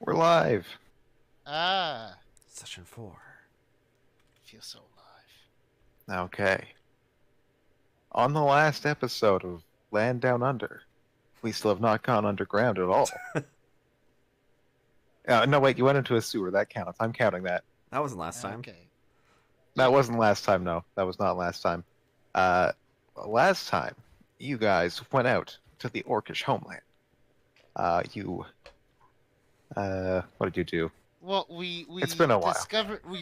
We're live. Ah, Session 4. feel so alive. Okay. On the last episode of Land Down Under, we still have not gone underground at all. No, wait, you went into a sewer. That counts. I'm counting that. That wasn't last time. Okay. That wasn't last time, no. That was not last time. Last time, you guys went out to the Orcish homeland. What did you do? Well, we It's been a while.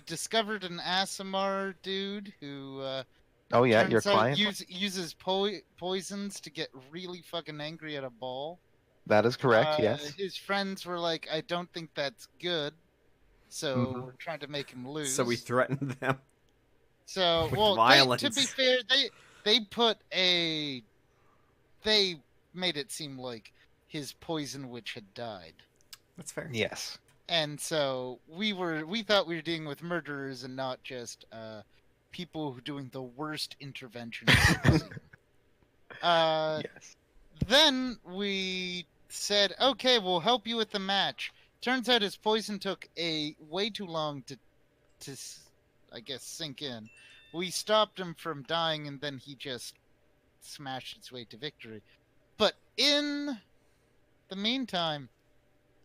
discovered an Asimar dude who Oh yeah, your turns out client? uses poisons to get really fucking angry at a ball. That is correct, yes. His friends were like, "I don't think that's good," so we're trying to make him lose. So we threatened them. So with well, violence. to be fair, they made it seem like his poison witch had died. That's fair. Yes. And so we thought we were dealing with murderers and not just people who doing the worst intervention. Yes. Then we said, okay, we'll help you with the match. Turns out his poison took way too long to I guess sink in. We stopped him from dying, and then he just smashed its way to victory. But in the meantime,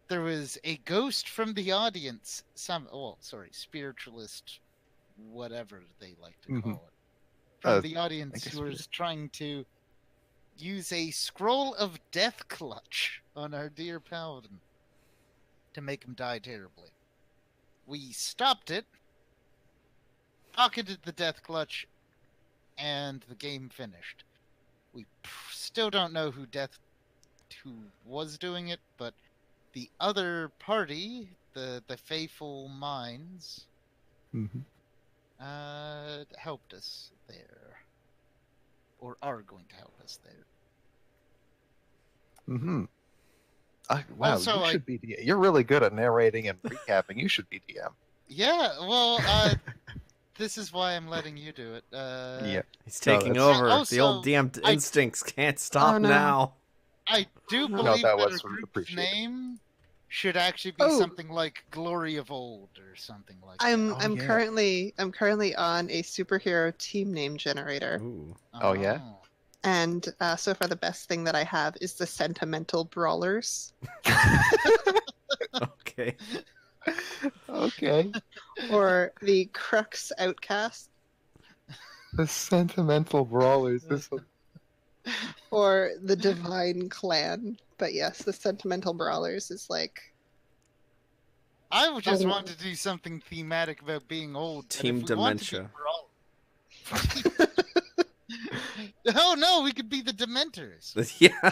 there was a ghost from the audience, spiritualist, whatever they like to call it, from the audience who was trying to use a scroll of death clutch on our dear paladin to make him die terribly. We stopped it, pocketed the death clutch, and the game finished. We still don't know who was doing it, but the other party, the Faithful Minds, helped us there. Or are going to help us there. Wow, Also, you should be DM. You're really good at narrating and recapping. You should be DM. Yeah, well, this is why I'm letting you do it. Yeah. He's taking over. Also, the old DM instincts can't stop now. I do believe that that was our sort of group's appreciated. name should actually be something like Glory of Old or something like that. I'm currently on a superhero team name generator. Ooh. Oh, yeah? And so far the best thing that I have is the Sentimental Brawlers. Okay. Okay. Or the Crux Outcast. The Sentimental Brawlers. This one. Or the Divine Clan. But yes, the Sentimental Brawlers is like... I would just want to do something thematic about being old. Team Dementia. Oh no, we could be the Dementors. Yeah.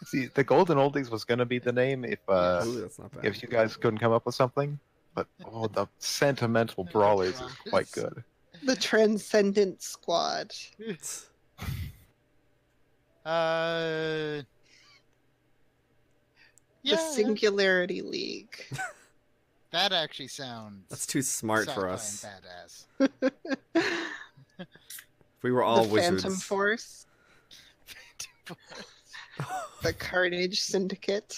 See, the Golden Oldies was going to be the name if Ooh, that's not bad. if you guys couldn't come up with something. But the Sentimental Brawlers is quite good. The Transcendent Squad. Yeah, The Singularity League. that actually sounds. That's too smart for sci-fi us. and badass. If we were all The wizards. Phantom Force. The Carnage Syndicate.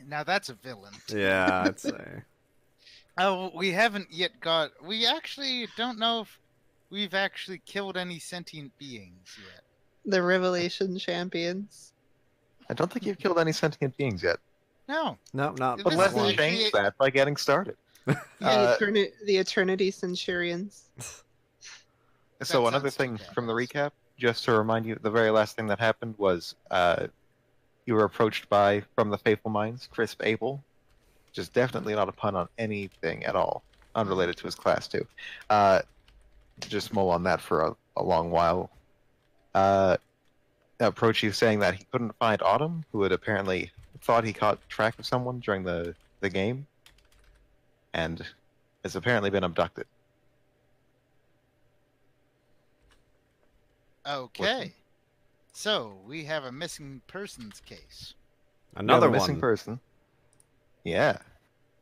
Now that's a villain. Yeah, I'd say. Oh, we haven't yet got. We actually don't know if we've actually killed any sentient beings yet. The Revelation Champions. I don't think you've killed any sentient beings yet. No. No, not. But This let's is actually- change that by getting started. The Eternity Centurions. So That another sounds thing too from the badass. recap, just to remind you, the very last thing that happened was you were approached from the Faithful Minds, Crisp Abel, which is definitely not a pun on anything at all, unrelated to his class too. Just mull on that for a long while. Approached you saying that he couldn't find Autumn, who had apparently thought he caught track of someone during the game, and has apparently been abducted. Okay. So we have a missing persons case. Another You have a missing one. person. Yeah,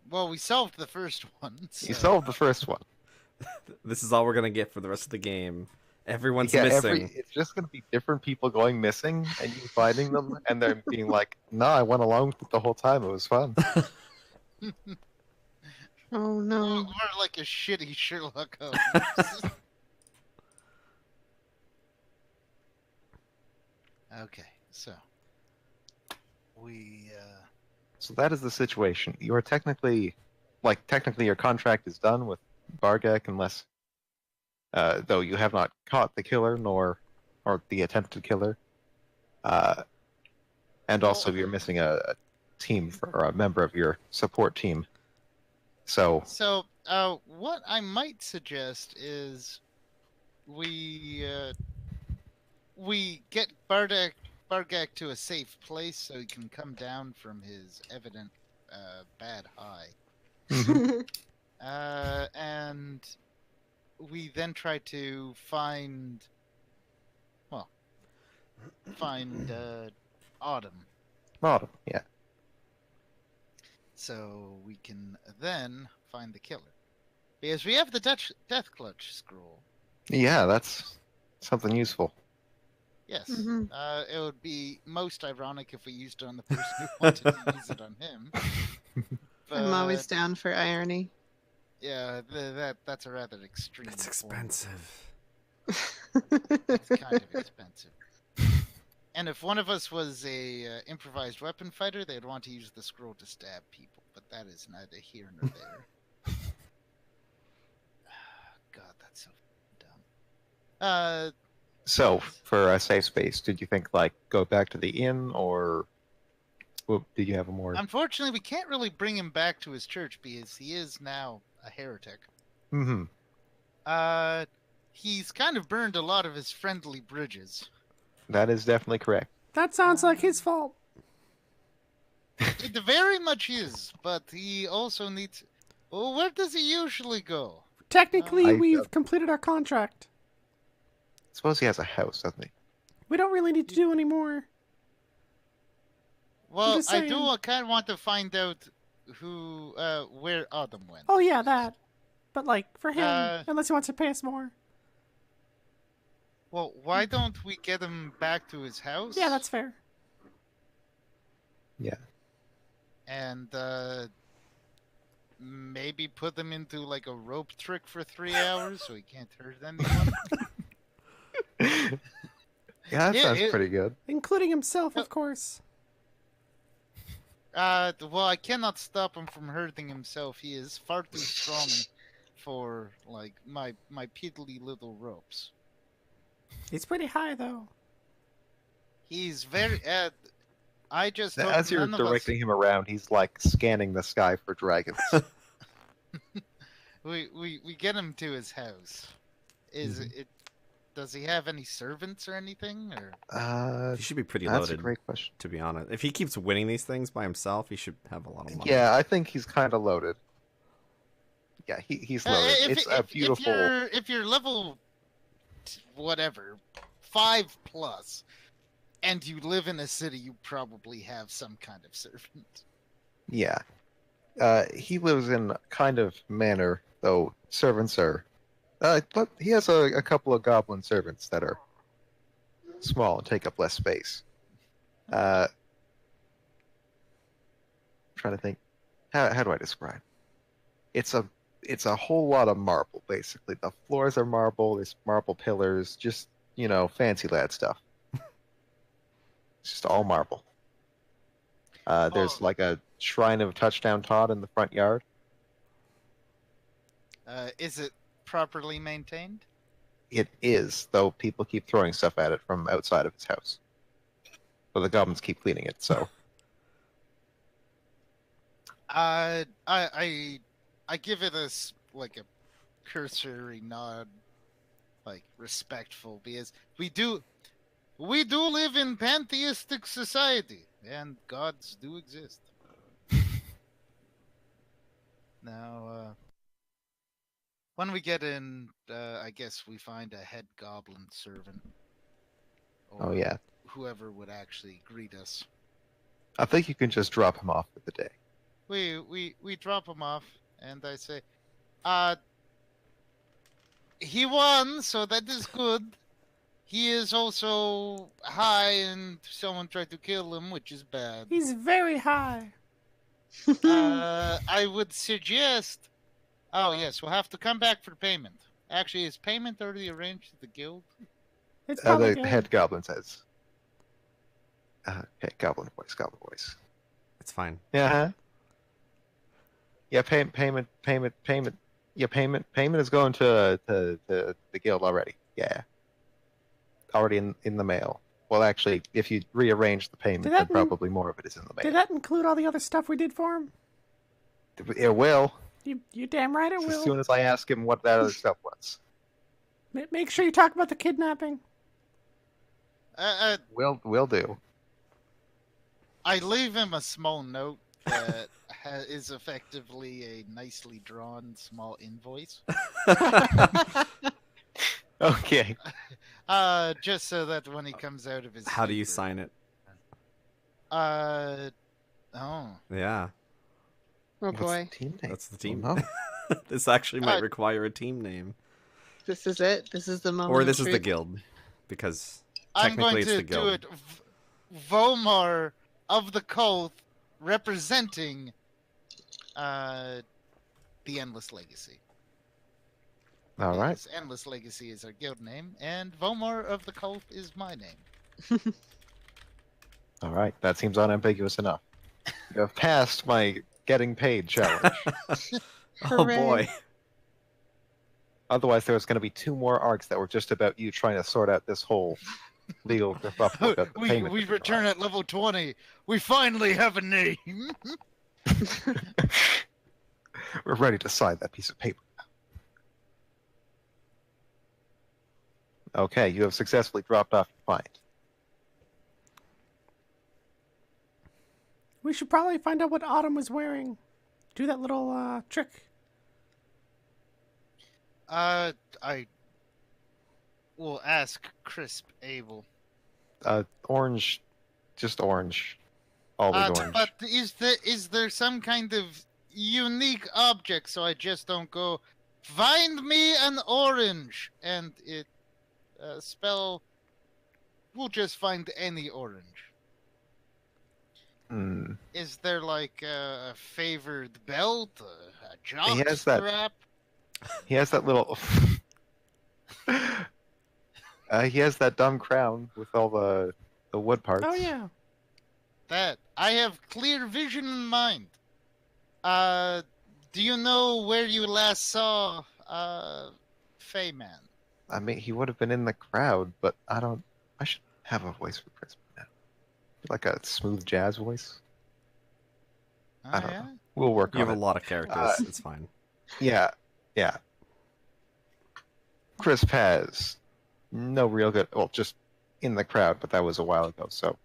Well, we solved the first one. you so- solved the first one. This is all we're gonna get for the rest of the game. Everyone's Yeah, missing. it's just gonna be different people going missing and you finding them and they're being like, "No, I went along with it the whole time. It was fun." Oh no. We're like a shitty Sherlock Holmes. Okay, so we So that is the situation. You are technically your contract is done with Bargak unless though you have not caught the killer or the attempted killer. And also you're missing a team or a member of your support team. So what I might suggest is we get Bargak to a safe place so he can come down from his evident bad high. And we then try to find Autumn. Autumn, yeah. So we can then find the killer. Because we have the Death Clutch scroll. Yeah, that's something useful. Yes. Mhm. It would be most ironic if we used it on the person who wanted to use it on him. I'm always But, down for irony. yeah, that's a rather extreme. It's form. expensive. It's kind of expensive. And if one of us was a improvised weapon fighter, they'd want to use the scroll to stab people. But that is neither here nor there. God, that's so dumb. So, for a safe space, did you think like go back to the inn, or did you have a more? Unfortunately, we can't really bring him back to his church because he is now a heretic. Mm-hmm. He's kind of burned a lot of his friendly bridges. That is definitely correct. That sounds like his fault. It very much is, but he also needs. Well, where does he usually go? Technically, I- we've completed our contract. I suppose he has a house, doesn't he? We don't really need to do any more. Well, just I do saying. kind of want to find out where Autumn went. Oh yeah, that. But like for him, Uh, unless he wants to pay us more. Well, why don't we get him back to his house? Yeah, that's fair. Yeah. And maybe put him into like a rope trick for 3 hours so he can't hurt anyone. Yeah, that Yeah, sounds pretty good. Including himself, of course. Well, I cannot stop him from hurting himself. He is far too strong for like my piddly little ropes. He's pretty high though. He's very. I just hope As you're none of us- directing him around, he's like scanning the sky for dragons. we get him to his house. Is it? Does he have any servants or anything? Or He should be pretty That's loaded, a great question. to be honest. If he keeps winning these things by himself, he should have a lot of money. Yeah, I think he's kind of loaded. Yeah, he's loaded. It's a beautiful. If you're level whatever 5+, and you live in a city, you probably have some kind of servant. Yeah. He lives in kind of manor, though servants are. But he has a couple of goblin servants that are small and take up less space. Trying to think, how do I describe? It's a whole lot of marble, basically. The floors are marble. There's marble pillars. Just fancy lad stuff. It's just all marble. There's like a shrine of Touchdown Todd in the front yard. Is it properly maintained? It is, though people keep throwing stuff at it from outside of his house. But the goblins keep cleaning it, so. I give it like a cursory nod, like respectful, because we do live in pantheistic society, and gods do exist. Now, when we get in, I guess we find a head goblin servant. Oh yeah. Whoever would actually greet us. I think you can just drop him off for the day. We drop him off, and I say, he won, so that is good. He is also high, and someone tried to kill him, which is bad. He's very high. I would suggest. Oh yes, we'll have to come back for payment. Actually, is payment already arranged with the guild? It's probably The good. head goblin says. Okay, goblin voice, goblin voice. It's fine. Yeah. Yeah, payment. Yeah, payment is going to the guild already. Yeah, already in the mail. Well, actually, if you rearrange the payment, Did then that mean- probably more of it is in the mail. Did that include all the other stuff we did for him? It will. You damn right it As will. soon as I ask him what that other stuff was. Make sure you talk about the kidnapping. Will do. I leave him a small note that is effectively a nicely drawn small invoice. Okay. Just so that when he comes out of his How do you stupor- sign it? Oh. Yeah, Oh What's boy. the team name? that's the team. No. This actually might Uh, require a team name. This is it. This is the moment. Or of this is the truth. guild. Because I'm technically going it's to the do guild. it. Vomar of the Cult representing the Endless Legacy. All right. Yes, Endless Legacy is our guild name, and Vomar of the Cult is my name. All right. That seems unambiguous enough. You have passed my getting paid challenge. Oh boy. Hooray. Otherwise, there was going to be 2 more arcs that were just about you trying to sort out this whole legal kerfuffle about the payment. we that you return at level 20. We finally have a name. We're ready to sign that piece of paper. Okay, you have successfully dropped off your find. We should probably find out what Autumn was wearing. Do that little trick. I will ask Crisp Abel. Orange, just orange. Always orange. But is there some kind of unique object so I just don't go find me an orange and it spell we'll just find any orange. Hmm. Is there like a favored belt, a jock He has that- strap? He has that little. He has that dumb crown with all the wood parts. Oh yeah. That I have clear vision in mind. Do you know where you last saw Feyman? I mean, he would have been in the crowd, but I don't. I should have a voice for Chris now. Like a smooth jazz voice. I don't know. We'll work You on have it. a lot of characters. It's fine. Yeah. Crisp has no real good. Well, just in the crowd, but that was a while ago, so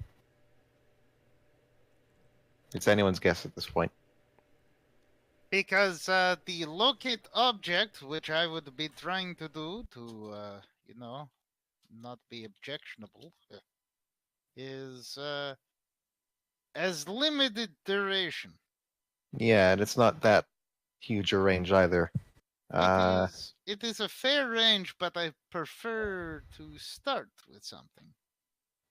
it's anyone's guess at this point. Because the locate object, which I would be trying to do to, not be objectionable, is as limited duration. Yeah, and it's not that huge a range either. It is a fair range, but I prefer to start with something.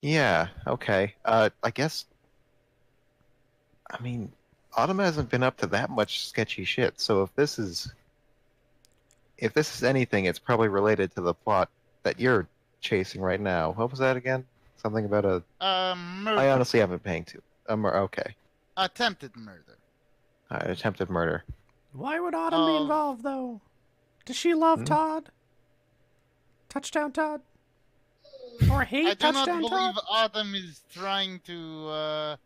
Yeah, okay. I guess. I mean, Autumn hasn't been up to that much sketchy shit. So if this is anything, it's probably related to the plot that you're chasing right now. What was that again? Something about a. Murder. I honestly haven't been paying to. Okay. Attempted murder. Attempted murder. Why would Autumn be involved though? Does she love Todd? Touchdown Todd? Or hate I do not Touchdown believe Todd? Autumn is trying to.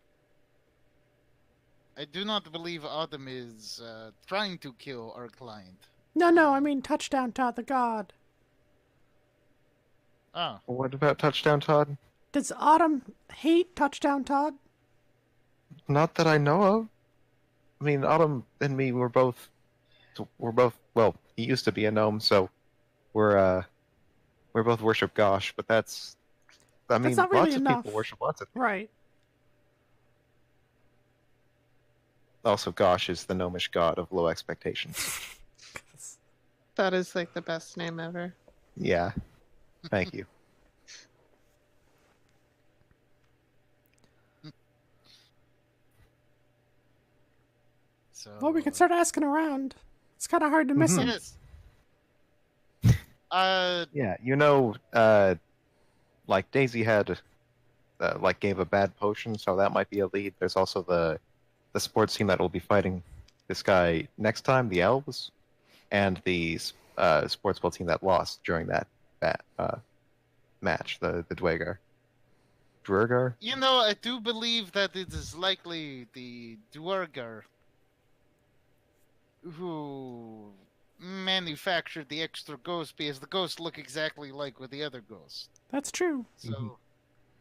I do not believe Autumn is trying to kill our client. No, I mean Touchdown Todd, the god. Oh. What about Touchdown Todd? Does Autumn hate Touchdown Todd? Not that I know of. I mean, Autumn and me were both. Well, he used to be a gnome, so we're both worship Gosh, but that's. I mean, not really lots of enough. people worship lots of. Right. Also, Gosh is the gnomish god of low expectations. That is like the best name ever. Yeah. Thank you. So, Well, we can start asking around. It's kind of hard to miss him. yes. Yeah, like Daisy had, like gave a bad potion, so that might be a lead. There's also the sports team that will be fighting this guy next time, the Elves, and the sports ball team that lost during that match, the Dwagar. Dwergar? I do believe that it is likely the Duergar who manufactured the extra ghost because the ghosts look exactly like with the other ghosts. That's true. So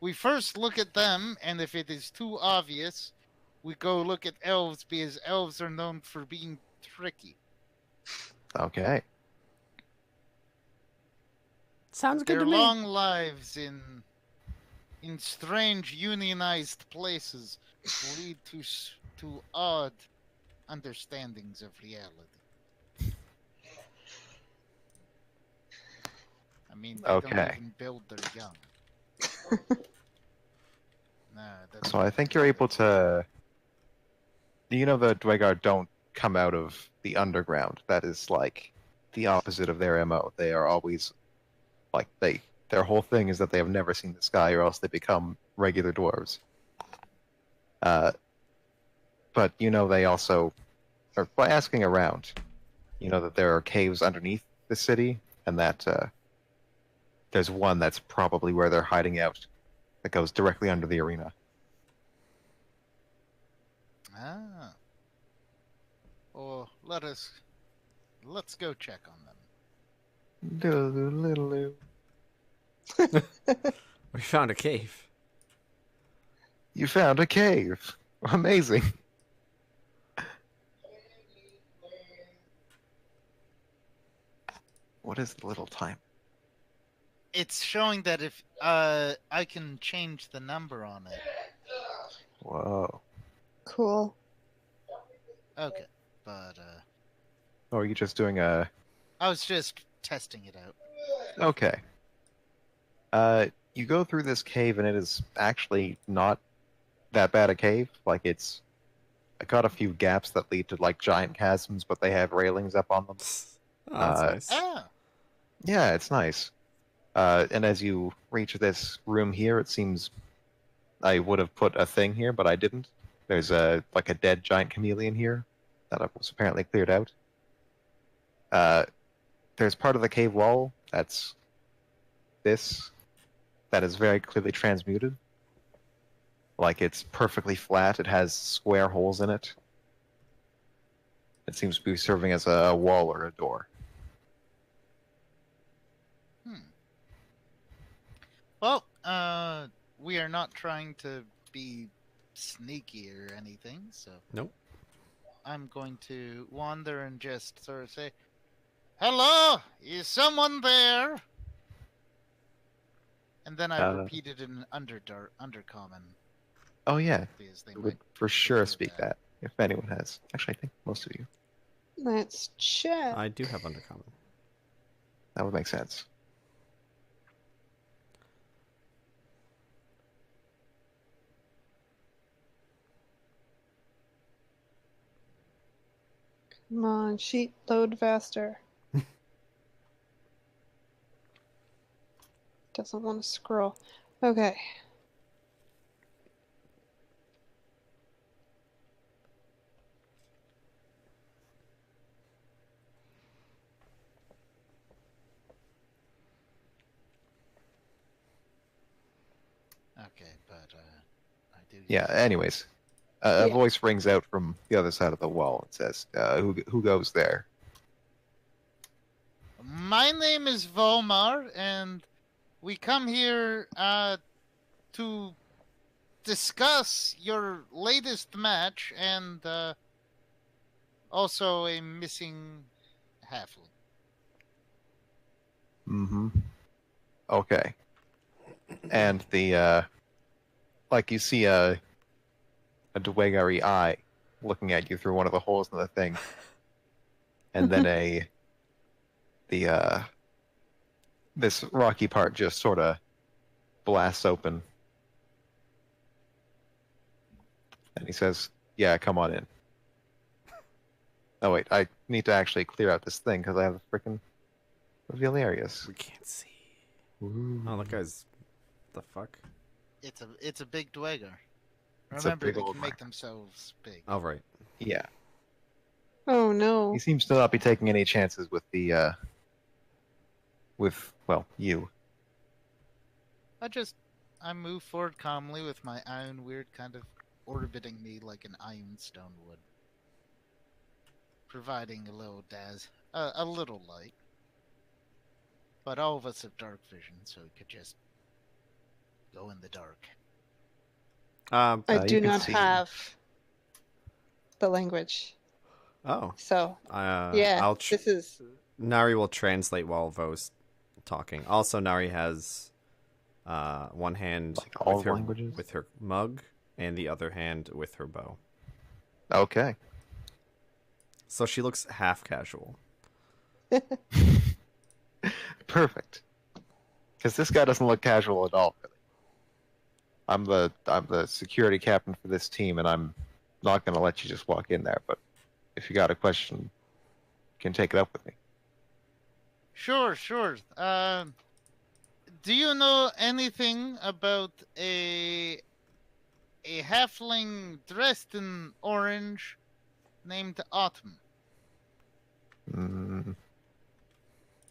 we first look at them, and if it is too obvious, we go look at elves because elves are known for being tricky. Okay. Sounds good Their to me. long lives in strange unionized places lead to odd understandings of reality. I mean, they don't Okay. even build their young. So I think you're able to. The Dwagar don't come out of the underground. That is like the opposite of their MO. They are always like their whole thing is that they have never seen the sky, or else they become regular dwarves. But they also, or by asking around, that there are caves underneath the city, and that there's one that's probably where they're hiding out, that goes directly under the arena. Ah. Well, let's go check on them. We found a cave. You found a cave. Amazing. What is the little time? It's showing that if I can change the number on it. Whoa. Cool. Okay, but Oh, are you just doing a... I was just testing it out. Okay. You go through this cave, and it is actually not that bad a cave. Like, I got a few gaps that lead to, like, giant chasms, but they have railings up on them. Oh, that's nice. Ah, Yeah, it's nice. And as you reach this room here, it seems I would have put a thing here, but I didn't. There's like a dead giant chameleon here that was apparently cleared out. There's part of the cave wall that's that is very clearly transmuted. Like, it's perfectly flat. It has square holes in it. It seems to be serving as a wall or a door. well, we are not trying to be sneaky or anything, so Nope. I'm going to wander and just sort of say, "Hello, is someone there?" And then I repeat it in undercommon. Oh yeah, Because they I would might for sure hear speak that. that if anyone has. Actually, I think most of you. Let's check. I do have undercommon. That would make sense. Come on, sheet, load faster. Doesn't want to scroll. Okay. Okay, but I do. Yeah. Anyways, a voice rings out from the other side of the wall and says, "Who goes there?" My name is Volmar, and we come here to discuss your latest match and also a missing halfling. Mm-hmm. Okay. And the like you see a Dwagari eye looking at you through one of the holes in the thing, and then the this rocky part just sort of blasts open, and he says, "Yeah, come on in." Oh wait, I need to actually clear out this thing because I have the freaking reveal areas. We can't see. Ooh. Oh, that guy's... The fuck? It's a big dweger. It's a Remember, big they old can make dweger. themselves big. Oh, right. Yeah, Oh no. he seems to not be taking any chances with the well, you. I move forward calmly with my iron weird kind of orbiting me like an iron stone would, providing a little a little light. But all of us have dark vision, so we could just go in the dark. I you do can not see. have the language. Oh. So, yeah, I'll this is... Nari will translate while Vo's talking. Also, Nari has one hand Like all with her languages? with her mug and the other hand with her bow. Okay. So she looks half casual. Perfect. Because this guy doesn't look casual at all. Really. I'm the security captain for this team, and I'm not going to let you just walk in there. But if you got a question, you can take it up with me. Sure. Do you know anything about a halfling dressed in orange named Autumn?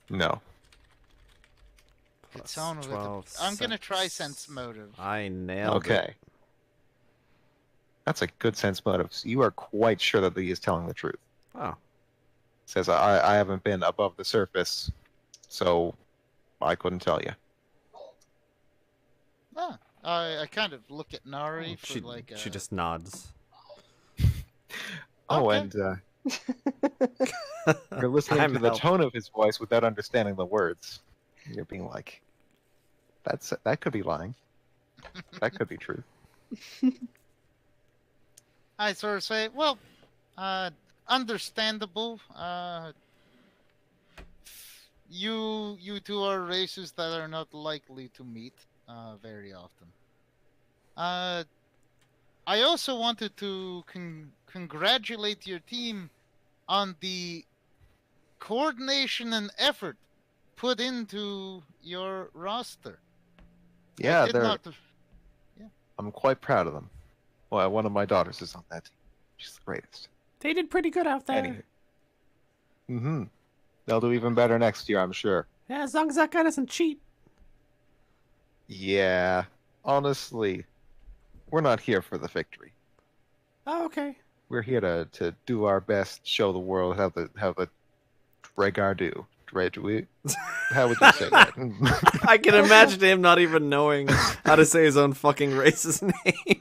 No. It's Plus on with 12 I'm gonna try sense. sense motive. I nailed it. Okay. That's a good sense motive. So you are quite sure that he is telling the truth. Oh. Says, I haven't been above the surface, so I couldn't tell you. Ah, I kind of look at Nari for She just nods. Oh, Okay. and you're listening I'm to the helped. tone of his voice without understanding the words. You're being like, that could be lying. That could be true. I sort of say, well, understandable. You two are races that are not likely to meet very often. I also wanted to congratulate your team on the coordination and effort put into your roster. Yeah, I did not. I'm quite proud of them. Well, one of my daughters is on that team. She's the greatest. They did pretty good out there. Anywho. Mm-hmm. They'll do even better next year, I'm sure. Yeah, as long as that guy doesn't cheat. Yeah. Honestly, we're not here for the victory. Oh, okay. We're here to do our best, show the world how the Dragar do. How would you say that? I can imagine him not even knowing how to say his own fucking race's name.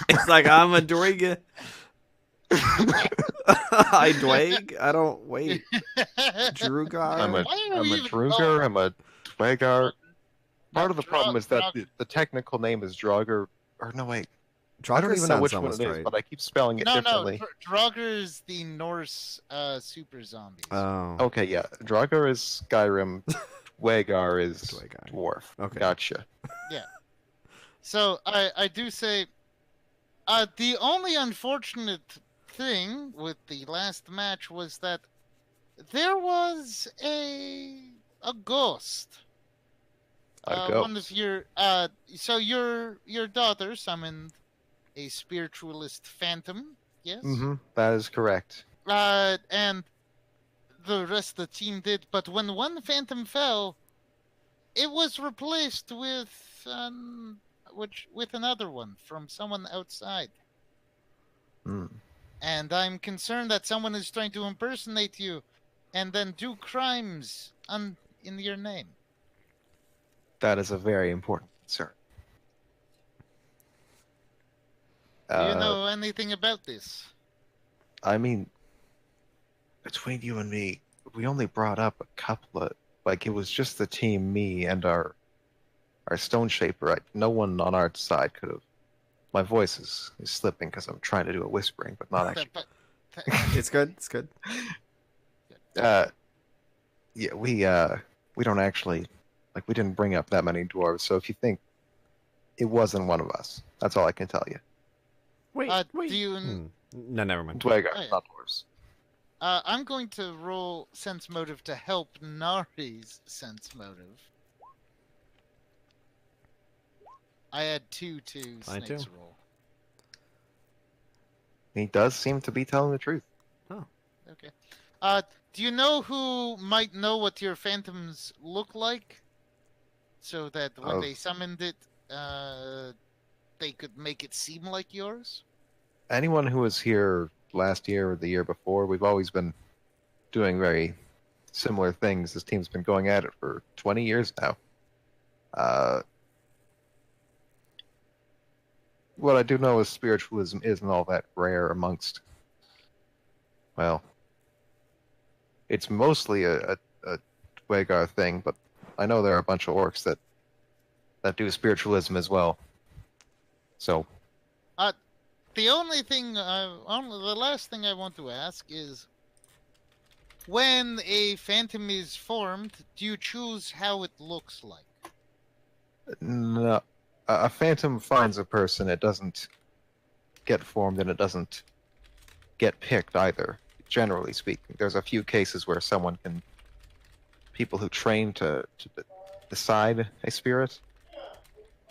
It's like, I'm a Dwayga. I Dwag? I don't... Wait. Drugar? I'm a Why are we even Drugar, I'm a Dwagar. Part of the Drog- problem is that Drog- the technical name is Draugr. Or no, wait. I Draugr don't even know sounds which one it almost is, right. but I keep spelling it differently. Draugr is the Norse super zombies. Oh. Okay, yeah. Draugr is Skyrim. Dwagar is Dwagar. Dwarf. Okay. Gotcha. So I do say, the only unfortunate thing with the last match was that there was a ghost. One of your so your daughter summoned a spiritualist phantom, yes? Mm-hmm. That is correct. And the rest of the team did, but when one phantom fell, it was replaced with another one from someone outside. Mm. And I'm concerned that someone is trying to impersonate you and then do crimes in your name. That is a very important concern. Do you know anything about this? I mean, between you and me, we only brought up a couple of, like, it was just the team, me and our stone shaper. No one on our side could have. My voice is slipping because I'm trying to do a whispering, but not actually. But It's good. It's good. Yeah, we don't actually like we didn't bring up that many dwarves. So if you think it wasn't one of us, that's all I can tell you. Wait, Do wait. you? No, never mind. Dwagar, Oh, yeah. not dwarves. I'm going to roll sense motive to help Nari's sense motive. I had 2 to Fine, Snake's too. roll. He does seem to be telling the truth. Okay. Do you know who might know what your phantoms look like? So that when they summoned it, they could make it seem like yours? Anyone who was here last year or the year before, we've always been doing very similar things. This team's been going at it for 20 years now. What I do know is spiritualism isn't all that rare amongst, well, it's mostly a Dwagar thing, but I know there are a bunch of orcs that do spiritualism as well. So, The only thing, the last thing I want to ask is, when a phantom is formed, do you choose how it looks like? no, a phantom finds a person, it doesn't get formed, and it doesn't get picked either, generally speaking. There's a few cases where people who train to decide a spirit,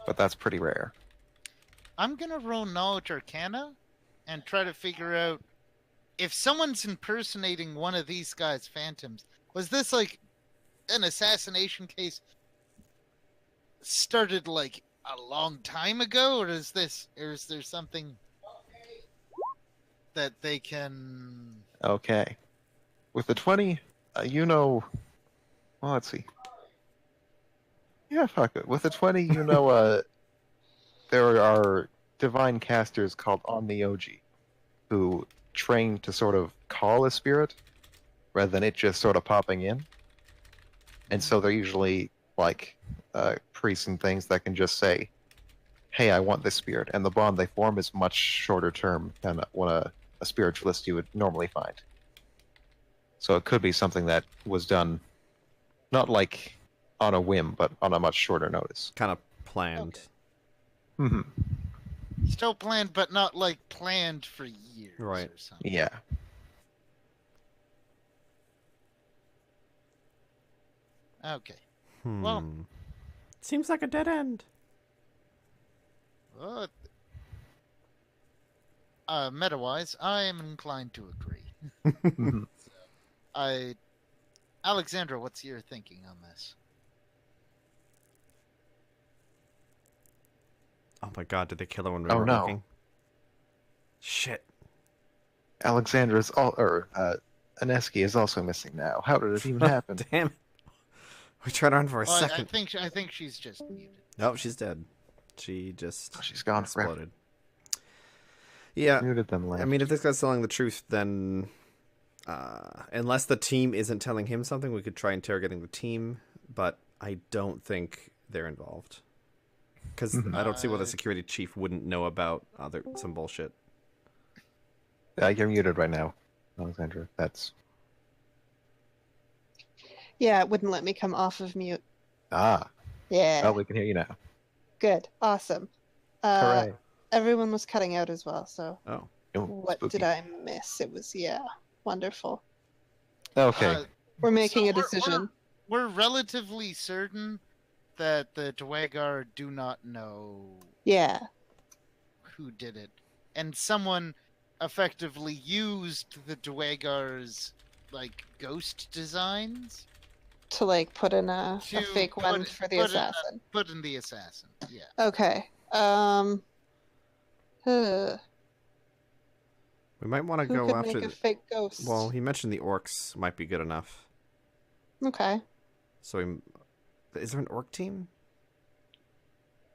but that's pretty rare. I'm gonna roll Knowledge Arcana and try to figure out if someone's impersonating one of these guys' phantoms. Was this like an assassination case started like a long time ago, or is there something that they can? Okay. With the 20, well, let's see. Yeah, fuck it. With the 20, there are divine casters called Omnioji who train to sort of call a spirit rather than it just sort of popping in. And so they're usually like priests and things that can just say, hey, I want this spirit. And the bond they form is much shorter term than what a spiritualist you would normally find. So it could be something that was done not like on a whim, but on a much shorter notice. Kind of planned. Hmm. Still planned, but not like planned for years Right. or something. Yeah. Okay. Well, Seems like a dead end. Meta-wise, I am inclined to agree. Mhm. Alexandra, what's your thinking on this? Oh my god, did they kill her when we Oh, were no. looking? Shit. Alexandra's Aneski is also missing now. How did it even happen? Damn it. We tried her on for a Well, second. I think she's just muted. Nope, she's dead. She just She's gone forever. exploded. Yeah, Muted them left. I mean, if this guy's telling the truth, then unless the team isn't telling him something, we could try interrogating the team, but I don't think they're involved. Because I don't see why the security chief wouldn't know about some bullshit. You're muted right now, Alexandra. That's... Yeah, it wouldn't let me come off of mute. Ah. Yeah. Oh, we can hear you now. Good. Awesome. Hooray. Everyone was cutting out as well, so Oh. Oh, what spooky. did I miss? It was, wonderful. Okay. We're making a So decision. We're relatively certain that the Dwagar do not know Yeah. who did it, and someone effectively used the Dwagar's like ghost designs To like put in a to fake put one it- for the put in a- assassin. put in the assassin. Yeah. Okay. Who We might want to could go after... make a fake ghost? Well, he mentioned the orcs might be good enough. Okay. So is there an orc team?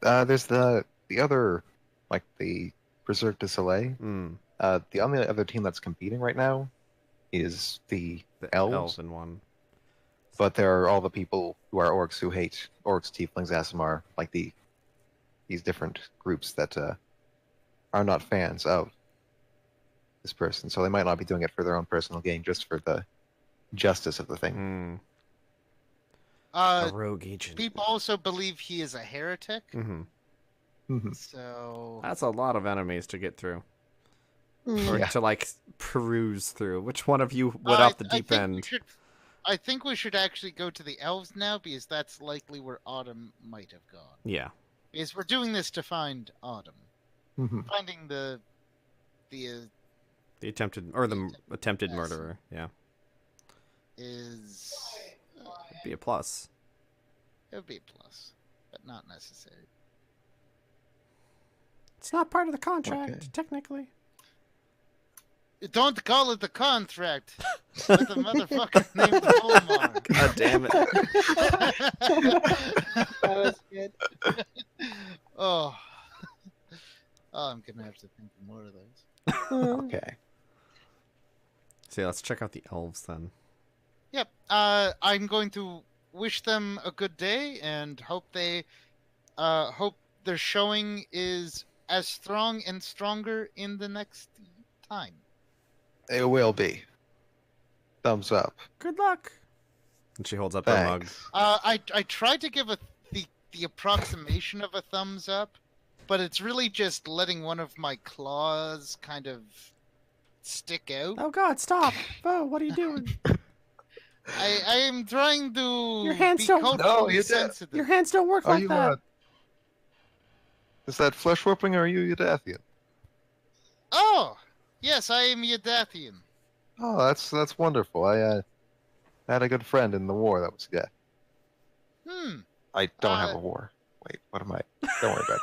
There's the other, like the Berserk du Soleil. Hmm. The only other team that's competing right now is the elves. Elven one. But there are all the people who are orcs who hate orcs, tieflings, Aasimar, like these different groups that are not fans of this person. So they might not be doing it for their own personal gain, just for the justice of the thing. Hmm. A rogue agent. People also believe he is a heretic. Mm-hmm. Mhm. So That's a lot of enemies to get through. Mm. Or Yeah. to, like, peruse through. Which one of you went off the deep end? I think we should actually go to the elves now, because that's likely where Autumn might have gone. Yeah. Because we're doing this to find Autumn. Mhm. Finding the The attempted assassin. murderer. Yeah. is Be a plus. it would be a plus, but not necessary. It's not part of the contract, Okay. technically. Don't call it the contract with a motherfucker named Volmar. God damn it. That was good. Oh, I'm gonna have to think of more of those. Okay. So yeah, let's check out the elves then. Yep. I'm going to wish them a good day and hope their showing is as strong and stronger in the next time. It will be. Thumbs up. Good luck. And she holds up her mug. Thanks. I tried to give the approximation of a thumbs up, but it's really just letting one of my claws kind of stick out. Oh God, stop! Bo, what are you doing? I am trying to Your hands be don't- culturally No, you did. sensitive. Your hands don't work Are like you that. Is that flesh whooping or are you Udathian? Oh, yes, I am Yadathian. Oh, that's wonderful. I had a good friend in the war that was gay. I don't have a war. Wait, what am I? Don't worry about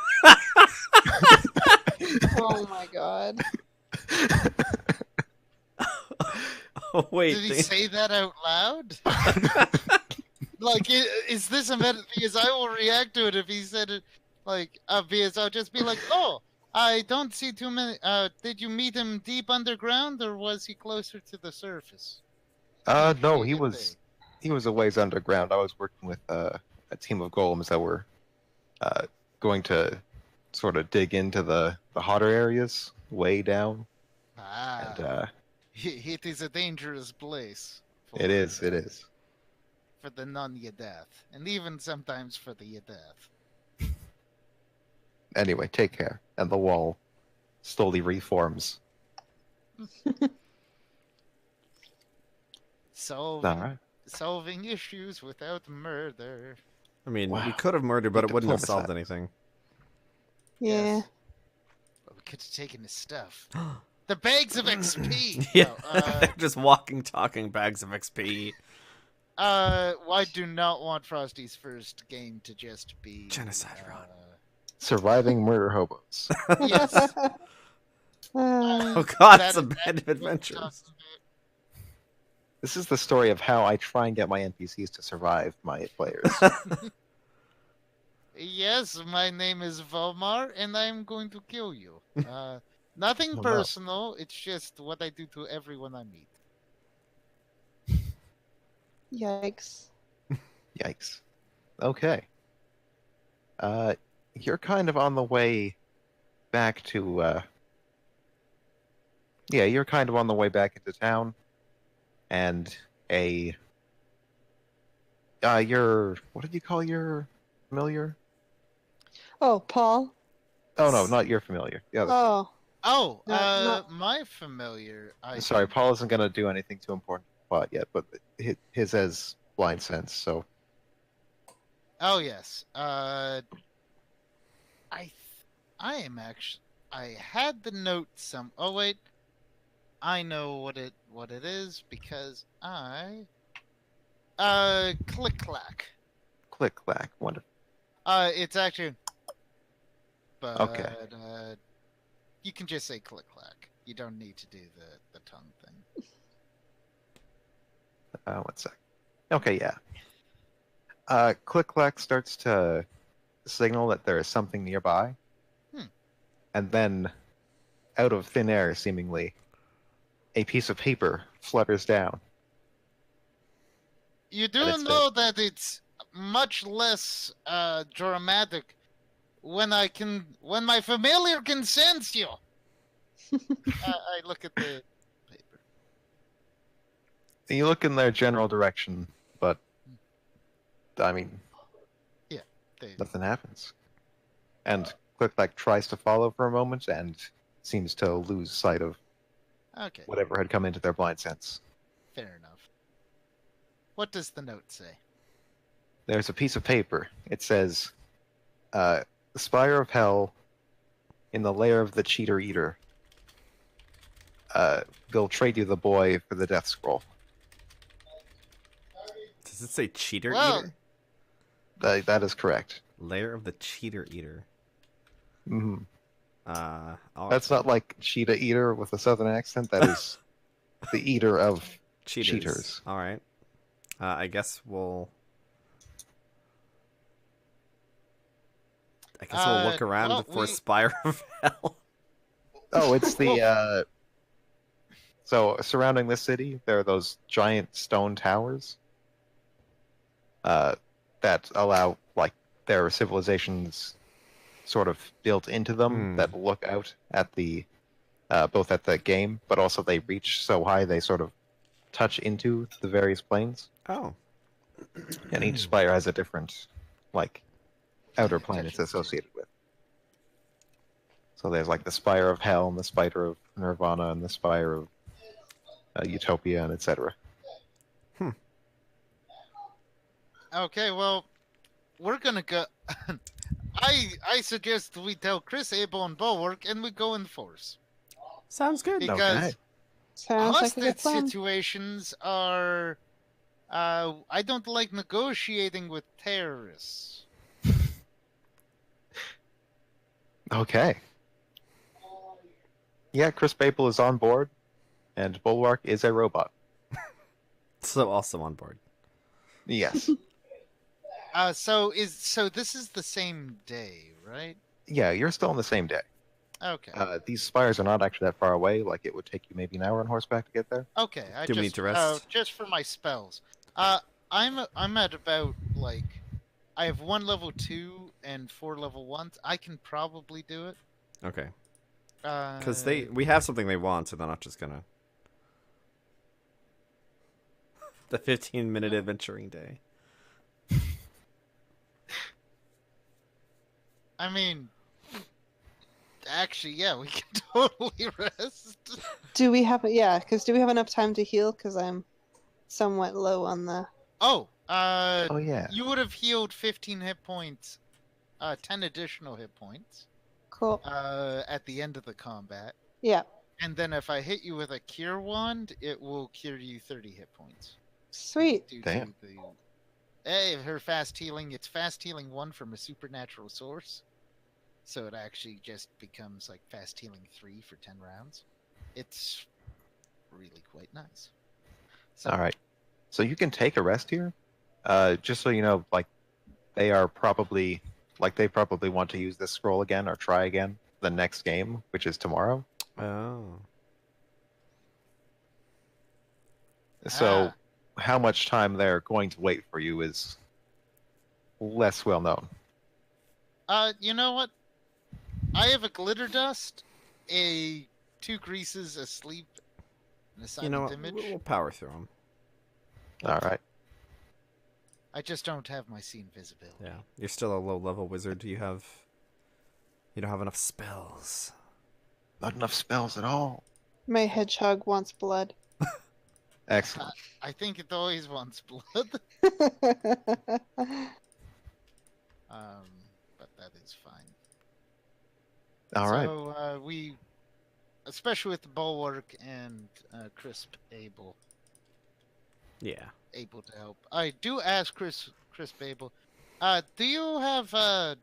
Oh my god. Oh, wait. Did he say that out loud? Like, is this a meta? Because I will react to it if he said it. Like, because I'll just be like, oh, I don't see too many. Did you meet him deep underground, or was he closer to the surface? it. No, he was a ways underground. I was working with a team of golems that were going to sort of dig into the hotter areas way down. Ah, And it is a dangerous place. it is. For the non-Yadath, and even sometimes for the Yadath. Anyway, take care. And the wall slowly reforms. Solving issues without murder. I mean, we Wow. could have murdered, but it wouldn't have solved Diplomatized. anything. Yeah. Yes. But we could have taken his stuff. The bags of XP. Yeah. No, Just walking, talking bags of XP. I do not want Frosty's first game to just be Genocide run. Surviving murder hobos. Yes. Oh god, That it's a is band of what I'm adventures. talking This is the story of how I try and get my NPCs to survive my players. about. Yes, my name is Volmar, and I'm going to kill you. Nothing Oh, no. personal. It's just what I do to everyone I meet. Yikes. Yikes. Okay. You're kind of on the way back to, yeah, you're kind of on the way back into town, and what did you call your familiar? Oh, Paul. Oh, no, not your familiar. The other. Oh. Oh, No. my familiar. Sorry, Paul isn't going to do anything too important to the plot yet, but his has blind sense, so. Oh yes. I am actually. I had the note some. Oh wait, I know what it is because I. Click clack. Click clack. Wonderful. It's actually. But Okay. you can just say click clack. You don't need to do the tongue thing. 1 sec. Okay, yeah. Click clack starts to signal that there is something nearby. And then, out of thin air, seemingly, a piece of paper flutters down. You And do it's know that it's much less dramatic when my familiar can sense you. I look at the paper. And you look in their general direction, but I mean, They, nothing happens. And Click tries to follow for a moment and seems to lose sight of okay, whatever had come into their blind sense. fair enough. What does the note say? There's a piece of paper. It says, the Spire of Hell in the lair of the Cheater Eater. They'll trade you the boy for the death scroll. Does it say cheater Well- eater? That is correct. Lair of the cheater eater. Hmm. That's That's not like Cheetah Eater with a southern accent. That is the eater of cheaters. All right. I guess we'll look around well, for we- Spire of Hell. Oh, it's the so surrounding this city, there are those giant stone towers that allow, like, there are civilizations sort of built into them that look out at the both at the game, but also they reach so high they sort of touch into the various planes, Oh. and each spire has a different, like, outer plane it's Touches too. associated with. So there's like the Spire of Hell and the Spire of Nirvana and the Spire of Utopia and etc. Okay, well, we're gonna go. I suggest we tell Chris, Abel, and Bulwark, and we go in force Sounds good. because Okay. Sounds like a hostage good plan. situations are. I don't like negotiating with terrorists. Okay. Yeah, Chris Babel is on board, and Bulwark is a robot. So also on board. Yes. So this is the same day, right? Yeah, you're still on the same day. Okay. These spires are not actually that far away. Like, it would take you maybe an hour on horseback to get there. Okay. Do we need to rest? Just for my spells. I'm at about like I have 1 level 2 and 4 level 1s. I can probably do it. Okay. Uh, Because we have something they want, so they're not just gonna. The 15-minute adventuring day. I mean, actually, yeah, we can totally rest. Do we have do we have enough time to heal? Because I'm somewhat low on the. Oh, Oh yeah. you would have healed 15 hit points, 10 additional hit points, Cool. at the end of the combat. Yeah. And then if I hit you with a cure wand, it will cure you 30 hit points. Sweet. Due Damn. to the... Hey, her fast healing, it's fast healing 1 from a supernatural source. So it actually just becomes like fast healing 3 for 10 rounds. It's really quite nice. So, All right. So you can take a rest here. Just so you know, like, they probably want to use this scroll again or try again the next game, which is tomorrow. Oh. So how much time they're going to wait for you is less well known. You know what? I have a glitter dust, 2 greases, a sleep, and a silent You know what? image. We'll power through them. All right. I just don't have my scene visibility. Yeah. You're still a low-level wizard. You don't have enough spells. Not enough spells at all. My hedgehog wants blood. Excellent. I think it always wants blood. But that is fine. All right. So we, especially with the Bulwark and Crisp able Yeah. to help. I do ask Crisp able, do you have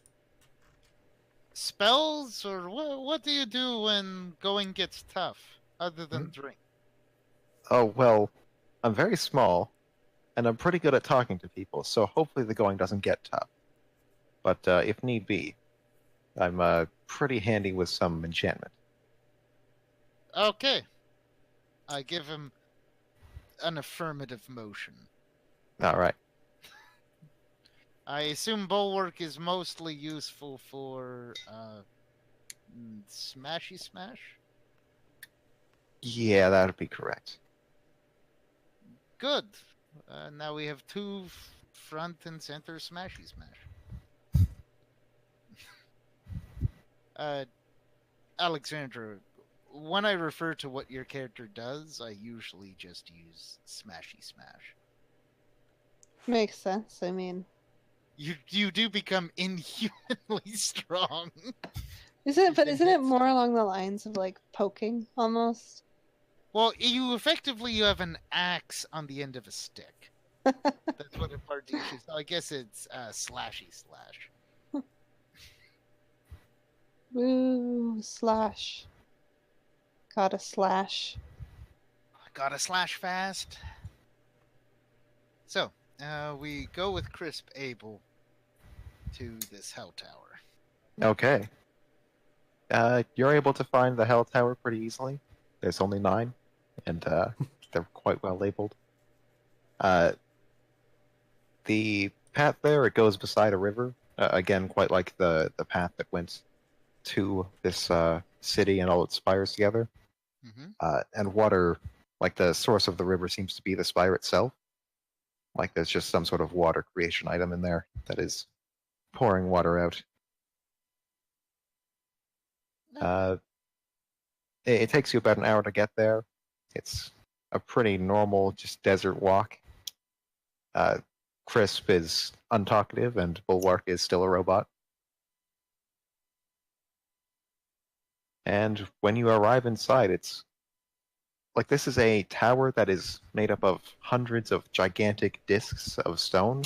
spells or what do you do when going gets tough other than drink? Oh, well, I'm very small, and I'm pretty good at talking to people, so hopefully the going doesn't get tough. But if need be, I'm pretty handy with some enchantment. Okay. I give him an affirmative motion. All right. I assume Bulwark is mostly useful for smashy smash? Yeah, that'd be correct. Good. Now we have 2 front and center smashy smash. Alexandra, when I refer to what your character does, I usually just use smashy smash. Makes sense. I mean, You do become inhumanly strong. isn't it more along the lines of like poking almost? Well, you have an axe on the end of a stick. That's what a Pardisha is. So I guess it's slashy slash. Woo, slash. Gotta slash. Gotta slash fast. So, we go with Crisp Able to this Hell Tower. Okay. You're able to find the Hell Tower pretty easily. There's only 9, and they're quite well labeled. The path there, it goes beside a river. Again, quite like the path that went to this city and all its spires together. Mm-hmm. And water, like the source of the river, seems to be the spire itself. Like there's just some sort of water creation item in there that is pouring water out. It takes you about an hour to get there. It's a pretty normal, just desert walk. Crisp is untalkative, and Bulwark is still a robot. And when you arrive inside, it's like this is a tower that is made up of hundreds of gigantic discs of stone,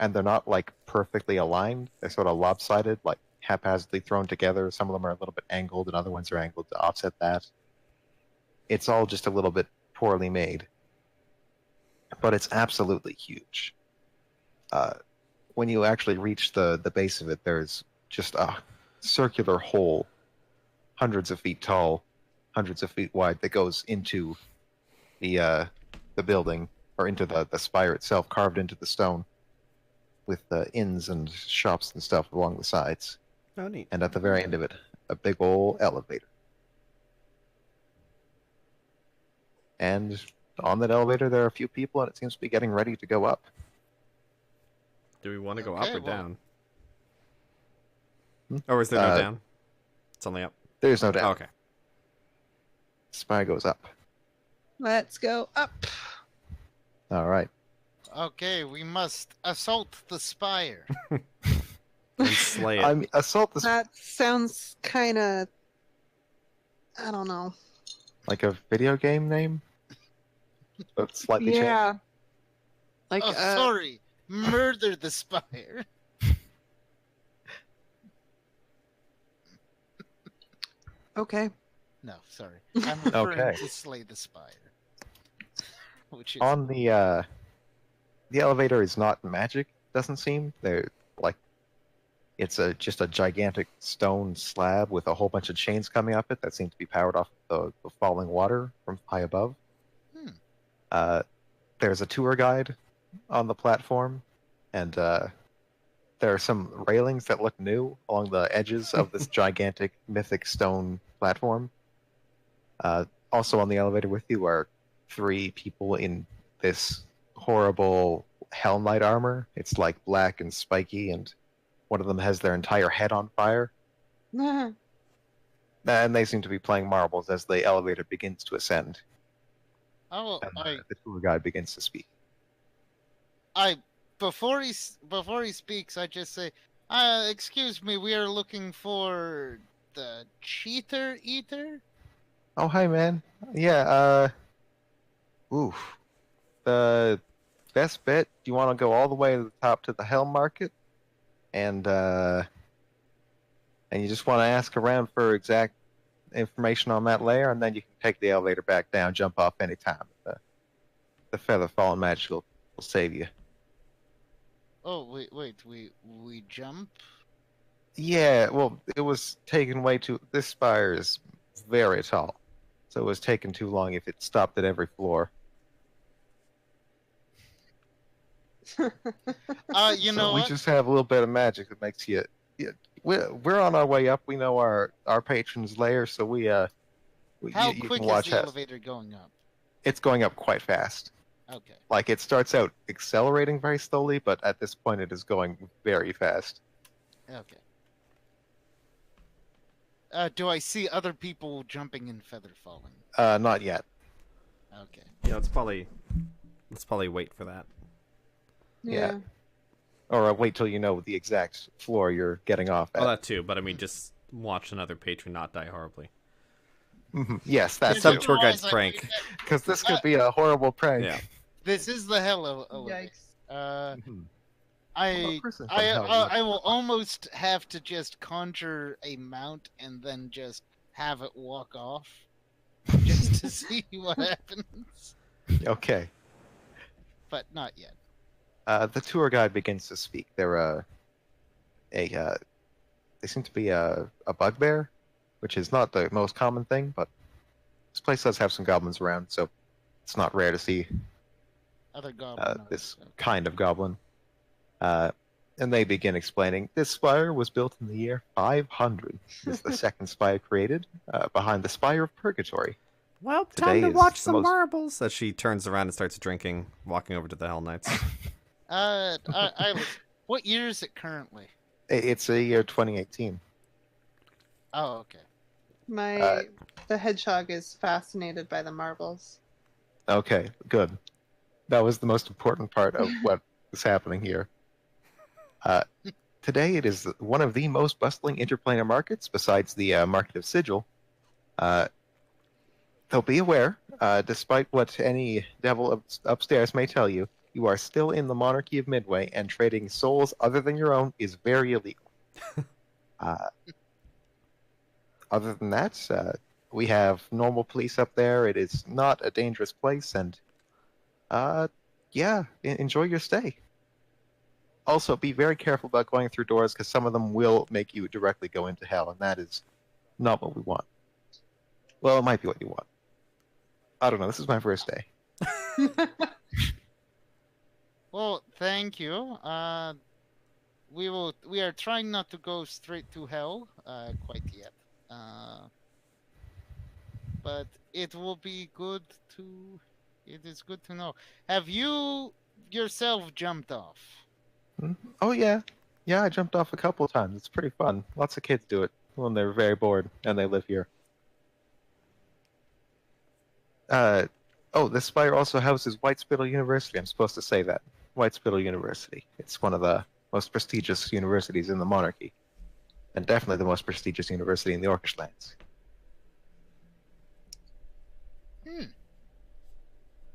and they're not like perfectly aligned. They're sort of lopsided, like haphazardly thrown together. Some of them are a little bit angled, and other ones are angled to offset that. It's all just a little bit poorly made, but it's absolutely huge. When you actually reach the base of it, there's just a circular hole, hundreds of feet tall, hundreds of feet wide, that goes into the building, or into the spire itself, carved into the stone, with inns and shops and stuff along the sides. Oh, neat. And at the very end of it, a big old elevator. And on that elevator, there are a few people, and it seems to be getting ready to go up. Do we want to go Okay, up or well- down? Hmm? Or is there no down? It's only up. There's no doubt. Oh, okay. Spire goes up. Let's go up. All right. Okay, we must assault the spire. And slay it. I mean, assault this That sounds kind of. I don't know. like a video game name, but slightly changed. Yeah. Like Oh, sorry. Murder the spire. Okay. No, sorry. I'm referring Okay. to slay the spire. Which is On the elevator is not magic. Doesn't seem. They're like, it's just a gigantic stone slab with a whole bunch of chains coming up it that seem to be powered off the falling water from high above. There's a tour guide on the platform, and there are some railings that look new along the edges of this gigantic mythic stone platform. Also on the elevator with you are 3 people in this horrible Hell Knight armor. It's like black and spiky, and one of them has their entire head on fire. And they seem to be playing marbles as the elevator begins to ascend. Oh, And the tour guide begins to speak. before he speaks, I just say, excuse me, we are looking for the Cheater Eater. Oh, hi, man. Yeah, oof. The best bet, you want to go all the way to the top to the Hell Market, and you just want to ask around for exact information on that layer, and then you can take the elevator back down, jump off anytime. The Feather Fallen Magic will save you. Oh, wait, we jump? Yeah, well, it was taken way too... This spire is very tall, so it was taken too long if it stopped at every floor. You know We what? just have a little bit of magic that makes you... Yeah, we're on our way up. We know our patron's lair, so How you quick can is watch the how elevator going up? it's going up quite fast. Okay. Like, it starts out accelerating very slowly, but at this point it is going very fast. Okay. Do I see other people jumping in feather falling? Not yet. Okay. Yeah, let's probably wait for that. Yeah. Or wait till you know the exact floor you're getting off at. Oh, that too. But I mean, just watch another patron not die horribly. Yes, that's Some Just tour guide's realized I prank. did that. because this could be a horrible prank. Yeah. This is the hell elevator. Yikes. Mhm. I person from I hell I will almost have to just conjure a mount and then just have it walk off, just to see what happens. Okay. But not yet. The tour guide begins to speak. They're they seem to be a bugbear, which is not the most common thing, but this place does have some goblins around, so it's not rare to see Other goblin. this kind of goblin. And they begin explaining, this spire was built in the year 500. It's the second spire created, behind the Spire of Purgatory. Well, Today time to is watch the some most- marbles. So she turns around and starts drinking, walking over to the Hell Knights. What year is it currently? It's the year 2018. Oh, okay. The hedgehog is fascinated by the marbles. Okay, good. That was the most important part of what is happening here. Today it is one of the most bustling interplanar markets, besides the Market of Sigil. Though be aware, despite what any devil upstairs may tell you, you are still in the monarchy of Midway, and trading souls other than your own is very illegal. Other than that, we have normal police up there. It is not a dangerous place, and yeah, enjoy your stay. Also, be very careful about going through doors, because some of them will make you directly go into hell, and that is not what we want. Well, it might be what you want. I don't know. This is my first day. Well, thank you. We are trying not to go straight to hell quite yet. But it will be good to. It is good to know. Have you yourself jumped off? Oh, yeah. Yeah, I jumped off a couple of times. It's pretty fun. Lots of kids do it when they're very bored, and they live here. This spire also houses White Spittle University. I'm supposed to say that. White Spittle University. It's one of the most prestigious universities in the monarchy. And definitely the most prestigious university in the Orcish lands.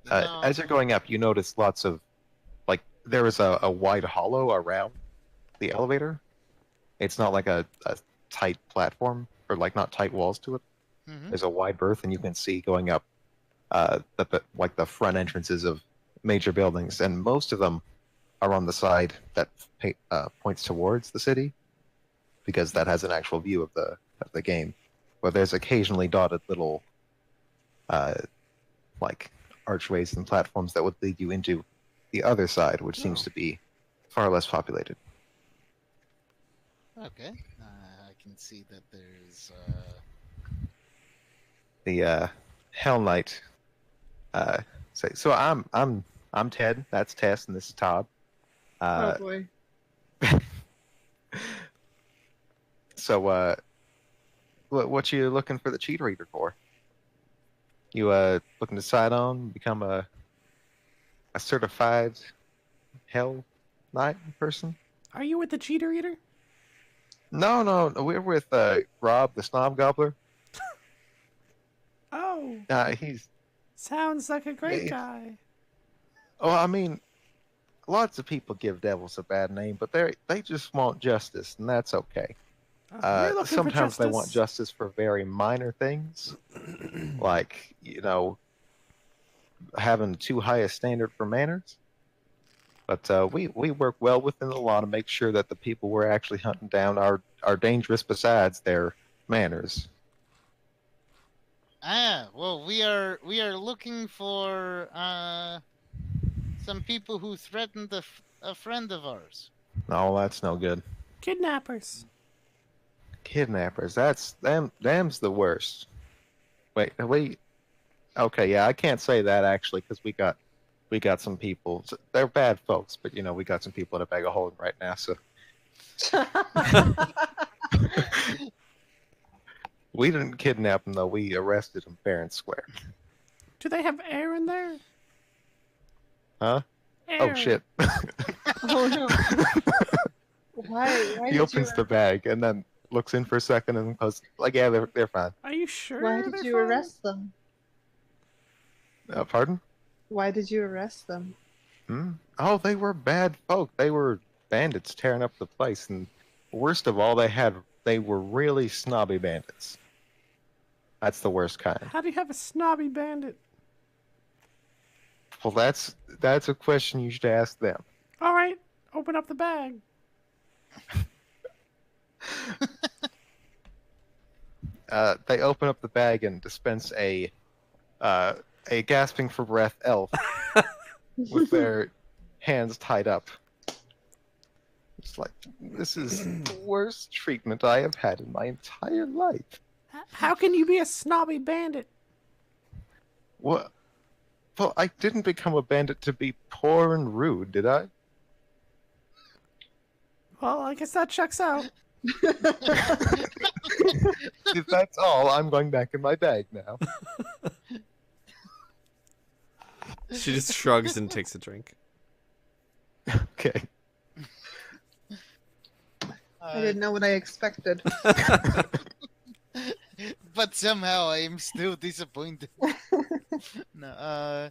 As you're going up, you notice lots of, like, there is a wide hollow around the elevator. It's not like a tight platform, or like not tight walls to it. Mm-hmm. There's a wide berth, and you can see going up the front entrances of major buildings, and most of them are on the side that points towards the city, because that has an actual view of the game. But there's occasionally dotted little like archways and platforms that would lead you into the other side, which seems to be far less populated. Okay. I can see that there's. The Hell Knight. So I'm Ted. That's Tess, and this is Todd. Oh boy. So what you looking for the cheater eater for? You looking to decide on become a certified Hell Knight person? Are you with the cheater eater? No, we're with Rob, the Snob Gobbler. Oh, He's. sounds like a great Yeah. guy. Well, I mean, lots of people give devils a bad name, but they just want justice, and that's okay. We're looking for Sometimes they justice. want justice for very minor things, like, having too high a standard for manners. But we work well within the law to make sure that the people we're actually hunting down are dangerous besides their manners. Well, we are looking for some people who threatened a friend of ours. No, that's no good. Kidnappers. Kidnappers, them's the worst. Wait. Okay, yeah, I can't say that actually, because we got we got some people. They're bad folks, but we got some people in a bag of holding right now. So we didn't kidnap them, though. We arrested them fair and square. Do they have air in there? Huh? Air. Oh shit! Oh no. Why He did opens the bag and then looks in for a second and goes, like, yeah, they're fine. Are you sure? Why did they're you fine? arrest them? Pardon? Why did you arrest them? Oh, they were bad folk. They were bandits tearing up the place, and worst of all, they were really snobby bandits. That's the worst kind. How do you have a snobby bandit? Well, that's a question you should ask them. All right, open up the bag. They open up the bag and dispense a gasping for breath elf with their hands tied up. It's like, this is the worst treatment I have had in my entire life. How can you be a snobby bandit? What? Well, I didn't become a bandit to be poor and rude, did I? Well, I guess that checks out. If that's all, I'm going back in my bag now. She just shrugs and takes a drink. Okay. I didn't know what I expected. But somehow I am still disappointed. No,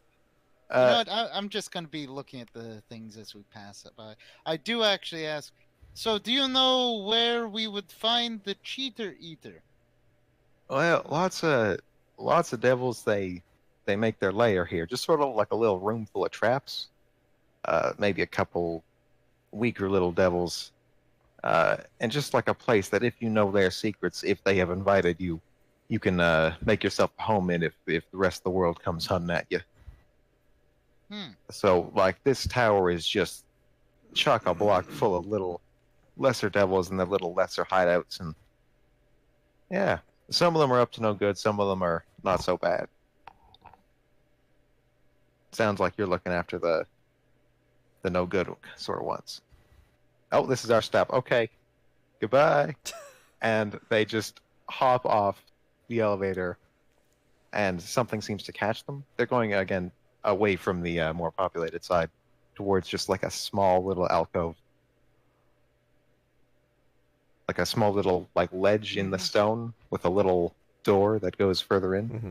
you know what? I'm just gonna be looking at the things as we pass it by. I do actually ask. So, do you know where we would find the cheater eater? Well, lots of devils. They make their lair here, just sort of like a little room full of traps. Maybe a couple weaker little devils, and just like a place that if you know their secrets, if they have invited you, you can make yourself a home in if the rest of the world comes hunting at you. So, like, this tower is just chock-a-block full of little lesser devils and their little lesser hideouts, and yeah, some of them are up to no good, some of them are not so bad. Sounds like you're looking after the no good sort of ones. Oh, this is our stop. Okay, goodbye. And they just hop off the elevator, and something seems to catch them. They're going again away from the more populated side towards just like a small little alcove, like a small little like ledge in the stone with a little door that goes further in. Mm-hmm.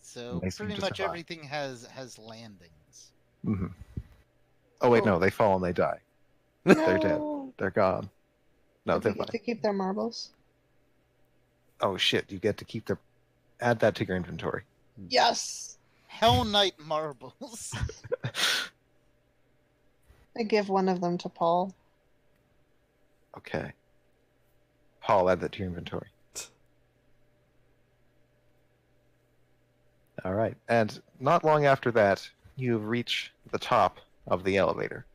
So They seem pretty to much survive. everything has landings. Mm-hmm. Oh wait, Cool. no, they fall and they die. They're dead. They're gone. No, Do they're they get fine. to keep their marbles? Oh shit, you get to keep their. Add that to your inventory. Yes. Hell Knight marbles. I give one of them to Paul. Okay. Paul, add that to your inventory. All right, and not long after that, you reach the top of the elevator.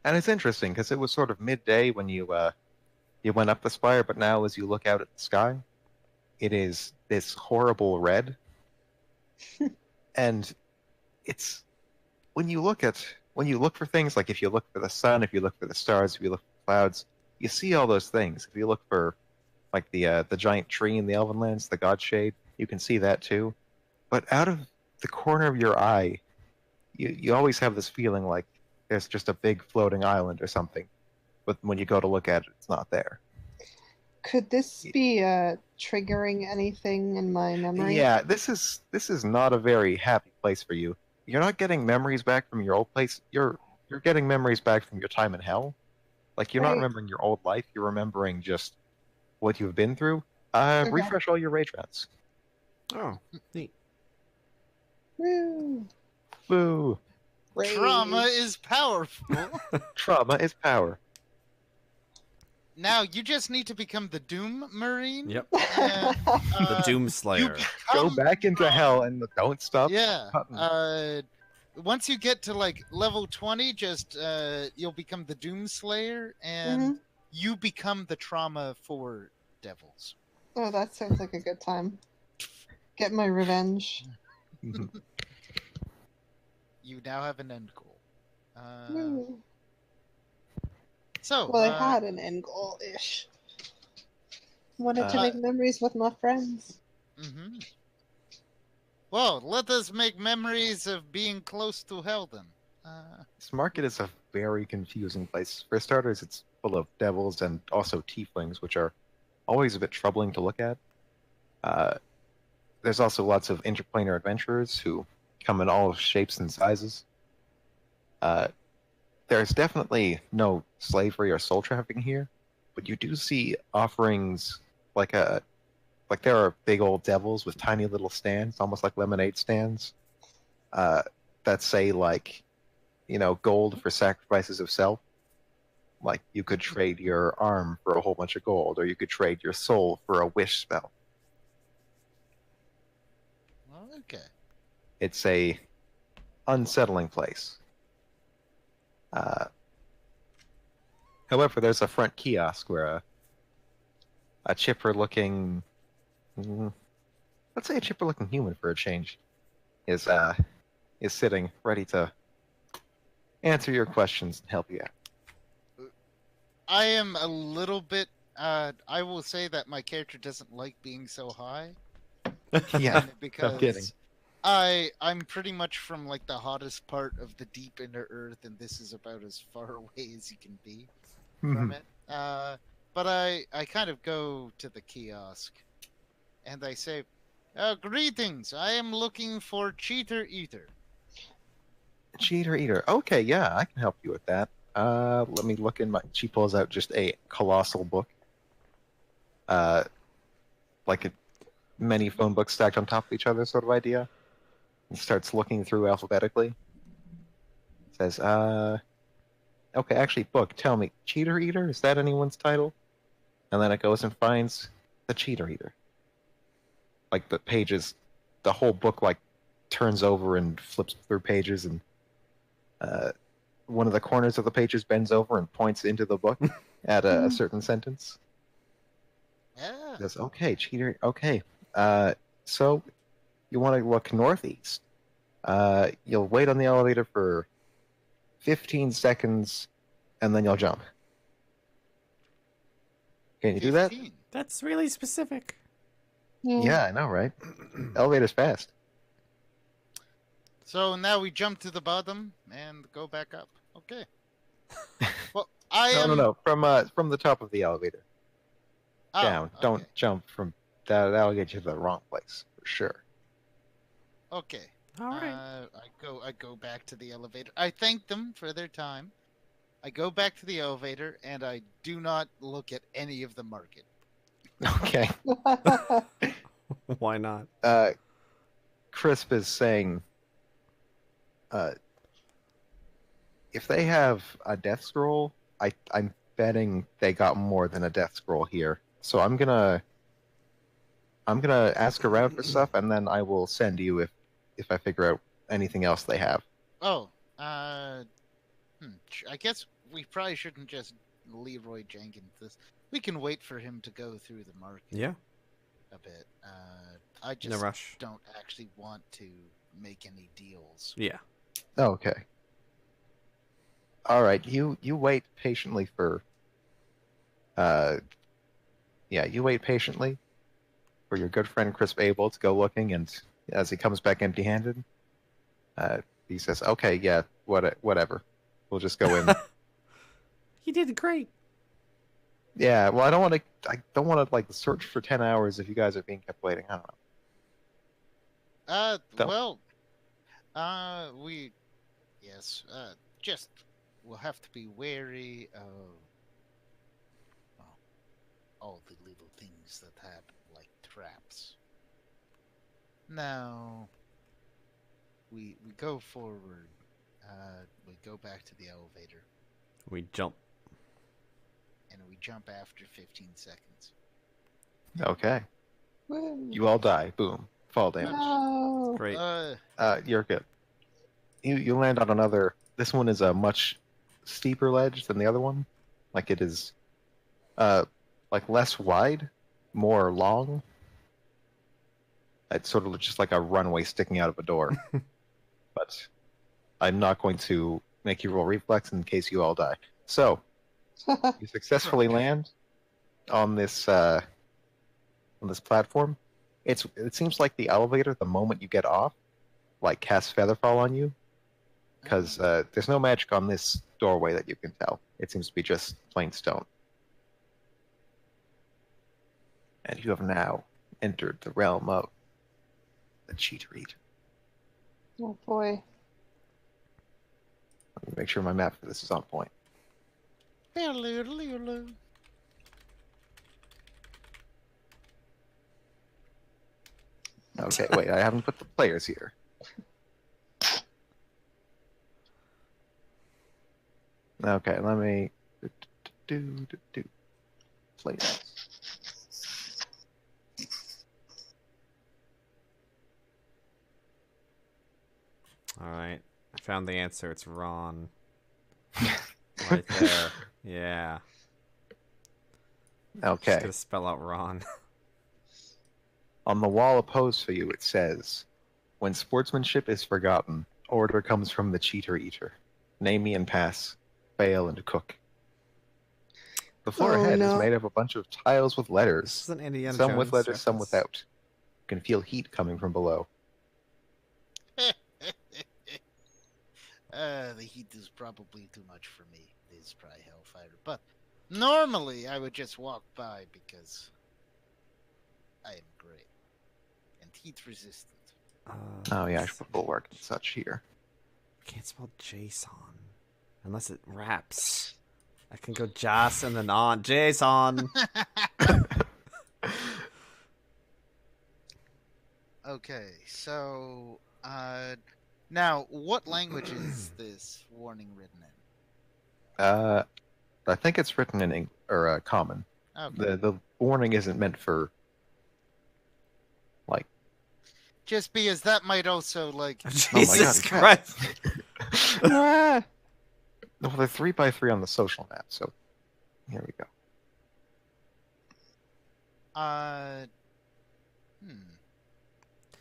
And it's interesting because it was sort of midday when you went up the spire, but now as you look out at the sky, it is this horrible red. And it's when you look for things, like if you look for the sun, if you look for the stars, if you look for the clouds, you see all those things. If you look for like the giant tree in the Elven Lands, the God Shade, you can see that too. But out of the corner of your eye, you always have this feeling like there's just a big floating island or something. But when you go to look at it, it's not there. Could this be triggering anything in my memory? Yeah, this is not a very happy place for you. You're not getting memories back from your old place. You're getting memories back from your time in hell. Like you're not Right. remembering your old life. You're remembering just what you've been through. Okay. Refresh all your rage rounds. Oh, neat. Woo. Boo! Rage. Trauma is powerful. Trauma is power. Now you just need to become the Doom Marine. Yep. And, The Doom Slayer. Go back into hell and don't stop. Yeah. hunting. Once you get to like level 20, just you'll become the Doom Slayer, and you become the trauma for devils. Oh, that sounds like a good time. Get my revenge. You now have an end goal. Hmm. So, Well, I had an end goal-ish. Wanted to Uh, make memories with my friends. mhm. Well, let us make memories of being close to hell then. This market is a very confusing place. For starters, it's full of devils and also tieflings, which are always a bit troubling to look at. Uh, there's also lots of interplanar adventurers who come in all shapes and sizes. Uh, there's definitely no slavery or soul trafficking here, but you do see offerings like there are big old devils with tiny little stands, almost like lemonade stands, uh, that say like, gold for sacrifices of self. Like you could trade your arm for a whole bunch of gold, or you could trade your soul for a wish spell. Okay. It's a unsettling place. Uh, However, there's a front kiosk where a chipper-looking, let's say a chipper-looking human for a change, is sitting ready to answer your questions and help you out. I am a little bit. I will say that my character doesn't like being so high. Yeah, Because no kidding. I'm pretty much from like the hottest part of the deep inner earth, and this is about as far away as you can be from it. But I kind of go to the kiosk, and I say, "Greetings! I am looking for Cheater Eater." Cheater eater. Okay, yeah, I can help you with that. Let me look in my. She pulls out just a colossal book. Like many phone books stacked on top of each other, sort of idea. And starts looking through alphabetically. Says, okay, actually, book. Tell me, Cheater Eater. Is that anyone's title? And then it goes and finds the Cheater Eater. Like the pages, the whole book like turns over and flips through pages, and one of the corners of the pages bends over and points into the book at a certain sentence. Yeah. Says, okay, cheater. Okay, so you want to look northeast. You'll wait on the elevator for 15 seconds, and then you'll jump. Can you do that? 15. That's really specific. Yeah, I know, right? Elevator's fast. So now we jump to the bottom and go back up. Okay. Well, I No, am. no. From the top of the elevator Oh, down. okay. Don't jump from that. That'll get you to the wrong place for sure. Okay. All right. I go back to the elevator. I thank them for their time. I go back to the elevator and I do not look at any of the market. Okay. Why not? Crisp is saying, if they have a death scroll, I'm betting they got more than a death scroll here. So I'm gonna ask around for stuff, and then I will send you if I figure out anything else they have. Oh, I guess we probably shouldn't just Leroy Jenkins this. We can wait for him to go through the market Yeah, a bit. I no just rush. don't actually want to make any deals. Yeah. Okay. All right. You wait patiently for. You wait patiently for your good friend Crisp Abel to go looking, and as he comes back empty-handed, he says, "Okay, yeah, whatever. We'll just go in." You did great. Yeah. Well, I don't want to. I don't want to like search for 10 hours if you guys are being kept waiting. I don't know. Don't. Well, yes, just we'll have to be wary of all the little things that happen, like traps. Now, we go forward. We go back to the elevator, We jump. and we jump after 15 seconds. Okay. You all die. Boom. Fall damage. No. Great. You're good. You land on another. This one is a much steeper ledge than the other one. Like it is, like less wide, more long. It's sort of just like a runway sticking out of a door. But I'm not going to make you roll reflex in case you all die. So you successfully land on this platform. It seems like the elevator, the moment you get off, like casts Featherfall on you, because there's no magic on this doorway that you can tell. It seems to be just plain stone. And you have now entered the realm of the Cheater Eater. Oh boy. Let me make sure my map for this is on point. Okay, wait, I haven't put the players here. Okay, let me do players. All right, I found the answer. It's Ron. Right there. Yeah. Okay. Just gonna spell out Ron. On the wall opposed to you, it says, "When sportsmanship is forgotten, order comes from the Cheater Eater. Name me and pass, fail and cook." The floor Oh, ahead is no. made of a bunch of tiles with This letters, is an Indiana some Jones with letters, some reference. without. You can feel heat coming from below. The heat is probably too much for me. It is probably hellfire. But normally I would just walk by because I am great. And heat resistant. Oh yeah, I should put bulwark and such here. Can't spell Jason unless it raps. I can go Jas and then on Jason. Okay, so now what language is this warning written in? I think it's written in English or common. Okay. The warning isn't meant for like. Just because that might also like Jesus God, Christ. Ah, Well, they're 3x3 on the social map, so here we go.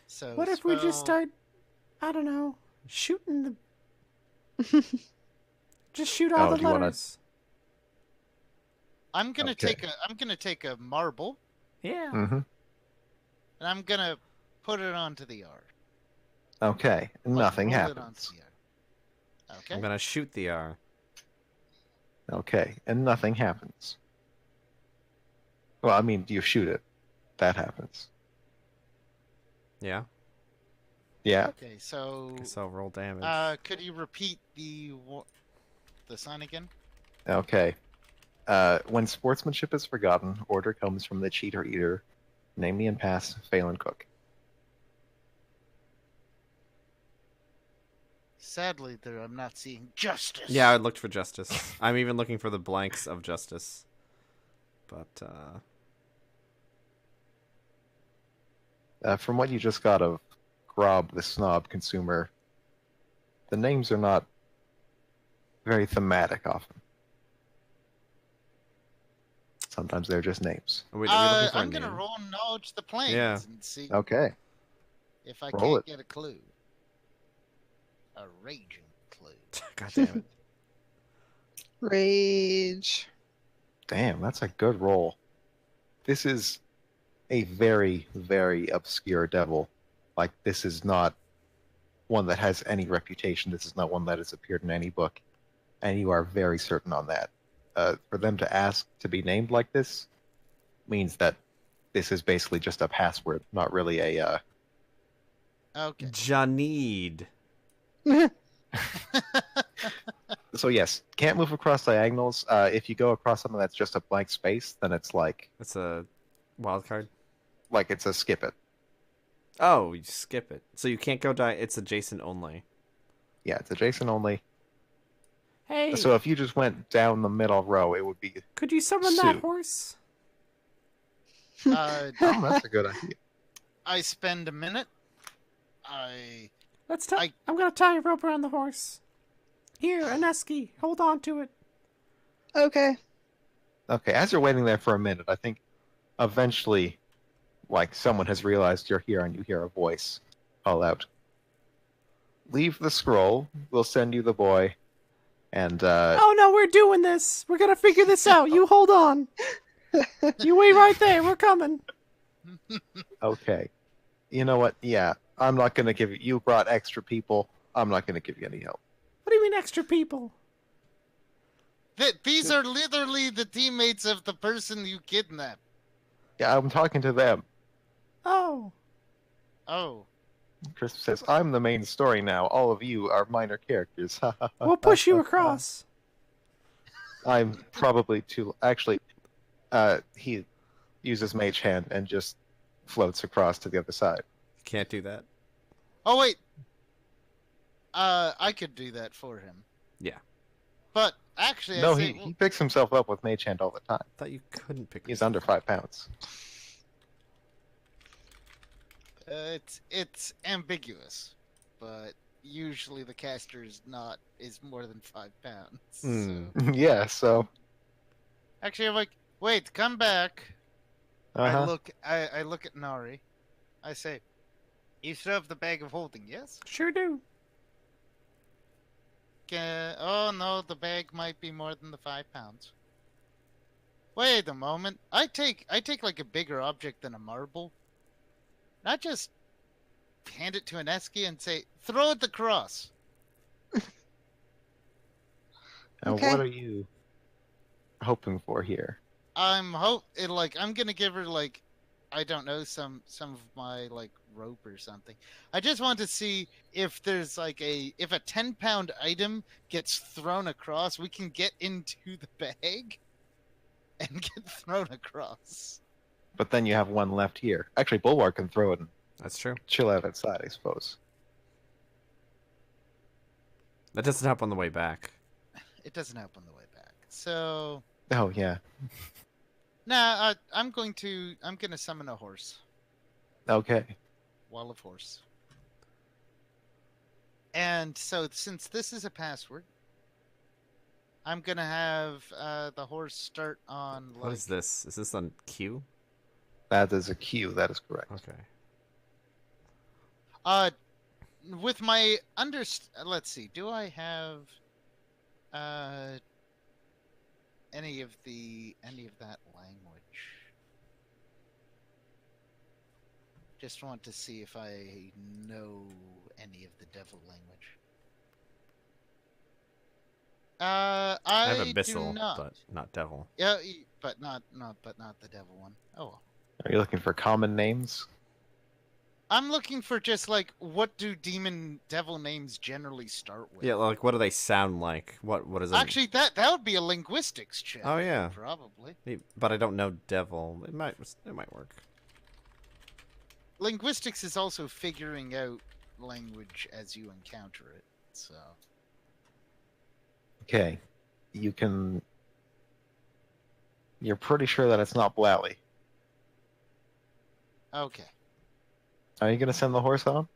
So What if we just spell- start, I don't know, shooting the... Just shoot all Oh, the do you wanna- letters. I'm gonna Okay. take a marble Yeah. Mm-hmm. and I'm gonna put it onto the R. Okay, Like, nothing roll it happens. onto the R. Okay. I'm gonna shoot the R. Okay, and nothing happens. Well, I mean, you shoot it. That happens. Yeah. Yeah. Okay, so Guess I'll roll damage. could you repeat the sign again? Okay. When sportsmanship is forgotten, order comes from the Cheater Eater. Name me and pass, fail and cook. Sadly, there I'm not seeing justice. Yeah, I looked for justice. I'm even looking for the blanks of justice. But From what you just got of Grob the Snob Consumer, the names are not very thematic often. Sometimes they're just names. are we looking for a I'm gonna name? roll knowledge the planes Yeah. and see Okay. if I Roll can't it. get a clue. A raging clue. God damn it. rage. Damn, that's a good roll. This is a very, very obscure devil. Like, this is not one that has any reputation. This is not one that has appeared in any book. And you are very certain on that. For them to ask to be named like this means that this is basically just a password, not really a... Okay. Janid. So yes, can't move across diagonals. If you go across something that's just a blank space, then it's like That's a wild card. it's a skip it. Oh, you skip it. So you can't go it's adjacent only. Yeah, it's adjacent only. Hey, So if you just went down the middle row, it would be... could you summon that Sue. horse? Oh, that's a good idea. I spend a minute. Let's I- I'm gonna tie a rope around the horse. Here, Aneski, hold on to it. Okay. Okay, as you're waiting there for a minute, I think eventually like someone has realized you're here and you hear a voice call out, "Leave the scroll. We'll send you the boy." And Oh no, we're doing this. We're gonna figure this out. You hold on. You wait right there. We're coming. okay, you know what? Yeah, I'm not gonna give you. You brought extra people. I'm not gonna give you any help. What do you mean extra people? These are literally the teammates of the person you kidnapped. Yeah, I'm talking to them. Oh. Oh. Chris says, "I'm the main story now. All of you are minor characters." We'll push you across. I'm probably too. Actually, he uses Mage Hand and just floats across to the other side. Can't do that. Oh wait. I could do that for him. Yeah. But actually, No, I say, he picks himself up with Mage Hand all the time. I thought you couldn't pick. He's under 5 pounds. it's ambiguous, but usually the caster is more than 5 pounds. Hmm. So. Yeah, so. Actually, I'm like, wait, come back. Uh-huh. I look at Nari. I say, you still have the bag of holding, yes? Sure do. Oh no, the bag might be more than the 5 pounds. Wait a moment. I take like a bigger object than a marble. Not just hand it to an Esky and say, throw it across. Now, Okay. what are you hoping for here? I'm gonna give her like, I don't know, some of my like rope or something. I just want to see if there's like if a 10-pound item gets thrown across, we can get into the bag and get thrown across. But then you have one left here. Actually, Bulwark can throw it and That's true. chill out outside, I suppose. That doesn't help on the way back. It doesn't help on the way back. So Oh, yeah. nah, I'm gonna summon a horse. Okay. Wall of horse. And so since this is a password, I'm gonna have the horse start on like What is this? Is this on Q? That is a Q. That is correct. Okay. with my let's see, do I have any of that language? Just want to see if I know any of the devil language. I I have do Abyssal, not. but not Devil. Yeah, but not the devil one. Oh well. Are you looking for common names? I'm looking for just like, what do demon devil names generally start with? Yeah, like what do they sound like? What is it? Actually, that would be a linguistics check. Oh yeah, probably. But I don't know Devil. It might work. Linguistics is also figuring out language as you encounter it. So Okay. You're pretty sure that it's not Blally. okay, Are you going to send the horse on?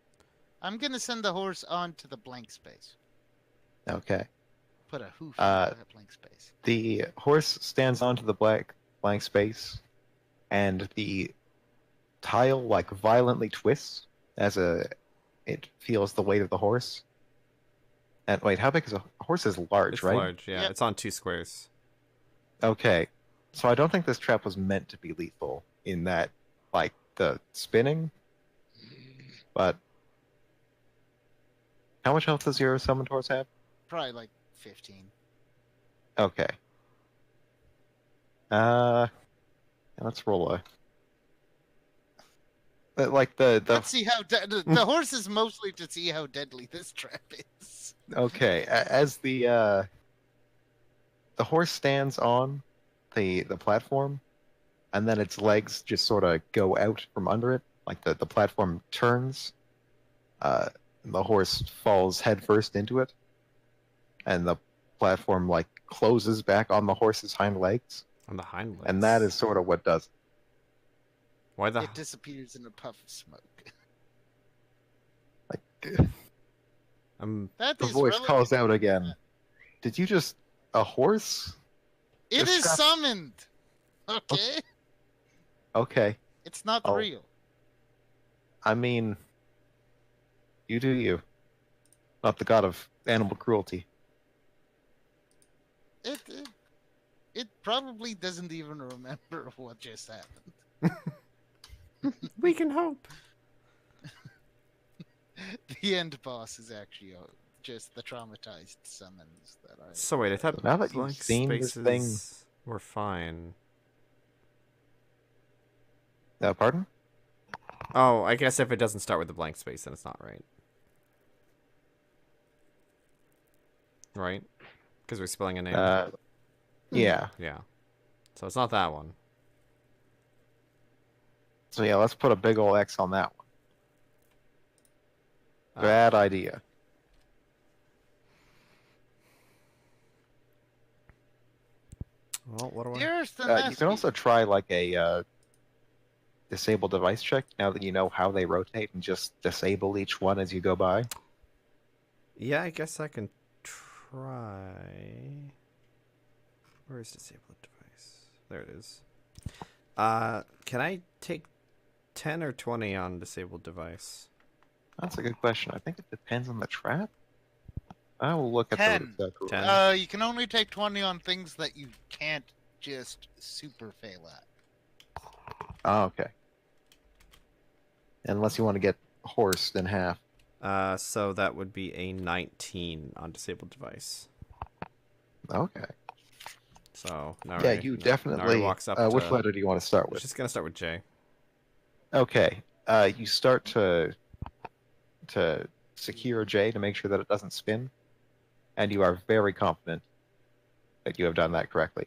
I'm gonna send the horse on to the blank space. Okay. Put a hoof Uh, on that blank space. The horse stands onto the blank space, and the tile like violently twists as it feels the weight of the horse. And wait, how big is a horse? Is large, It's right? large. Yeah, Yep. it's on 2 squares. Okay. So I don't think this trap was meant to be lethal in that, like, the spinning. But how much health does your summoned horse have? Probably like 15. Okay. Let's roll a. Like the Let's see how the horse is mostly to see how deadly this trap is. okay, as the horse stands on the platform, and then its legs just sort of go out from under it, like the platform turns. The horse falls headfirst into it, and the platform like closes back on the horse's hind legs, On the hind legs. and that is sort of what does it. Why the It disappears in a puff of smoke. Like That the is voice relative- calls out again. Did you just a horse? It This is trap- summoned. Okay. Okay. It's not Oh. real. I mean, you do you. Not the god of animal cruelty. It probably doesn't even remember what just happened. We can hope. The end boss is actually just the traumatized summons that I. So wait, I thought Now that you've blank seen this spaces thing- were fine. Pardon? Oh, I guess if it doesn't start with a blank space, then it's not right. Right? Because we're spelling a name. Yeah. Yeah. So it's not that one. So yeah, let's put a big ol' X on that one. Uh, Bad idea. Well, what do I? Here's the You message. can also try like a disable device check now that you know how they rotate, and just disable each one as you go by. Yeah, I guess I can try. Where is disabled device? There it is. Can I take 10 or 20 on disabled device? That's a good question. I think it depends on the trap. I will look at 10. the exact rules. 10. You can only take 20 on things that you can't just super fail at. Oh, okay. Unless you want to get horsed in half. So that would be a 19 on disabled device. Okay. So, Yeah, Nari, you Nari definitely. walks up Which to... letter do you want to start We're with? just gonna start with J. Okay. You start to secure J to make sure that it doesn't spin, and you are very confident that you have done that correctly.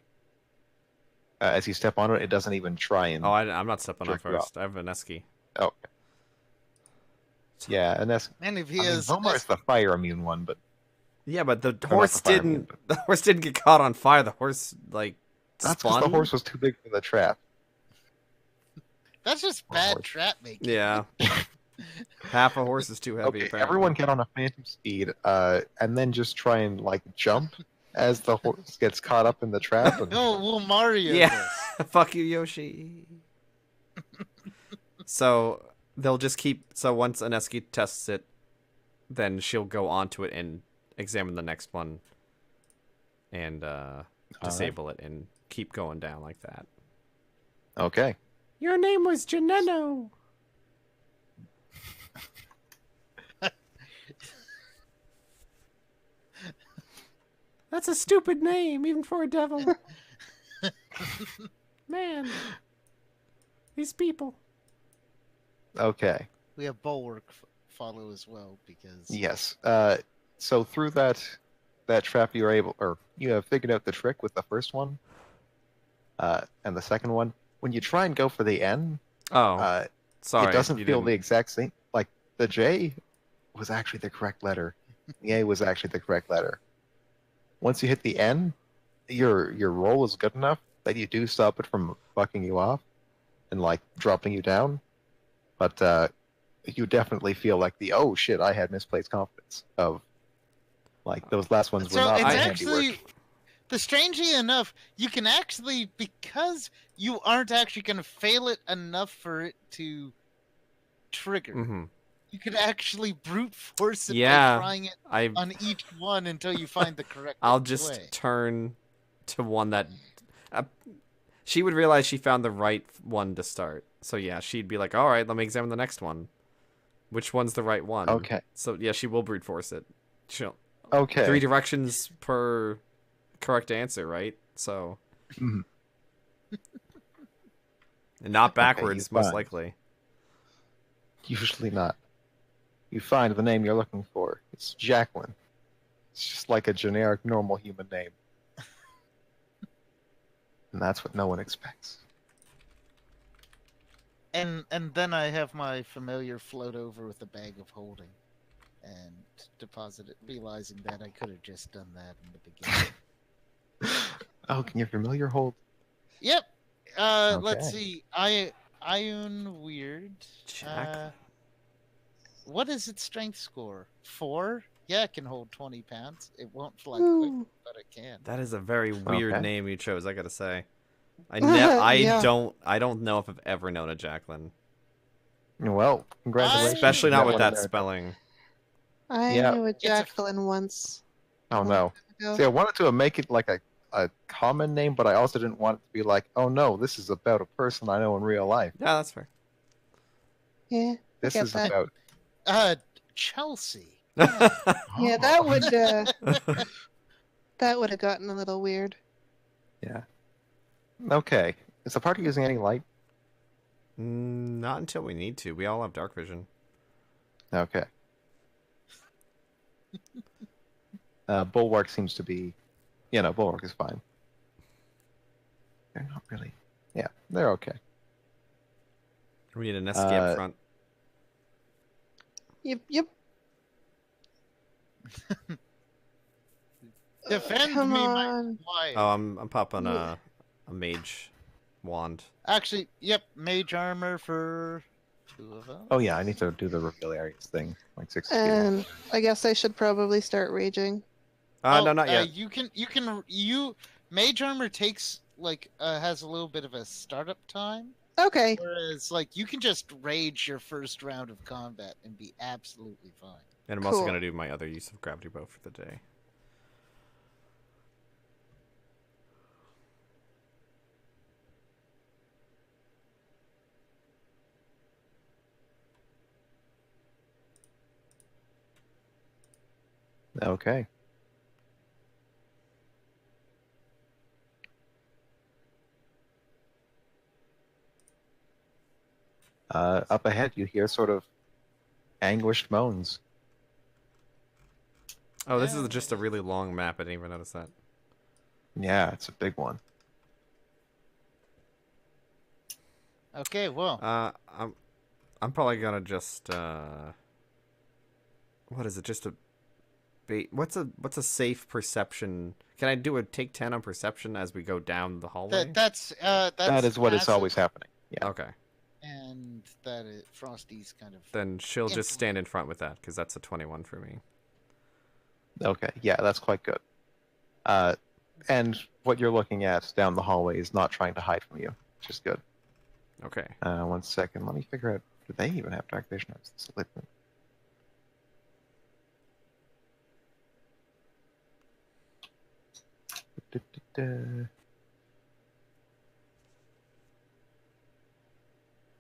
As you step on it, it doesn't even try and. Oh, I'm not stepping on jerk you first. I have an Esky. Oh. Yeah, and that's. And if he I mean, is. Vomar's the fire immune one, but Yeah, but the not horse the fire didn't. immune, The horse didn't get caught on fire. The horse like that's because spun. the horse was too big for the trap. That's just Oh, bad horse. trap making. Yeah. Half a horse is too heavy. Okay, apparently. everyone get on a phantom speed, and then just try and like jump as the horse gets caught up in the trap. And... Oh, well, Mario. Yeah. Fuck you, Yoshi. So they'll just keep. So once Aneski tests it, then she'll go onto it and examine the next one, and disable it and keep going down like that. Okay. Your name was Janeno. That's a stupid name, even for a devil. Man. These people. Okay. We have Bulwark follow as well because. Yes. So through that trap, you have figured out the trick with the first one, and the second one. When you try and go for the N, Oh, sorry. it doesn't you feel didn't. the exact same. Like the J was actually the correct letter. The A was actually the correct letter. Once you hit the N, your roll is good enough that you do stop it from fucking you off and like dropping you down. But you definitely feel like oh shit, I had misplaced confidence of like those last ones were So not it's my actually. handiwork. Strangely enough, you can actually, because you aren't actually going to fail it enough for it to trigger, Mhm. you can actually brute force it Yeah, by trying it I. on each one until you find the correct I'll just way. turn to one that. She would realize she found the right one to start. So yeah, she'd be like, "All right, let me examine the next one. Which one's the right one?" Okay. So yeah, she will brute force it. She'll Okay. 3 directions per correct answer, right? So Mhm. and not backwards, you most find. likely. Usually not. You find the name you're looking for. It's Jacqueline. It's just like a generic normal human name. And that's what no one expects. And then I have my familiar float over with a bag of holding and deposit it, realizing that I could have just done that in the beginning. Oh, can your familiar hold? Yep. Let's Okay. see. Ion Weird. Jacqueline. What is its strength score? 4? Yeah, it can hold 20 pounds. It won't fly Ooh. quick, but it can. That is a very weird Okay. name you chose, I gotta say. Yeah. I don't know if I've ever known a Jacqueline. Well, congratulations. Especially You not got with one in that there. spelling. I Yeah. knew a It's a- Jacqueline once. Oh a long no. time ago. See, I wanted to make it like a common name, but I also didn't want it to be like, oh no, this is about a person I know in real life. Yeah, that's fair. Yeah, I This get is that. about Chelsea. Yeah, that Oh. would have gotten a little weird. Yeah. Okay. Is the party using any light? Not until we need to. We all have dark vision. Okay. Bulwark seems to be, Bulwark is fine. They're not really. Yeah, they're okay. We need an escape up front. Yep. Defend Come me, my on. wife. Oh, I'm popping a mage wand. Actually, yep, mage armor for 2 of us. Oh yeah, I need to do the reveal areas thing, like 6 feet. And I guess I should probably start raging. No, not yet. Mage armor takes has a little bit of a startup time. Okay. Whereas you can just rage your first round of combat and be absolutely fine. And I'm also Cool. going to do my other use of gravity bow for the day. Okay. Up ahead, you hear sort of anguished moans. Oh, this is just a really long map. I didn't even notice that. Yeah, it's a big one. Okay, well, I'm probably gonna just what is it? Just a what's a safe perception? Can I do a take 10 on perception as we go down the hallway? that's That is what is passive, always happening. Yeah. Okay. and that is Frosty's kind of. Then she'll just stand in front with that because that's a 21 for me. Okay. Yeah, that's quite good. And what you're looking at down the hallway is not trying to hide from you, which is good. Okay. 1 second. Let me figure out. Do they even have dark vision? Or is this lit?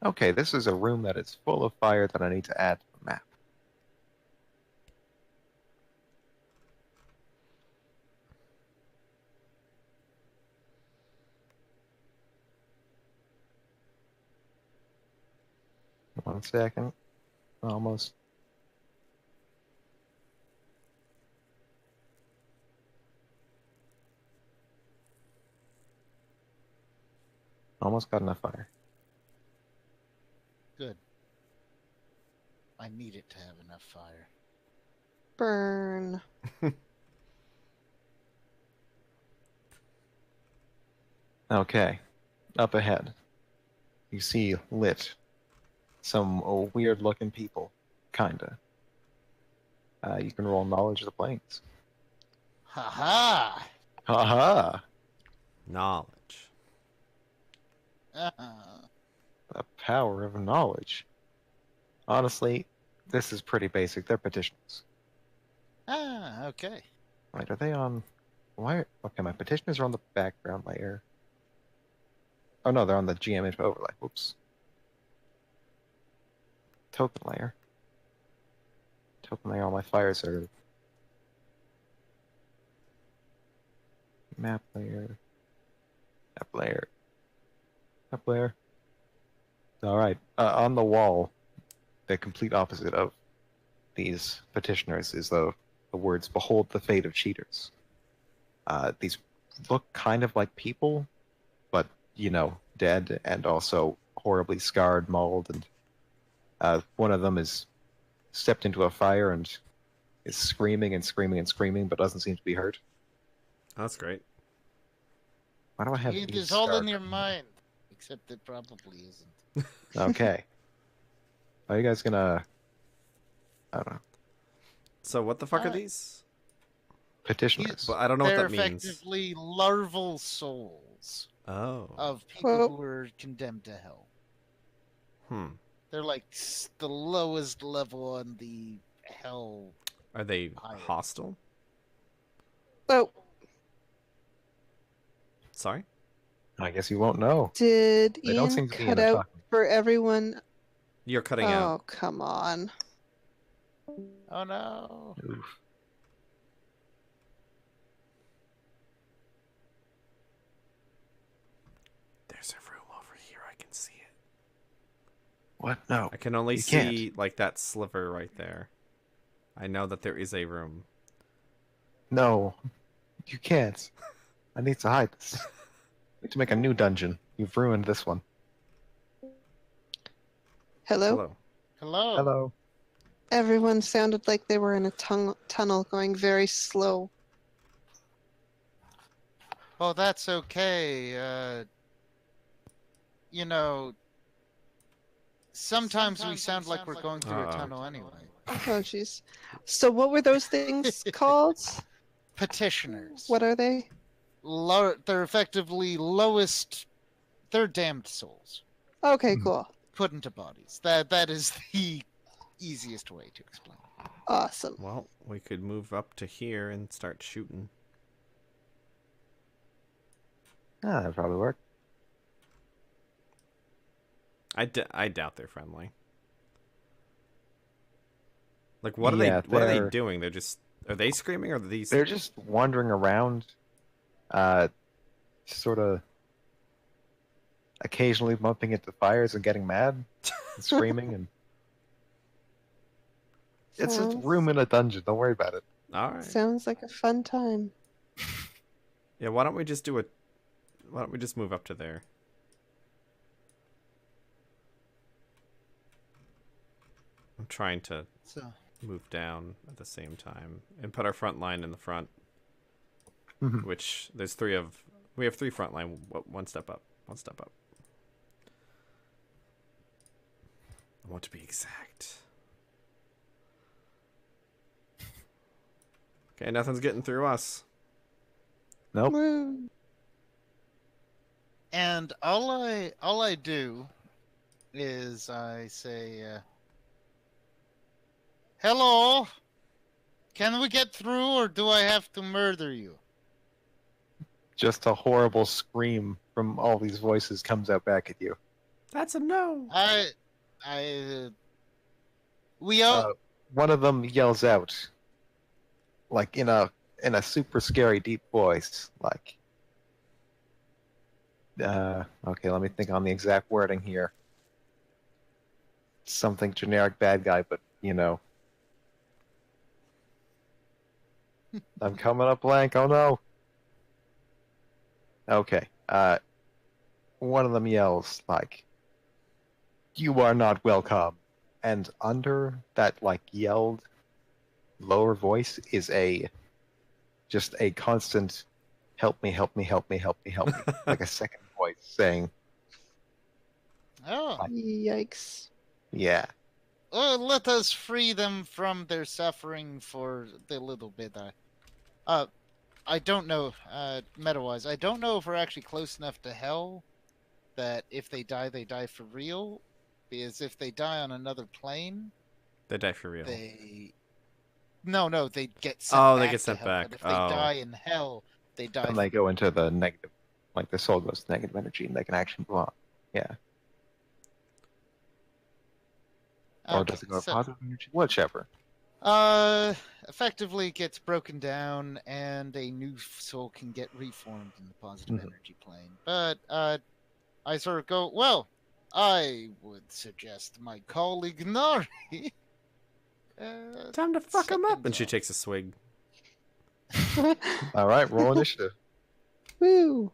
Okay, this is a room that is full of fire that I need to add to the map. One second. Almost. Almost got enough fire. Good. I need it to have enough fire. Burn. Okay. Up ahead. You see lit. Some weird looking people. Kinda. You can roll knowledge of the planes. Ha Haha! Knowledge. ha! The power of knowledge. Honestly, this is pretty basic. They're petitioners. Okay. Wait, are they on... Why? Okay, my petitioners are on the background layer. Oh no, they're on the GM info overlay. Whoops. Token layer. Token layer, all my fires are... Map layer. Map layer. Map layer. Alright, on the wall, the complete opposite of these petitioners is the words, "Behold the fate of cheaters." These look kind of like people, but, dead and also horribly scarred, mauled, and one of them is stepped into a fire and is screaming and screaming and screaming, but doesn't seem to be hurt. That's great. Why do I have It these is all in scarred? your mind, except it probably isn't. Okay. Are you guys gonna... I don't know. So what the fuck are Alright. these? Petitioners. But I don't know what They're that means. effectively larval souls Oh. of people Well- who are condemned to hell. Hmm. They're like the lowest level on the hell. Are they Higher. hostile? So, Sorry? I guess you won't know. did They don't Ian seem to be cut in a out talking. for everyone? You're cutting Oh, out. come on. Oh no! Oof. There's a room over here. I can see it. What? No. I can only You see like that sliver right there. I know that there is a room. No. You can't. I need to hide this. I need to make a new dungeon. You've ruined this one. Hello? Hello. Hello. Hello. Everyone sounded like they were in a tunnel going very slow. Oh, that's okay. You know, sometimes we sound like we're going through a tunnel anyway. Oh, jeez. So what were those things called? Petitioners. What are they? They're effectively lowest. They're damned souls Okay, cool. put into bodies. That is the easiest way to explain. Awesome. Well, we could move up to here and start shooting. Ah, that'd probably work. I doubt they're friendly. Like, what are Yeah, they? What are they they're- doing? They're just. Are they screaming or are these? They're just wandering around, sort of occasionally bumping into fires and getting mad and screaming. And it's a Sounds- room in a dungeon. Don't worry about it. All right. Sounds like a fun time. Yeah. Why don't we just do it? Why don't we just move up to there? I'm trying to So move down at the same time and put our front line in the front. Mhm. Which there's three of. We have three front line. One step up. One step up. I want to be exact. Okay, nothing's getting through us. Nope. Woo. and all I do is I say, "Hello, can we get through, or do I have to murder you?" Just a horrible scream from all these voices comes out back at you. That's a no. We all. One of them yells out, like in a super scary deep voice, like, okay, let me think on the exact wording here. Something generic bad guy, but you know. I'm coming up blank. Oh no. Okay. One of them yells like, "You are not welcome," and under that like yelled lower voice is just a constant, "Help me, help me, help me, help me, help me," like a second voice saying, Oh, Yikes. "Yeah." let us free them from their suffering for the little bit. I don't know, meta-wise, I don't know if we're actually close enough to hell that if they die for real. Because if they die on another plane, They die for real. No, they get sent Oh, back they get to sent hell, back. But if they Oh. die in hell, they die. And they go into the negative, like the soul goes to negative energy, and they can actually move on. Yeah. Or Okay, does it go to so, positive energy? Whichever. effectively gets broken down, and a new soul can get reformed in the positive Mhm. energy plane. But I sort of go, well, I would suggest my colleague Nari. Time to fuck him up. seconds Then she off. takes a swig. All right, roll initiative. Woo.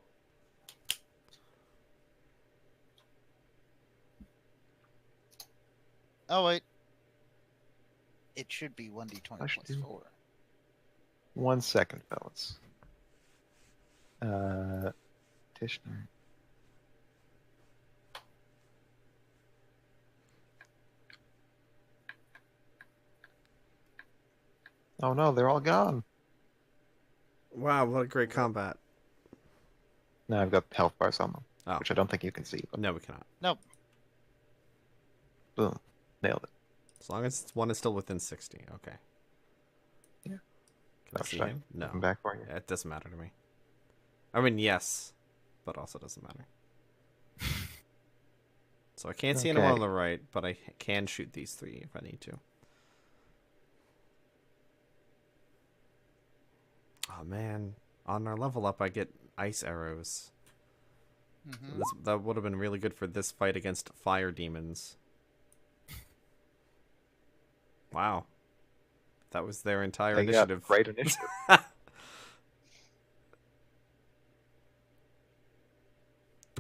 Oh wait, it should be 1d20 I should plus do- 4. 1 second, fellas. Petitioner. Oh no, they're all gone. Wow, what a great combat. Now I've got health bars on them, Oh. which I don't think you can see. But No, we cannot. Nope. boom, nailed it. As long as one is still within 60. Okay. Yeah. Can I see Should I him? No. come back for you? Yeah, it doesn't matter to me. I mean, yes, but also doesn't matter. So I can't see anyone Okay. on the right, but I can shoot these three if I need to. Oh man, on our level up I get ice arrows. Mm-hmm. That would have been really good for this fight against fire demons. Wow. That was their entire They got initiative. great initiative.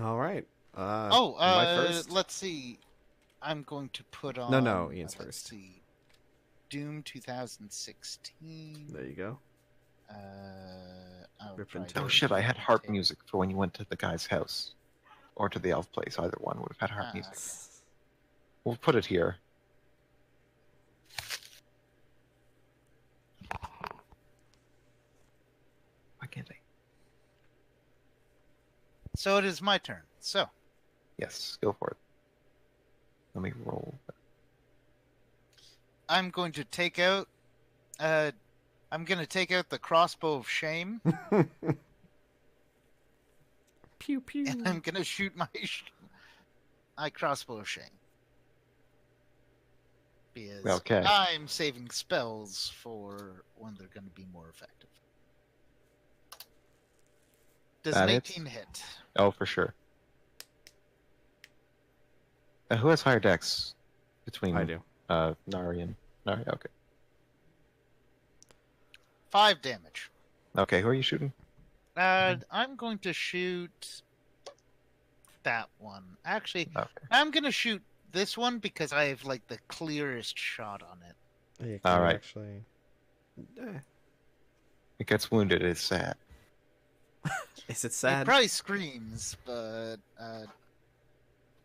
All right. Oh, my first. let's see. I'm going to put on. No, Ian's let's first. See, Doom 2016. There you go. I'll Rip try and to Oh tear. shit! I had harp take- music for when you went to the guy's house, or to the elf place. Either one would have had harp Ah, music. okay. We'll put it here. Why can't I? So it is my turn. So Yes, go for it. Let me roll. I'm going to take out. I'm going to take out the crossbow of shame, Pew pew. and I'm going to shoot my crossbow of shame. Because Okay. I'm saving spells for when they're going to be more effective. Does That an hits. 18 hit? Oh, for sure. Who has higher dex between I do. Nari and Nari? Okay. 5 damage. Okay, who are you shooting? I'm going to shoot that one. Actually, Okay. I'm going to shoot this one because I have like the clearest shot on it. Yeah, All can you right. Actually. It gets wounded. It's sad. Is it It sad? probably screams, but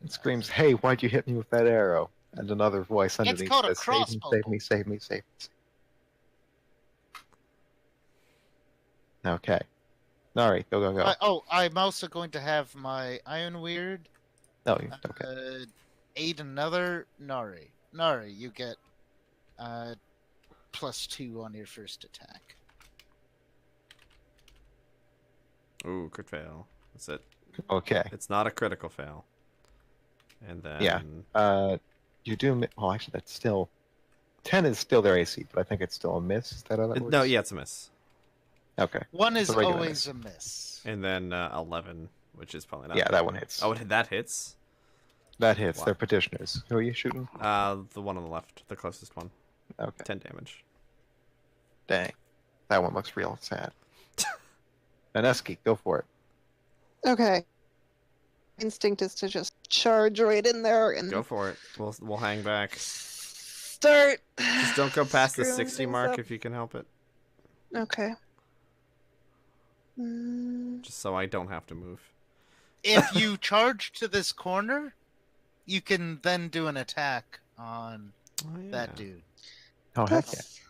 It screams, "Hey, why'd you hit me with that arrow?" And another voice underneath called a says, "Save me, crossbow save me, save me, save me." Okay. Nari, go, go, go. I'm also going to have my Iron Weird No, okay. aid another Nari. Nari, you get +2 on your first attack. Ooh, crit fail. That's it. Okay. It's not a critical fail. And then Yeah. You do. Well, actually, that's still 10 is still their AC, but I think it's still a miss. Is that how that works? no, yeah, it's a miss. Okay. One is It's a regular always miss. a miss. And then 11, which is probably not. Yeah, that one hits. Oh, that hits. That hits. Wow. They're petitioners. Who are you shooting? The one on the left, the closest one. Okay. 10 damage. Dang. That one looks real sad. Aneski, go for it. Okay. Instinct is to just charge right in there and Go for it. We'll hang back. start. Just don't go past the screwing 60 things mark up. if you can help it. Okay. Mm, Just so I don't have to move. If you charge to this corner, you can then do an attack on Oh, yeah. that dude. Oh, heck yeah. that's...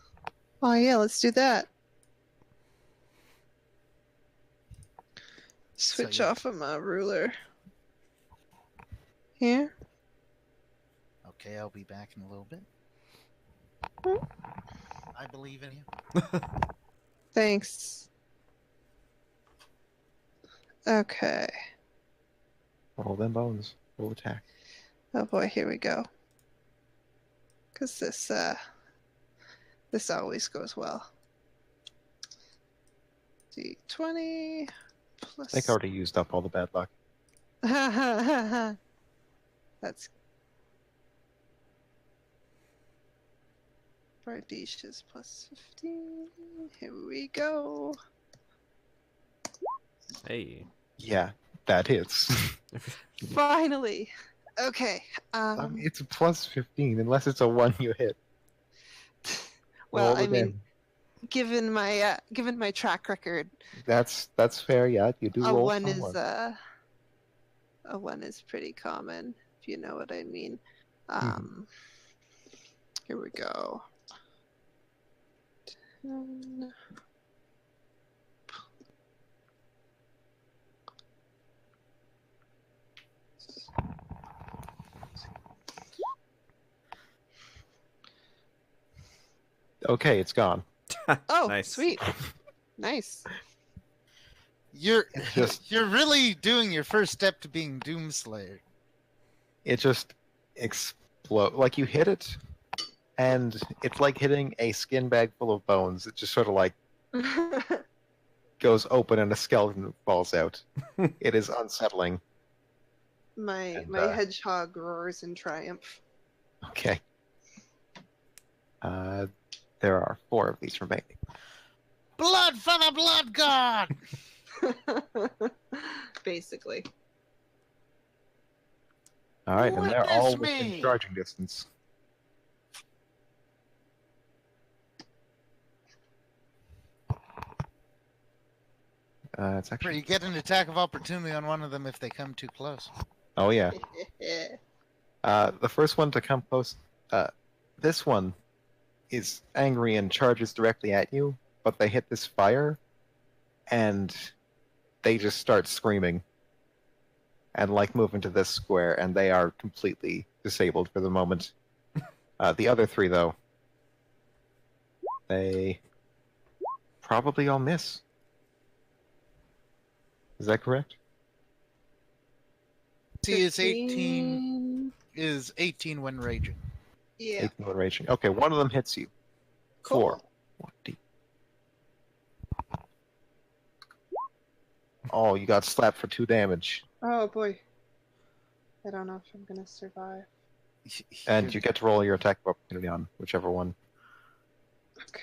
Oh yeah, let's do that. Switch yeah. off of my ruler. Here. Okay, I'll be back in a little bit. I believe in you. Thanks. Okay. Roll them bones. Roll attack. Oh boy, here we go. Cause this always goes well. D20 plus. I think I already used up all the bad luck. That's Bardisha's plus 15. Here we go. Hey. Yeah, that hits. Finally. Okay. It's a plus 15, unless it's a 1 you hit. Well, Roll I it mean, given my track record, That's fair, yeah. You do a roll one somewhat. is a one is pretty common, if you know what I mean. Here we go. 10 Okay, it's gone. Oh, Nice. sweet. Nice. You're just- you're really doing your first step to being Doomslayer. It just explode. Like you hit it, and it's like hitting a skin bag full of bones. It just sort of like goes open and a skeleton falls out. It is unsettling. my And, hedgehog roars in triumph. Okay. There are 4 of these remaining. Blood for the blood god! Basically. All right, and they're all Witness within me! charging distance. It's Where actually. you get an attack of opportunity on one of them if they come too close. Oh yeah. The first one to come close. This one is angry and charges directly at you, but they hit this fire, and they just start screaming, and like move into this square, and they are completely disabled for the moment. The other 3, though, they probably all miss. Is that correct? See, is 18 when raging. Yeah. 18 when raging. Okay, one of them hits you. Cool. 4. 1d. Oh, you got slapped for 2 damage. Oh boy. I don't know if I'm gonna survive. And you get to roll your attack of opportunity on whichever one. Okay.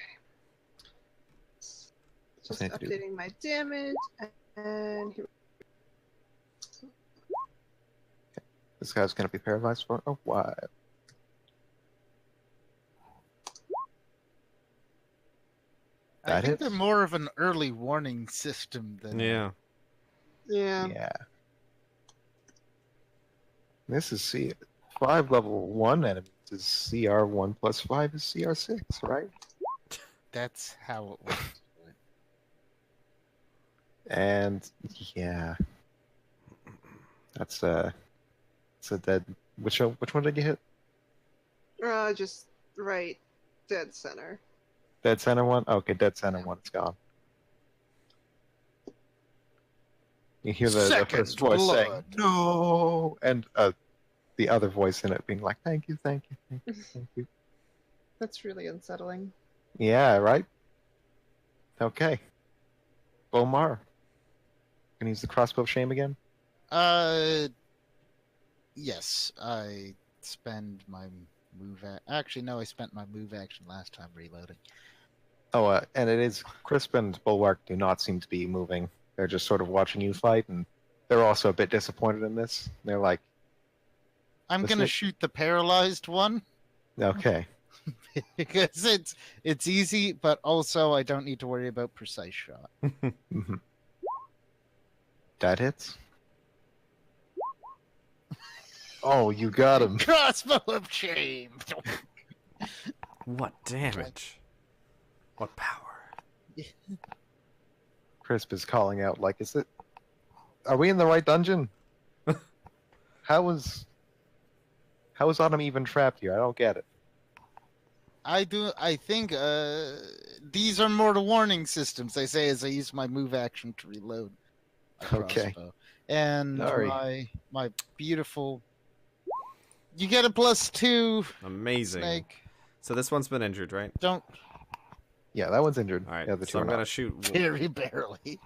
Just Something to do. updating my damage, and here. This guy's going to be paralyzed for a while. I That think hits? they're more of an early warning system than Yeah. Yeah. Yeah. This is 5 level 1 enemies is CR1 plus 5 is CR6, right? That's how it works. And yeah. That's it's a dead. Which one did you hit? Just right, dead center. Dead center one? Okay, dead center one, it's gone. You hear the Second first voice saying, blood. no! And the other voice in it being like, thank you, thank you, thank you, thank you. That's really unsettling. Yeah, right? Okay. Bomar. Gonna use the crossbow of shame again? Yes, I spend my move. Actually, no, I spent my move action last time reloading. Oh, and it is Crisp and Bulwark do not seem to be moving. They're just sort of watching you fight, and they're also a bit disappointed in this. They're like, I'm Let's gonna make- shoot the paralyzed one okay. because it's easy, but also I don't need to worry about precise shot. Mhm. That hits. Oh, you got him. Crossbow of shame. What damage? What power? Crisp is calling out, like, are we in the right dungeon? How is Autumn even trapped here? I don't get it. I think these are more the warning systems. I say as I use my move action to reload. My Okay. crossbow. And Sorry. my beautiful. You get a +2. Amazing. Snake. So this one's been injured, right? Don't Yeah, that one's injured. All right. The other two So are I'm gonna not. shoot. very barely.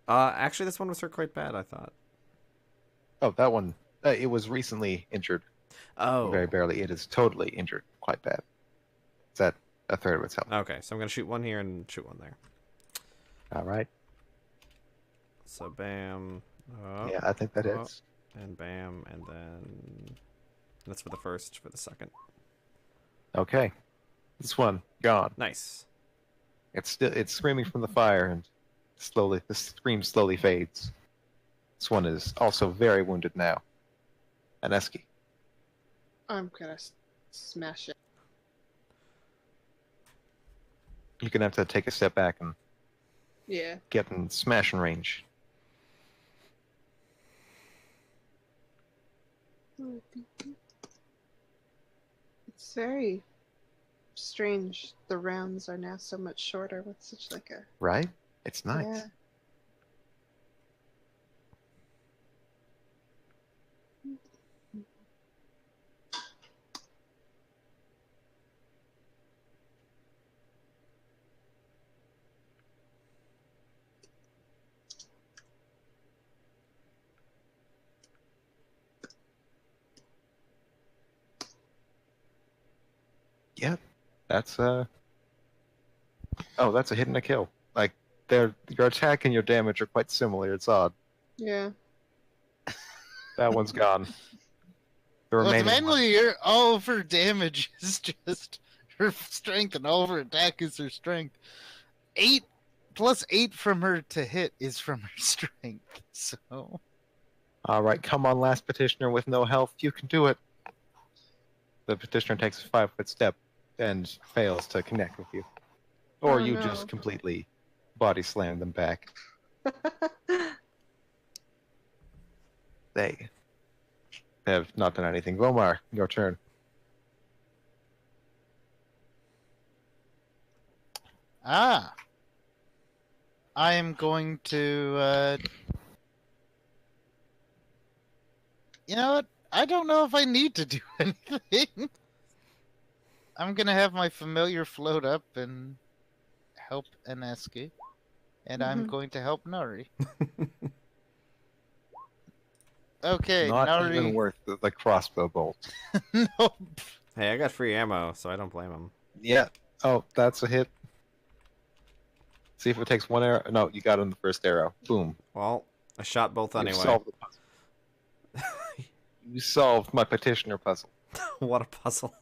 Actually, this one was hurt quite bad. I thought. Oh, that one. It was recently injured. Oh. Very barely. It is totally injured. Quite bad. Is that a third of its health? Okay, so I'm gonna shoot one here and shoot one there. All right. So bam. Yeah, I think that oh, hits. And bam, and then that's for the first. For the second. Okay. This one gone. Nice. It's screaming from the fire, and the scream slowly fades. This one is also very wounded now. Aneski. I'm gonna smash it. You're gonna have to take a step back and Yeah. get in smashing range. It's very strange. The rounds are now so much shorter with such like a Right? It's nice. yeah. Yep. That's oh, that's a hit and a kill. Like your attack and your damage are quite similar. It's odd. Yeah. That one's gone. The Well, remaining one. mainly all of her damage is just her strength, and all of her attack is her strength. 8 plus 8 from her to hit is from her strength. So All right, come on, last petitioner with no health. You can do it. The petitioner takes a 5-foot step and fails to connect with you. Or Oh, you no. just completely body slam them back. They have not done anything. Vomar, your turn. I am going to you know what? I don't know if I need to do anything. I'm gonna have my familiar float up and help Aneski. And I'm Mhm. going to help Nari. Okay, Not Nari. even worth the crossbow bolt. Nope. Hey, I got free ammo, so I don't blame him. Yeah. Oh, that's a hit. See if it takes one arrow. No, you got it on the first arrow. Boom. Well, I shot both You anyway. solved the puzzle. You solved my petitioner puzzle. What a puzzle.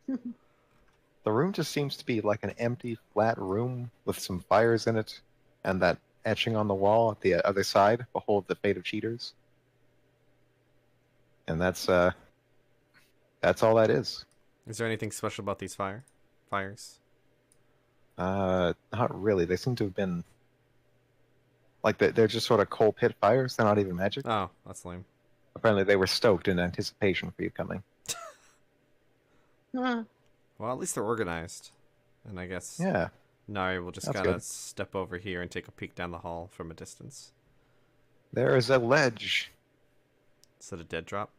The room just seems to be like an empty, flat room with some fires in it, and that etching on the wall at the other side. Behold the fate of cheaters. And that's all that is. Is there anything special about these fires? Not really. They seem to have been like they're just sort of coal pit fires. They're not even magic. Oh, that's lame. Apparently, they were stoked in anticipation for you coming. Huh. Well, at least they're organized. And I guess Yeah. Nari will just That's kind of good. step over here and take a peek down the hall from a distance. There is a ledge. Is that a dead drop?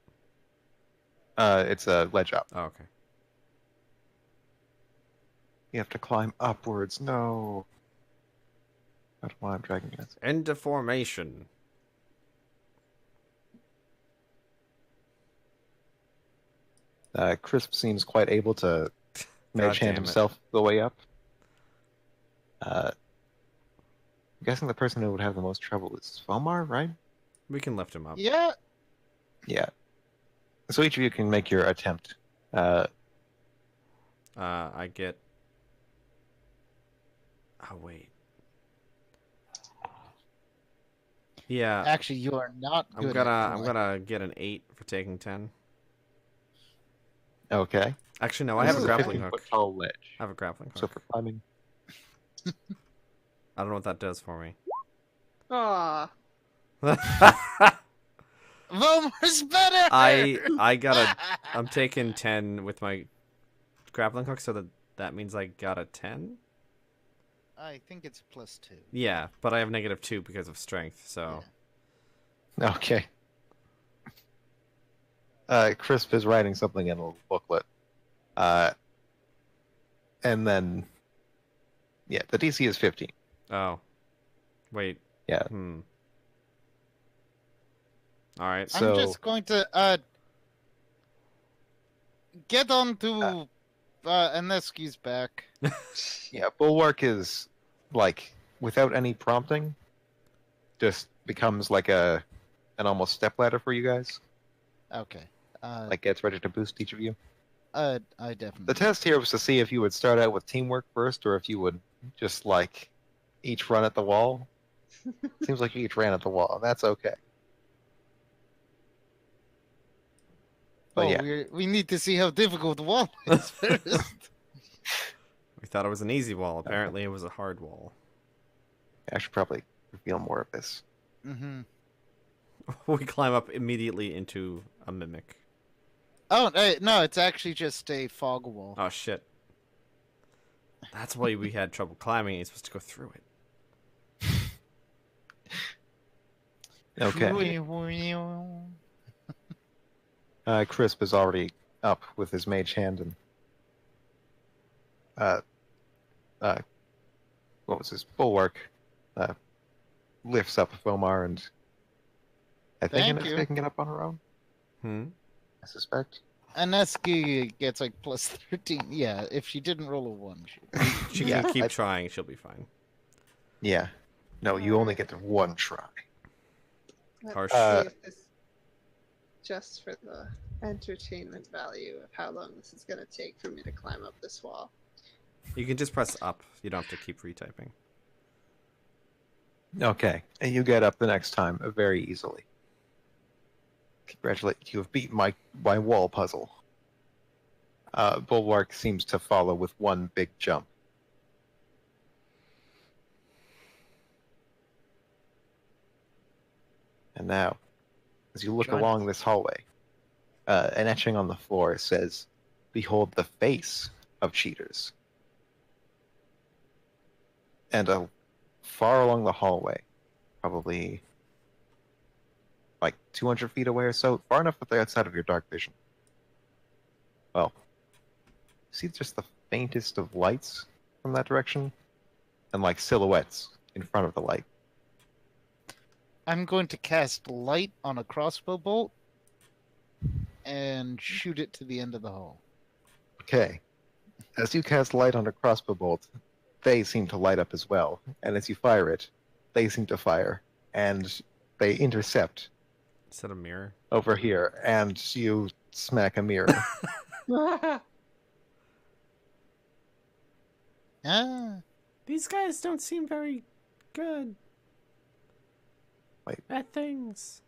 It's a ledge up. Oh, okay. You have to climb upwards. No. That's why I'm dragging you. End of formation. Crisp seems quite able to mage hand damn it. himself the way up. I'm guessing the person who would have the most trouble is Vomar, right? We can lift him up. Yeah. Yeah. So each of you can make your attempt. I get... Oh, wait. Yeah, Actually, you are not good at I'm flying. gonna get an 8 for taking 10. Okay. Actually, no, I This have a is grappling 50-foot hook. tall ledge. I have a grappling So hook. for climbing. I don't know what that does for me. Aw. Vomar's better! I got a... I'm taking 10 with my grappling hook, so that means I got a 10? I think it's +2. Yeah, but I have -2 because of strength, so... Okay. Crisp is writing something in a little booklet. And then... Yeah, the DC is 15. Oh. Wait. Yeah. Alright. So- I'm just going to get on to Aneski's back. Yeah, Bulwark is, like, without any prompting, just becomes like an almost stepladder for you guys. Okay. Like, gets ready to boost each of you. I definitely. The test here was to see if you would start out with teamwork first, or if you would just, like, each run at the wall. Seems like you each ran at the wall. That's okay. But Oh, yeah. we need to see how difficult the wall is first. We thought it was an easy wall. Apparently it was a hard wall. I should probably reveal more of this. Mm-hmm. We climb up immediately into a mimic. Oh, no, it's actually just a fog wall. Oh, shit. That's why we had trouble climbing. You're supposed to go through it. Okay. Crisp is already up with his mage hand and what was his bulwark? Lifts up Fomar, and I think Thank you. Ineska can get up on her own. I suspect. Aneski gets like plus 13. Yeah, if she didn't roll a 1. She can keep trying. She'll be fine. Yeah. No, you only get to one try. Harsh. Let's see if this, just for the entertainment value of how long this is going to take for me to climb up this wall. You can just press up. You don't have to keep retyping. Okay, and you get up the next time very easily. Congratulate you have beaten my wall puzzle. Bulwark seems to follow with one big jump. And now, as you look along this hallway, an etching on the floor says, "Behold the face of cheaters." And far along the hallway, probably like 200 feet away or so, far enough that they're outside of your dark vision. Well, see just the faintest of lights from that direction, and like silhouettes in front of the light. I'm going to cast light on a crossbow bolt and shoot it to the end of the hall. Okay. As you cast light on a crossbow bolt, they seem to light up as well. And as you fire it, they seem to fire. And they intercept. Is that a mirror? Over here. And you smack a mirror. Ah. These guys don't seem very good. Wait. At things.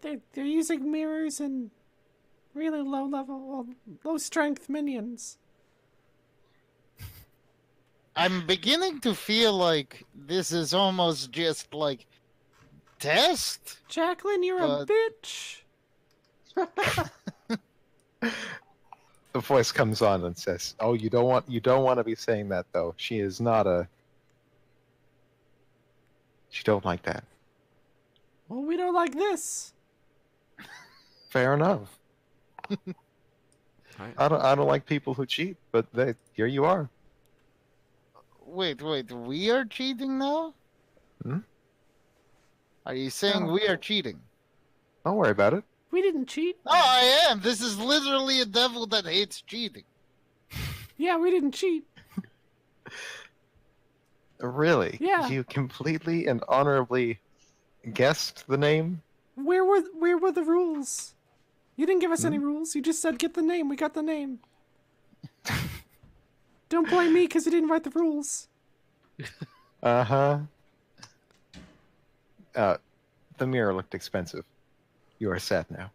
They're using mirrors and really low strength minions. I'm beginning to feel like this is almost just like test. Jacqueline, you're a bitch. The voice comes on and says, "Oh, you don't want to be saying that though. She is not a. She don't like that." Well, we don't like this. Fair enough. I don't like people who cheat, but here you are. Wait, we are cheating now? Hmm? Are you saying we are cheating? Don't worry about it. We didn't cheat. Oh, I am! This is literally a devil that hates cheating. Yeah, we didn't cheat. Really? Yeah. You completely and honorably guessed the name? Where were the rules? You didn't give us any rules. You just said get the name. We got the name. Don't blame me because you didn't write the rules. Uh-huh. The mirror looked expensive. You are sad now.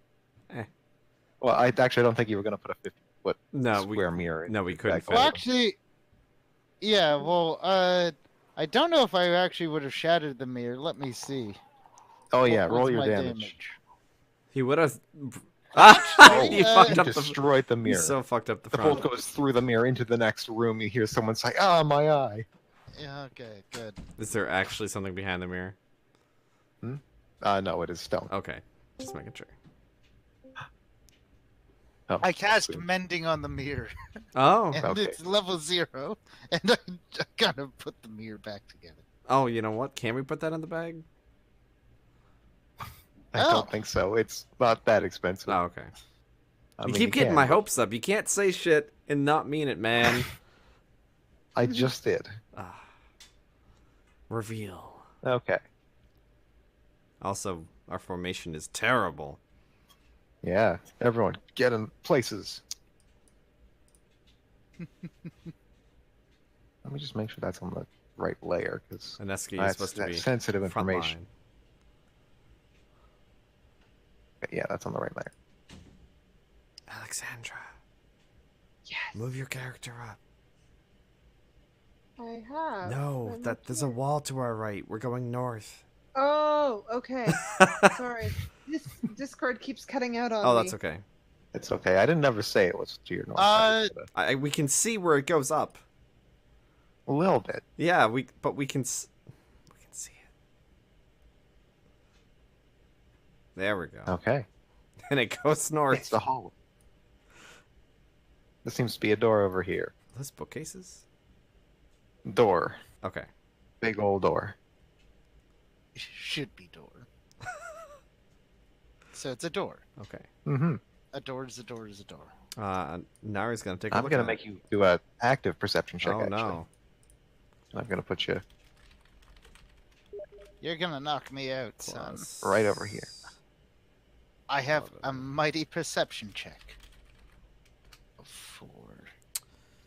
Well, I actually don't think you were going to put a 50-foot square mirror in. No, we couldn't fit Well, it. actually, yeah, well, I don't know if I actually would have shattered the mirror. Let me see. Oh yeah, What roll was your my damage. He would have. Actually, You fucked You up the. destroyed the You mirror. so fucked up the The front. bolt goes through the mirror into the next room. You hear someone say, "Ah, my eye." Yeah, okay, good. Is there actually something behind the mirror? No, it is stone. Okay, just making sure. Oh, I cast sweet. mending on the mirror, Oh, and Okay. it's level 0, and I gotta put the mirror back together. oh, you know what? Can we put that in the bag? I Oh. don't think so. It's not that expensive. Oh, okay. I You mean, keep getting can, my but hopes up. You can't say shit and not mean it, man. I just did. Reveal. Okay. Also, our formation is terrible. Yeah. Everyone, get in places. Let me just make sure that's on the right layer, because Aneski is that's supposed to be sensitive front information. line. Okay, yeah, that's on the right layer. Alexandra, Yes. move your character up. I have. No, I'm there's a wall to our right. We're going north. Oh, okay. Sorry. This Discord keeps cutting out on me. Oh, that's okay. It's okay. I didn't ever say it was to your north. Uh, side, We can see where it goes up. A little bit. Yeah, but we can see it. There we go. Okay. And it goes north. It's the hallway. There seems to be a door over here. Those bookcases? Door. Okay. Big old door. Should be door. So it's a door. Okay. Mm-hmm. A door is a door is a door. Nari's gonna take a I'm look gonna at make it. you do a active perception check. Oh actually. no. I'm gonna put you You're gonna knock me out, son. Plus... right over here. I have a mighty perception check of 4.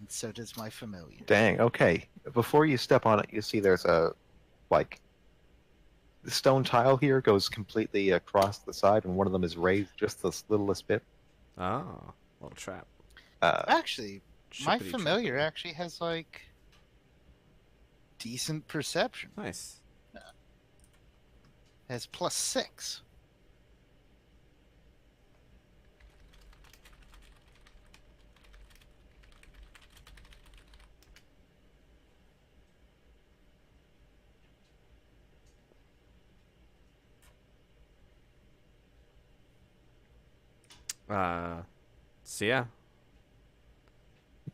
And so does my familiar. Dang. Okay. Before you step on it, you see there's a the stone tile here goes completely across the side, and one of them is raised just the littlest bit. Oh, little trap. Actually, my Shippity familiar trappity. actually has like decent perception. Nice. Has +6. So yeah.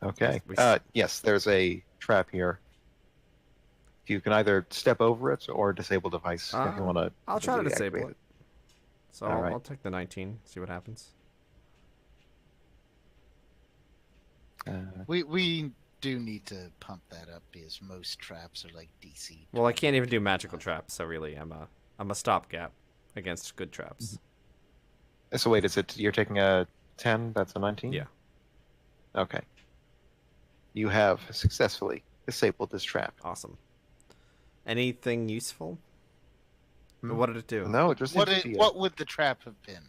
Okay. We- Yes, there's a trap here. You can either step over it or disable device if you want to. I'll try to disable it. So All right. I'll take the 19, see what happens. We do need to pump that up because most traps are like DC. Well, I can't even do magical traps, so really I'm a stopgap against good traps. So wait, is it you're taking a 10? That's a 19? Yeah. Okay. You have successfully disabled this trap. Awesome. Anything useful? What did it do? No, it just What seems to be what would the trap have been?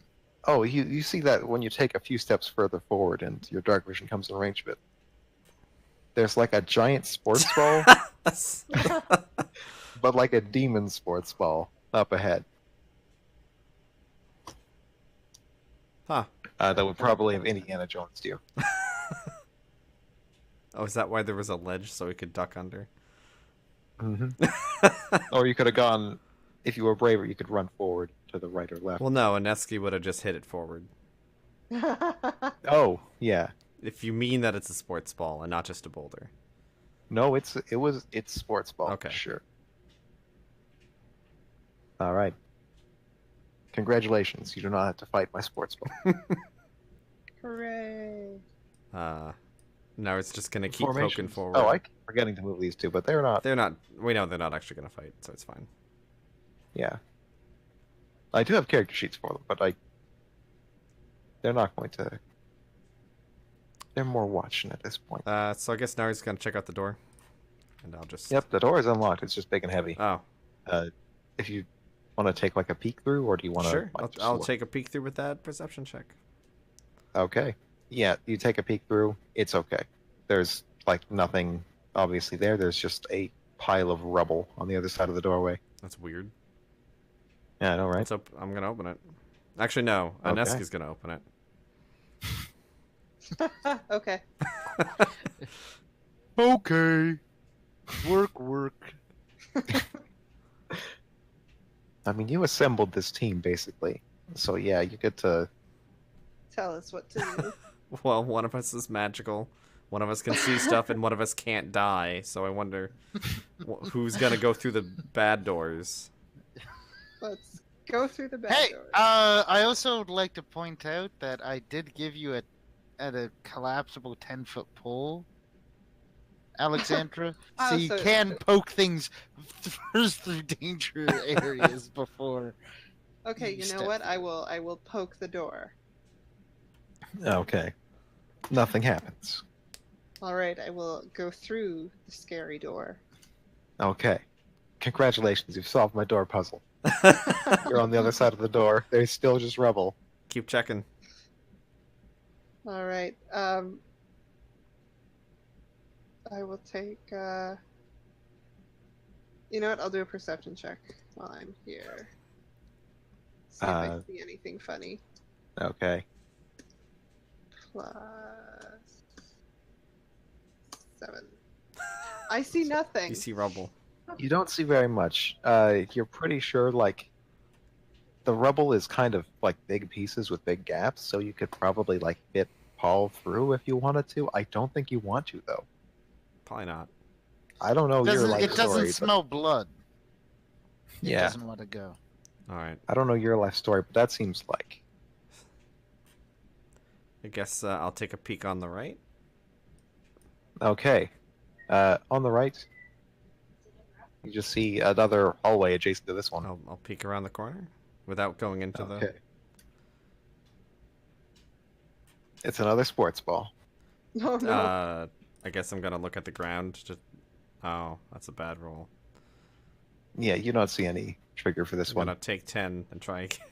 Oh, you see that when you take a few steps further forward and your dark vision comes in range of it. There's like a giant sports ball, but like a demon sports ball up ahead. Huh. That would probably have Indiana Jones do. Oh, is that why there was a ledge so we could duck under? Or you could have gone, if you were braver, you could run forward to the right or left. Well, no, Aneski would have just hit it forward. Oh, yeah. If you mean that it's a sports ball and not just a boulder. No, it's sports ball. Okay. Sure. All right. Congratulations. You do not have to fight my sports ball. Hooray. Now it's just gonna keep poking Formations. forward. Oh, I keep forgetting to move these two, but they're not. They're not. We know they're not actually gonna fight, so it's fine. Yeah. I do have character sheets for them, but they're not going to. They're more watching at this point. So I guess Nari's gonna check out the door, and I'll just. Yep, the door is unlocked. It's just big and heavy. Oh, If you want to take like a peek through, or do you want to? sure. I'll take a peek through with that perception check. Okay. Yeah, you take a peek through. It's okay. There's like nothing obviously there. There's just a pile of rubble on the other side of the doorway. That's weird. Yeah, I know, right? I'm gonna open it. Actually, no. Okay. Aneski's gonna open it. Okay. Okay. Work. I mean, you assembled this team basically, so yeah, you get to. Tell us what to do. Well, one of us is magical, one of us can see stuff, and one of us can't die. So I wonder who's gonna go through the bad doors. Let's go through the back Hey, door. I also would like to point out that I did give you a collapsible 10-foot pole, Alexandra, so Oh, you so- can poke things first through danger areas before. Okay, you you step know what? I will poke the door. Okay. Nothing happens. All right, I will go through the scary door. Okay. Congratulations, you've solved my door puzzle. You're on the other side of the door. There's still just rubble. Keep checking. All right. I will take. You know what? I'll do a perception check while I'm here. See if I see anything funny. Okay. Plus 7. I see nothing. You see rubble. You don't see very much. You're pretty sure, like, the rubble is kind of like big pieces with big gaps, so you could probably, like, fit Paul through if you wanted to. I don't think you want to, though. Probably not. I don't know your life It doesn't story, smell blood. It Yeah. doesn't want to go. All right. I don't know your life story, but that seems like... I guess I'll take a peek on the right. Okay. On the right, you just see another hallway adjacent to this one. I'll peek around the corner without going into Okay. It's another sports ball. Oh the. no. I guess I'm gonna look at the ground. Oh, that's a bad roll. Yeah, you don't see any trigger for this I'm one. gonna take 10 and try again.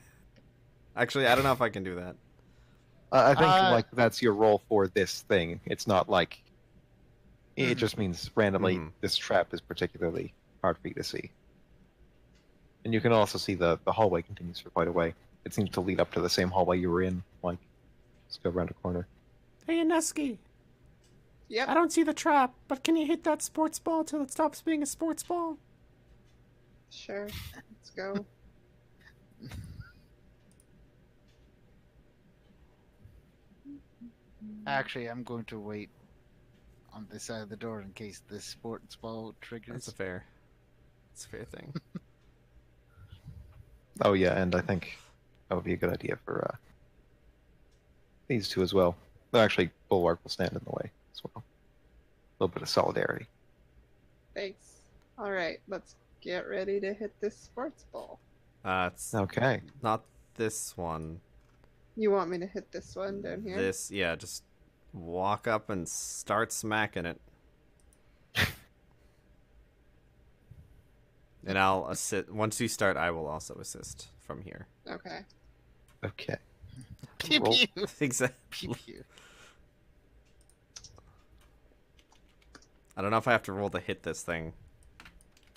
Actually, I don't know if I can do that. I think like that's your roll for this thing. It's not like it Mhm. just means randomly Mhm. this trap is particularly hard for you to see. And you can also see the hallway continues for quite a way. It seems to lead up to the same hallway you were in. Like, let's go around a corner. Hey, Aneski. Yep. I don't see the trap, but can you hit that sports ball till it stops being a sports ball? Sure. Let's go. Actually, I'm going to wait on this side of the door in case this sports ball triggers. It's a fair thing. Oh yeah, and I think that would be a good idea for these two as well. No, actually, Bulwark will stand in the way as well. A little bit of solidarity. Thanks. All right, let's get ready to hit this sports ball. It's Okay. not this one. You want me to hit this one down here? This, yeah, just walk up and start smacking it. And I'll assist. Once you start, I will also assist from here. Okay. Okay. Pew Roll. pew. Exactly. Pew pew. I don't know if I have to roll to hit this thing.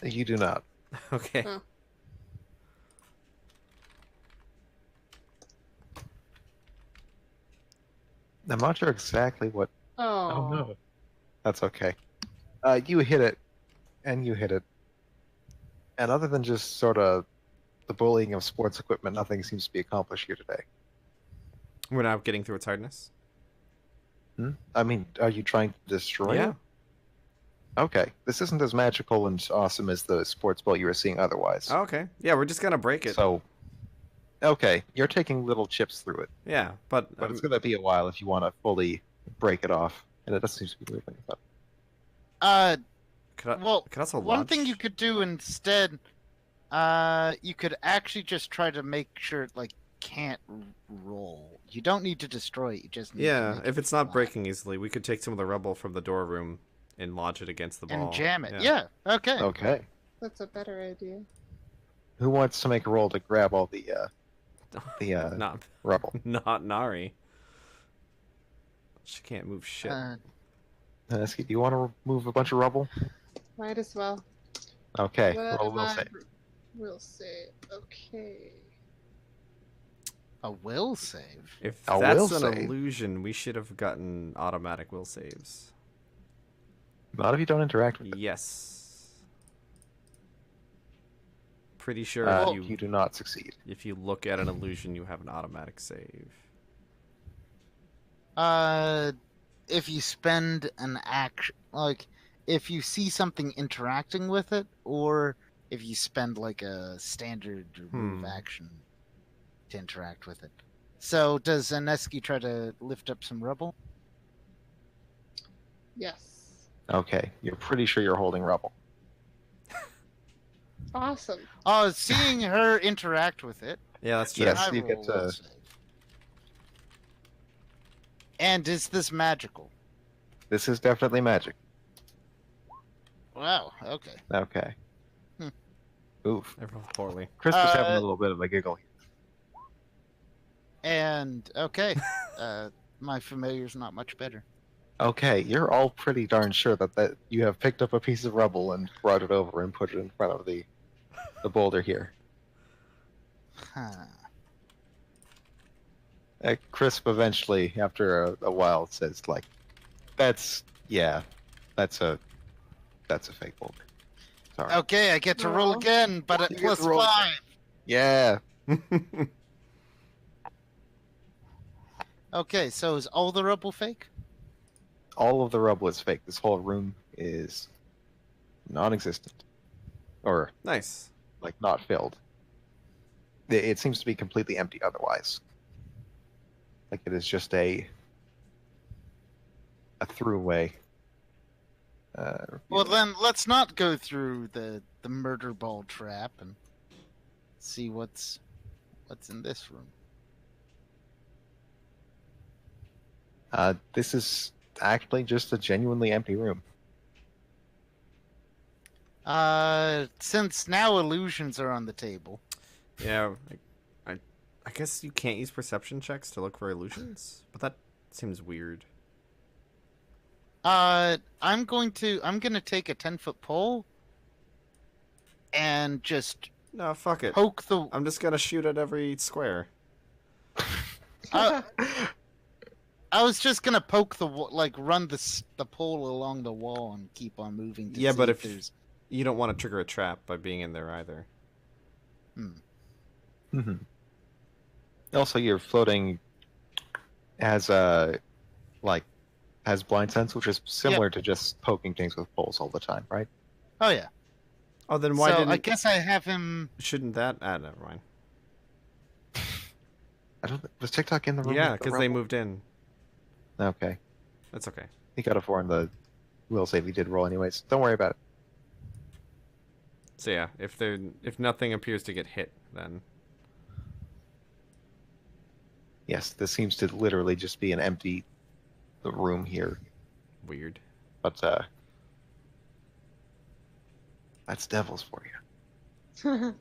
You do not. Okay. Huh. I'm not sure exactly what. Oh. That's okay. You hit it, and you hit it. And other than just sort of the bullying of sports equipment, nothing seems to be accomplished here today. We're not getting through its hardness. I mean, are you trying to destroy Yeah. it? Okay. This isn't as magical and awesome as the sports ball you were seeing otherwise. Oh, okay. Yeah, we're just gonna break it. So, okay, you're taking little chips through it, Yeah, but but it's going to be a while if you want to fully break it off, and it doesn't seem to be moving. But Well, could also one launch. thing you could do instead, you could actually just try to make sure it like can't roll. You don't need to destroy it. You just need to Yeah, make if it it's not flat breaking easily, we could take some of the rubble from the door room and lodge it against the ball. and jam it. Yeah. Okay. okay, That's a better idea. who wants to make a roll to grab all the Not rubble? not Nari. She can't move shit. Eski, do you want to move a bunch of rubble? Might as well. Okay, What roll am will I- save. Will save. Okay. A will save. If A that's will an save. illusion, we should have gotten automatic will saves. Not if you don't interact with it. Yes. Pretty sure You do not succeed. if you look at an illusion, you have an automatic save. If you spend an action, like if you see something interacting with it, or if you spend like a standard move action to interact with it. So does Aneski try to lift up some rubble? Yes. Okay, you're pretty sure you're holding rubble. Awesome. Oh, seeing her interact with it. Yeah, that's true. Yes, I you roll get a will to- save. And is this magical? This is definitely magic. Wow. Okay. Okay. Hmm. Oof. I rolled poorly. Chris was having a little bit of a giggle. And okay, my familiar's not much better. Okay, you're all pretty darn sure that you have picked up a piece of rubble and brought it over and put it in front of the boulder here. Huh. Crisp eventually, after a while, says like, "That's a That's a fake bulk. Sorry. Okay, I get to roll Aw. again, but at You get to plus roll 5. Yeah. Okay, so is all the rubble fake? All of the rubble is fake. This whole room is non-existent, or Nice. like not filled. It seems to be completely empty otherwise. Like it is just a throughway. Well, then let's not go through the murder ball trap and see what's in this room. This is actually just a genuinely empty room. Since now illusions are on the table. Yeah, I guess you can't use perception checks to look for illusions, but that seems weird. I'm gonna take a 10-foot pole and just No, fuck it. poke the. I'm just gonna shoot at every square. I was just gonna poke run the pole along the wall and keep on moving. To Yeah, see but if if there's. you don't want to trigger a trap by being in there either. Mm-hmm. Also, you're floating as has blind sense, which is similar to just poking things with poles all the time, right? Oh yeah. Oh, then why so didn't? I guess I have him. Shouldn't that? Ah, never mind. I don't. Was TikTok in the room? Yeah, with the because they rubble? moved in. Okay, That's okay. he got a 4 in the will save. He did roll anyways. Don't worry about it. So yeah, if nothing appears to get hit, then Yes, this seems to literally just be an empty room here. weird. But that's devils for you.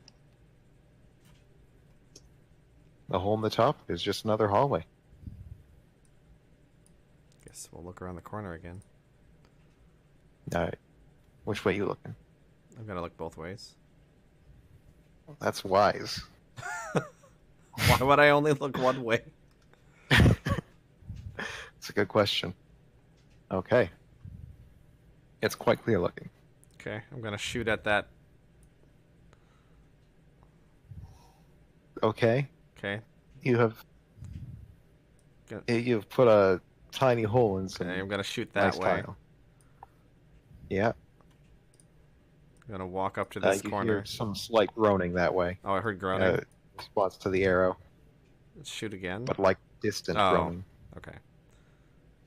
The hole in the top is just another hallway. Guess we'll look around the corner again. All right, which way you looking? I'm gonna look both ways. That's wise. Why would I only look one way? It's a good question. Okay, it's quite clear looking. Okay, I'm gonna shoot at that. Okay, Okay. you've Good. put a tiny hole in some Okay, I'm gonna shoot that nice way. tile. Yeah, I'm gonna walk up to this you corner. hear some slight groaning that way. Oh, I heard groaning. Response to the arrow, Let's shoot again. but like distant Oh. groaning. Okay.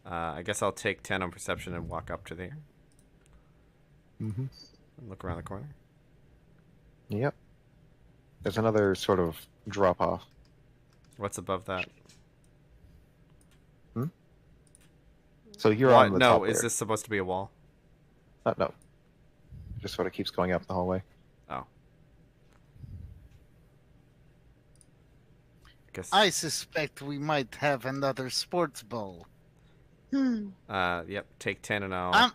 I guess I'll take 10 on perception and walk up to there. Mm-hmm. And look around the corner. Yep. There's another sort of drop off. What's above that? So you're What? on the No, top is there. this supposed to be a wall? No. It just sort of keeps going up the hallway. Oh. Guess. I suspect we might have another sports bowl. Yep. Take 10 and I'll.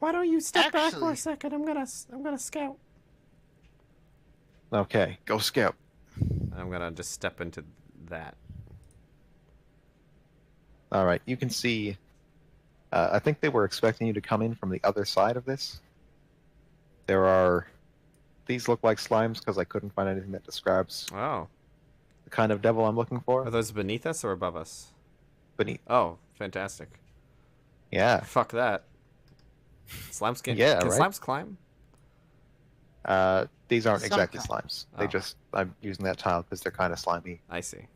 Why don't you step back for Actually- a second? I'm gonna scout. Okay, go scout. I'm gonna just step into that. All right, you can see. I think they were expecting you to come in from the other side of this. There are. These look like slimes because I couldn't find anything that describes Oh. the kind of devil I'm looking Are for. those beneath us or above us? Beneath. Oh, fantastic. Yeah. Fuck that. Slimes can. Yeah, Can right? slimes climb? These aren't exactly Sometimes. slimes. Oh. I'm using that tile because they're kind of slimy I see.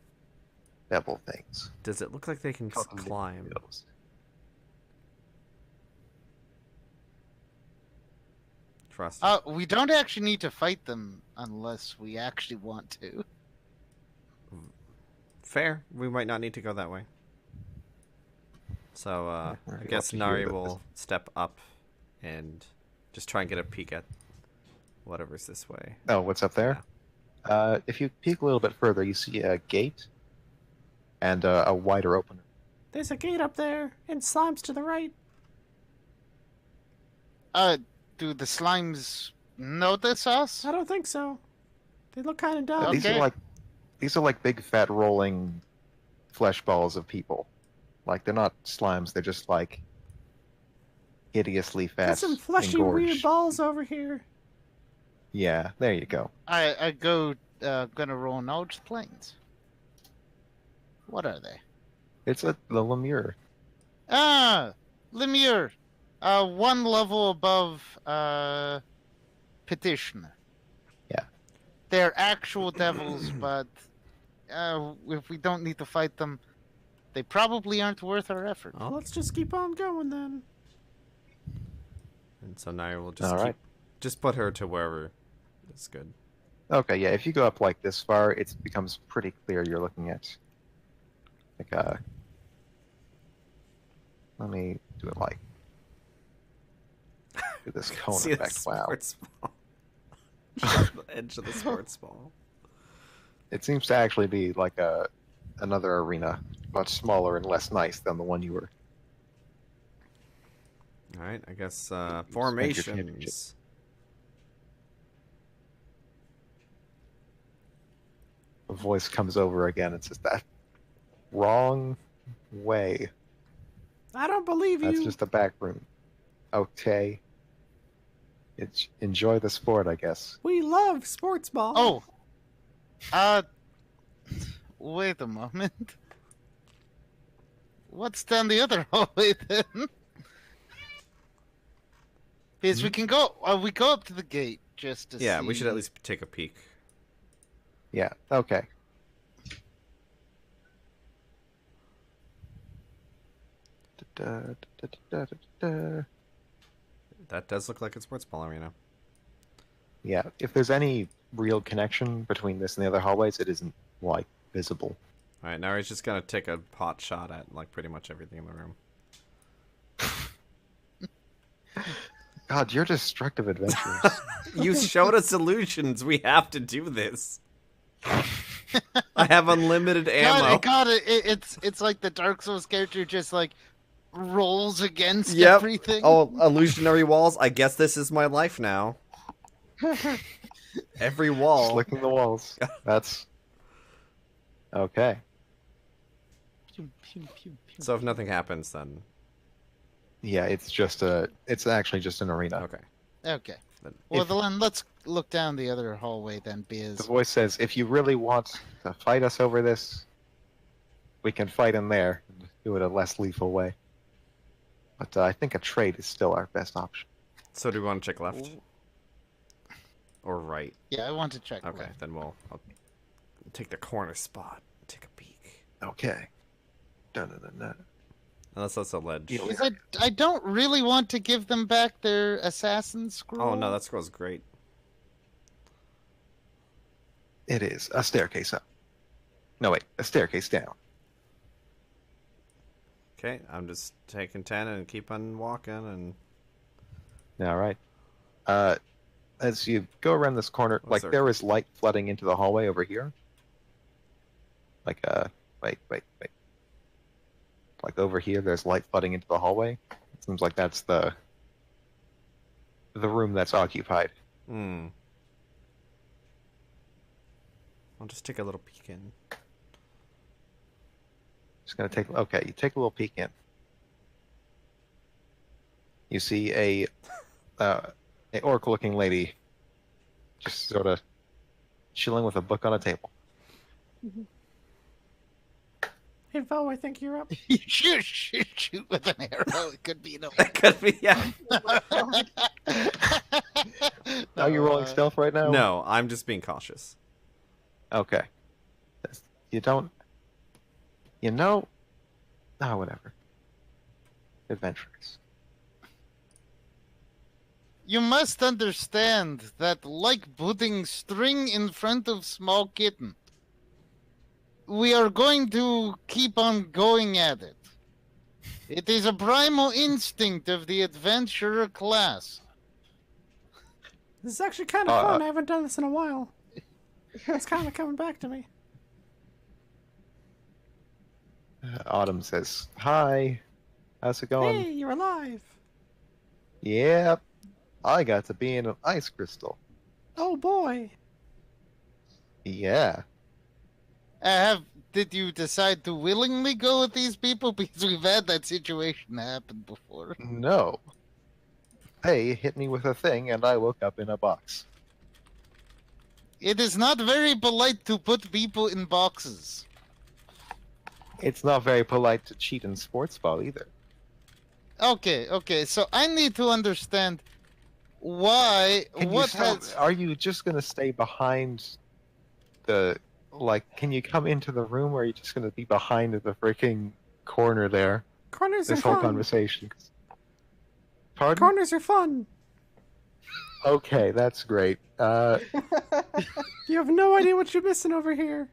devil things. Does it look like they can Call them climb? devils. Frosty. We don't actually need to fight them unless we actually want to. Fair. We might not need to go that way. So, I I'd guess love to hear Nari about will step up and just try and get a peek at whatever's this way. Oh, what's up there? If you peek a little bit further, you see a gate and a wider opening. There's a gate up there, and slimes to the right. Do the slimes notice us? I don't think so. They look kind of dumb. Okay. These are like big fat rolling flesh balls of people. Like they're not slimes, they're just like hideously Got fast. some fleshy engorged. weird balls over here. Yeah, there you go. I go gonna roll knowledge planes. What are they? It's the lemure. Ah, Lemure. One level above petitioner. Yeah. They're actual devils, but if we don't need to fight them, they probably aren't worth our effort. Oh, let's just keep on going then. And so now we'll just All right. just put her to wherever is good. Okay, yeah. If you go up like this far, it becomes pretty clear you're looking at like Let me do it like do this cone See the effect. Wow. sports ball. Just the edge of the sports ball. It seems to actually be like another arena, much smaller and less nice than the one you were. All right, I guess championship. formations. A voice comes over again and says that wrong way. I don't believe you. That's just a back room. Okay. Enjoy the sport, I guess. We love sports ball. Oh. Wait a moment. What's down the other hallway then? Because we can go. We go up to the gate just to see. Yeah, we should at least take a peek. Yeah, okay. That does look like a sports ball arena. Yeah, if there's any real connection between this and the other hallways, it isn't, like, visible. All right, now he's just gonna take a pot shot at like pretty much everything in the room. God, you're destructive adventurers. You showed us illusions. We have to do this. I have unlimited ammo. God, it's like the Dark Souls character just like rolls against Yep. everything. Oh, illusionary walls. I guess this is my life now. Every wall. Just licking the walls. That's... Okay. Pew, pew, pew, pew. So if nothing happens, then Yeah, it's actually just an arena. okay. Okay. Then Well, if- then let's look down the other hallway then, Biz. The voice says, if you really want to fight us over this, we can fight in there and do it a less lethal way. But I think a trade is still our best option. So do we want to check left or right? Yeah, I want to check. Okay, left. then I'll take the corner spot. Take a peek. Okay. Dun-dun-dun-dun. Unless that's a ledge. Yeah. Because I don't really want to give them back their assassin scroll. Oh no, that scroll's great. It is a staircase up. No, wait, a staircase down. Okay, I'm just taking 10 and keep on walking and All right. As you go around this corner, What's like there? there is light flooding into the hallway over here. Like wait. Like over here, there's light flooding into the hallway. It seems like that's the room that's occupied. I'll just take a little peek in. Just gonna take. Okay, you take a little peek in. You see a orc-looking lady, just sort of chilling with a book on a table. Hey, Vo, I think you're up. You shoot with an arrow. It could be no. That could be, yeah. Are you rolling stealth right now? No, I'm just being cautious. Okay. You don't. You know. Ah, whatever. Adventurers. You must understand that, like putting string in front of small kitten, we are going to keep on going at it. It is a primal instinct of the adventurer class. This is actually kind of fun. I haven't done this in a while. It's kind of coming back to me. Autumn says, "Hi, how's it going?" Hey, you're alive. Yep, I got to be in an ice crystal. Oh boy. Yeah. Did you decide to willingly go with these people? Because we've had that situation happen before. No. they hit me with a thing and I woke up in a box. It is not very polite to put people in boxes. It's not very polite to cheat in sports ball either. Okay, so I need to understand why, Are you just gonna stay behind the, can you come into the room, or are you just gonna be behind the freaking corner there? Corners This are whole fun. conversation. Pardon? Corners are fun. Okay, that's great. You have no idea what you're missing over here.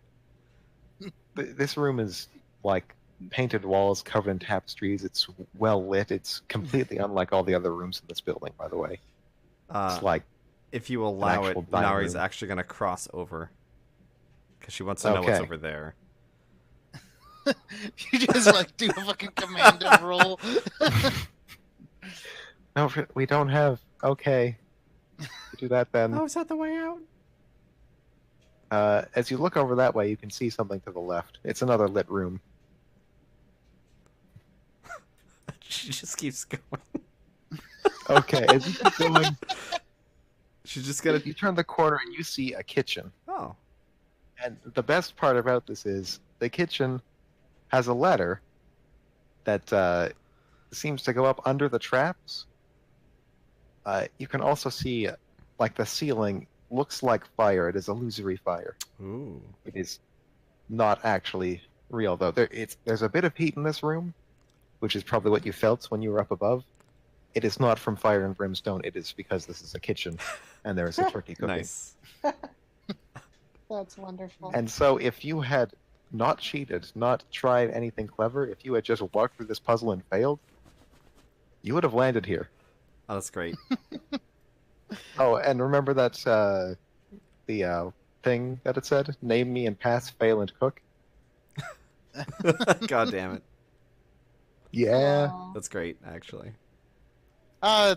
This room is like painted walls covered in tapestries. It's well lit. It's completely unlike all the other rooms in this building, by the way. It's like, if you allow it, actual dining Nari's room. actually going to cross over. Because she wants to know what's Okay. over there. you just like do a fucking commando roll? no, we don't have. Okay, do that then. Oh, is that the way out? As you look over that way, you can see something to the left. It's another lit room. She just keeps going. Okay, as you keep going, She's just going to... you turn the corner and you see a kitchen. Oh. And the best part about this is the kitchen has a ladder that seems to go up under the traps. You can also see, like, the ceiling looks like fire. It is illusory fire. Ooh. It is not actually real, though. There's a bit of heat in this room, which is probably what you felt when you were up above. It is not from fire and brimstone. It is because this is a kitchen, and there is a turkey cooking. Nice. That's wonderful. And so if you had not cheated, not tried anything clever, if you had just walked through this puzzle and failed, you would have landed here. Oh, that's great. Oh, and remember that the thing that it said? Name me and pass, fail, and cook? God damn it. Yeah. Aw. That's great, actually. Uh,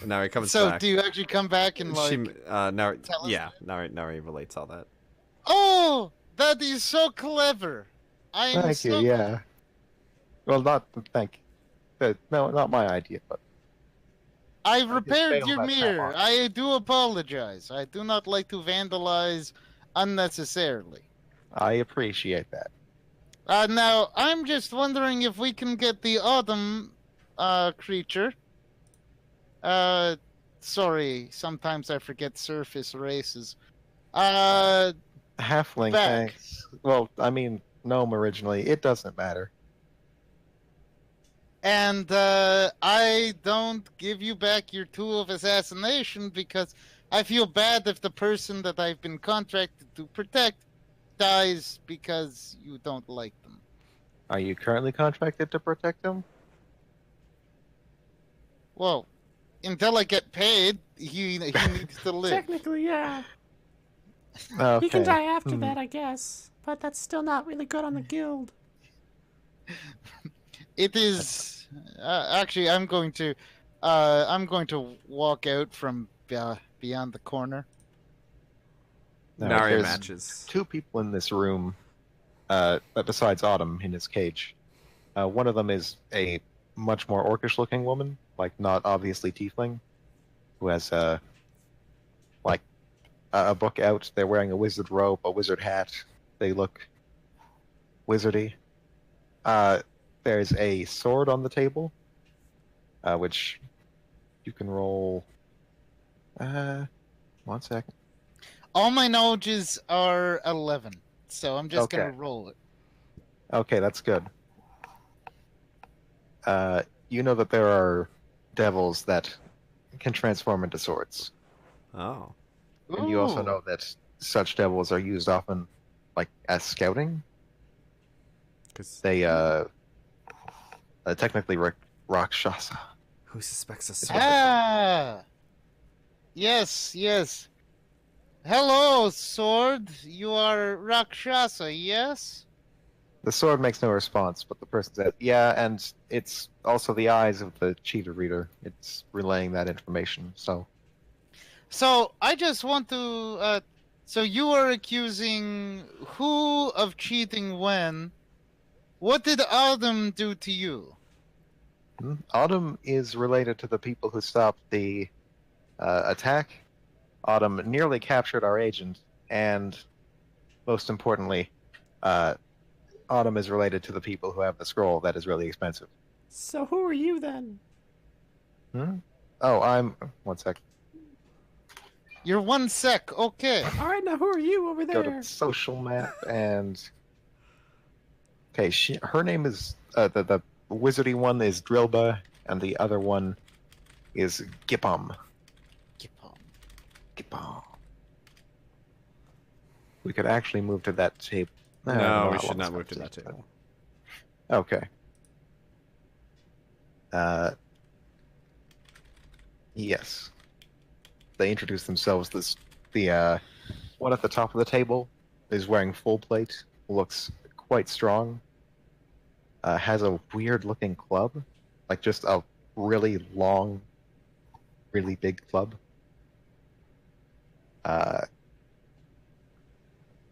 Now he comes so back. do you actually come back and like? Now tell us? yeah, now he relates all that. Oh, that is so clever. I am Thank so you, yeah. Well, thank you. No, not my idea, but I just repaired failed your that mirror. time. I do apologize. I do not like to vandalize unnecessarily. I appreciate that. Now, I'm just wondering if we can get the autumn creature. Sorry, sometimes I forget surface races. Halfling, Back. thanks. Well, I mean, gnome originally. It doesn't matter. And I don't give you back your tool of assassination because I feel bad if the person that I've been contracted to protect dies because you don't like them. Are you currently contracted to protect him? Well, until I get paid, he needs to live. Technically, yeah. Okay. He can die after Hmm. that, I guess. But that's still not really good on the guild. It is actually. I'm going to walk out from beyond the corner. All right, Nari there's matches. 2 people in this room, besides Autumn in his cage. One of them is a much more orcish-looking woman, like not obviously tiefling, who has a book out. They're wearing a wizard robe, a wizard hat. They look wizardy. There's a sword on the table, which you can roll. 1 second. All my knowledges are 11, so I'm just gonna Okay. roll it. Okay, that's good. You know that there are devils that can transform into swords. Oh. And you also Ooh. know that such devils are used often, like, as scouting. 'Cause They, technically Rakshasa. who suspects a sword? Ah, yes. Hello, sword. You are Rakshasa, yes? The sword makes no response, but the person says, yeah, and it's also the eyes of the cheetah reader. It's relaying that information, so. So I just want to. So you are accusing who of cheating when? What did Adam do to you? Autumn is related to the people who stopped the attack. Autumn nearly captured our agent, and most importantly, Autumn is related to the people who have the scroll that is really expensive. So who are you then? Oh, I'm. 1 sec. You're 1 sec. Okay. All right, now who are you over Go to there? the social map and. Okay, her name is the wizardy one is Drilba, and the other one is Gipom. Gipom. We could actually move to that table. I don't know No, how we should long not it's move to gonna that take, table. but- Okay. Yes. They introduce themselves. The one at the top of the table is wearing full plate, looks quite strong. Has a weird looking club, like just a really long, really big club.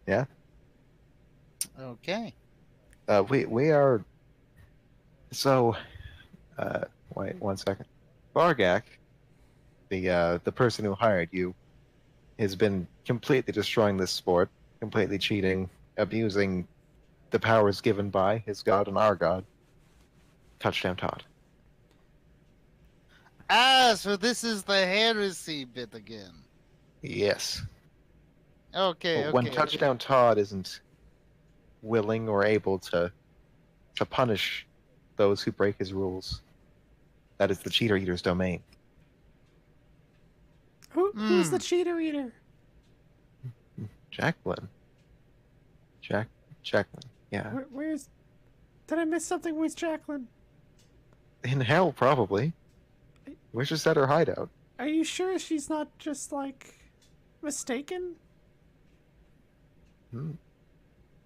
Yeah. Okay. We are. So, wait 1 second. Bargak, the person who hired you, has been completely destroying this sport, completely cheating, abusing the powers given by his god and our god. Touchdown Todd. Ah, so this is the heresy bit again. Yes. Okay, When okay. Touchdown Todd isn't willing or able to punish those who break his rules, that is the cheater eater's domain. Who's the cheater eater? Jacqueline. Jacqueline. Yeah. Where's? Did I miss something? Where's Jacqueline? In hell, probably. We're just at her hideout. Are you sure she's not just like mistaken?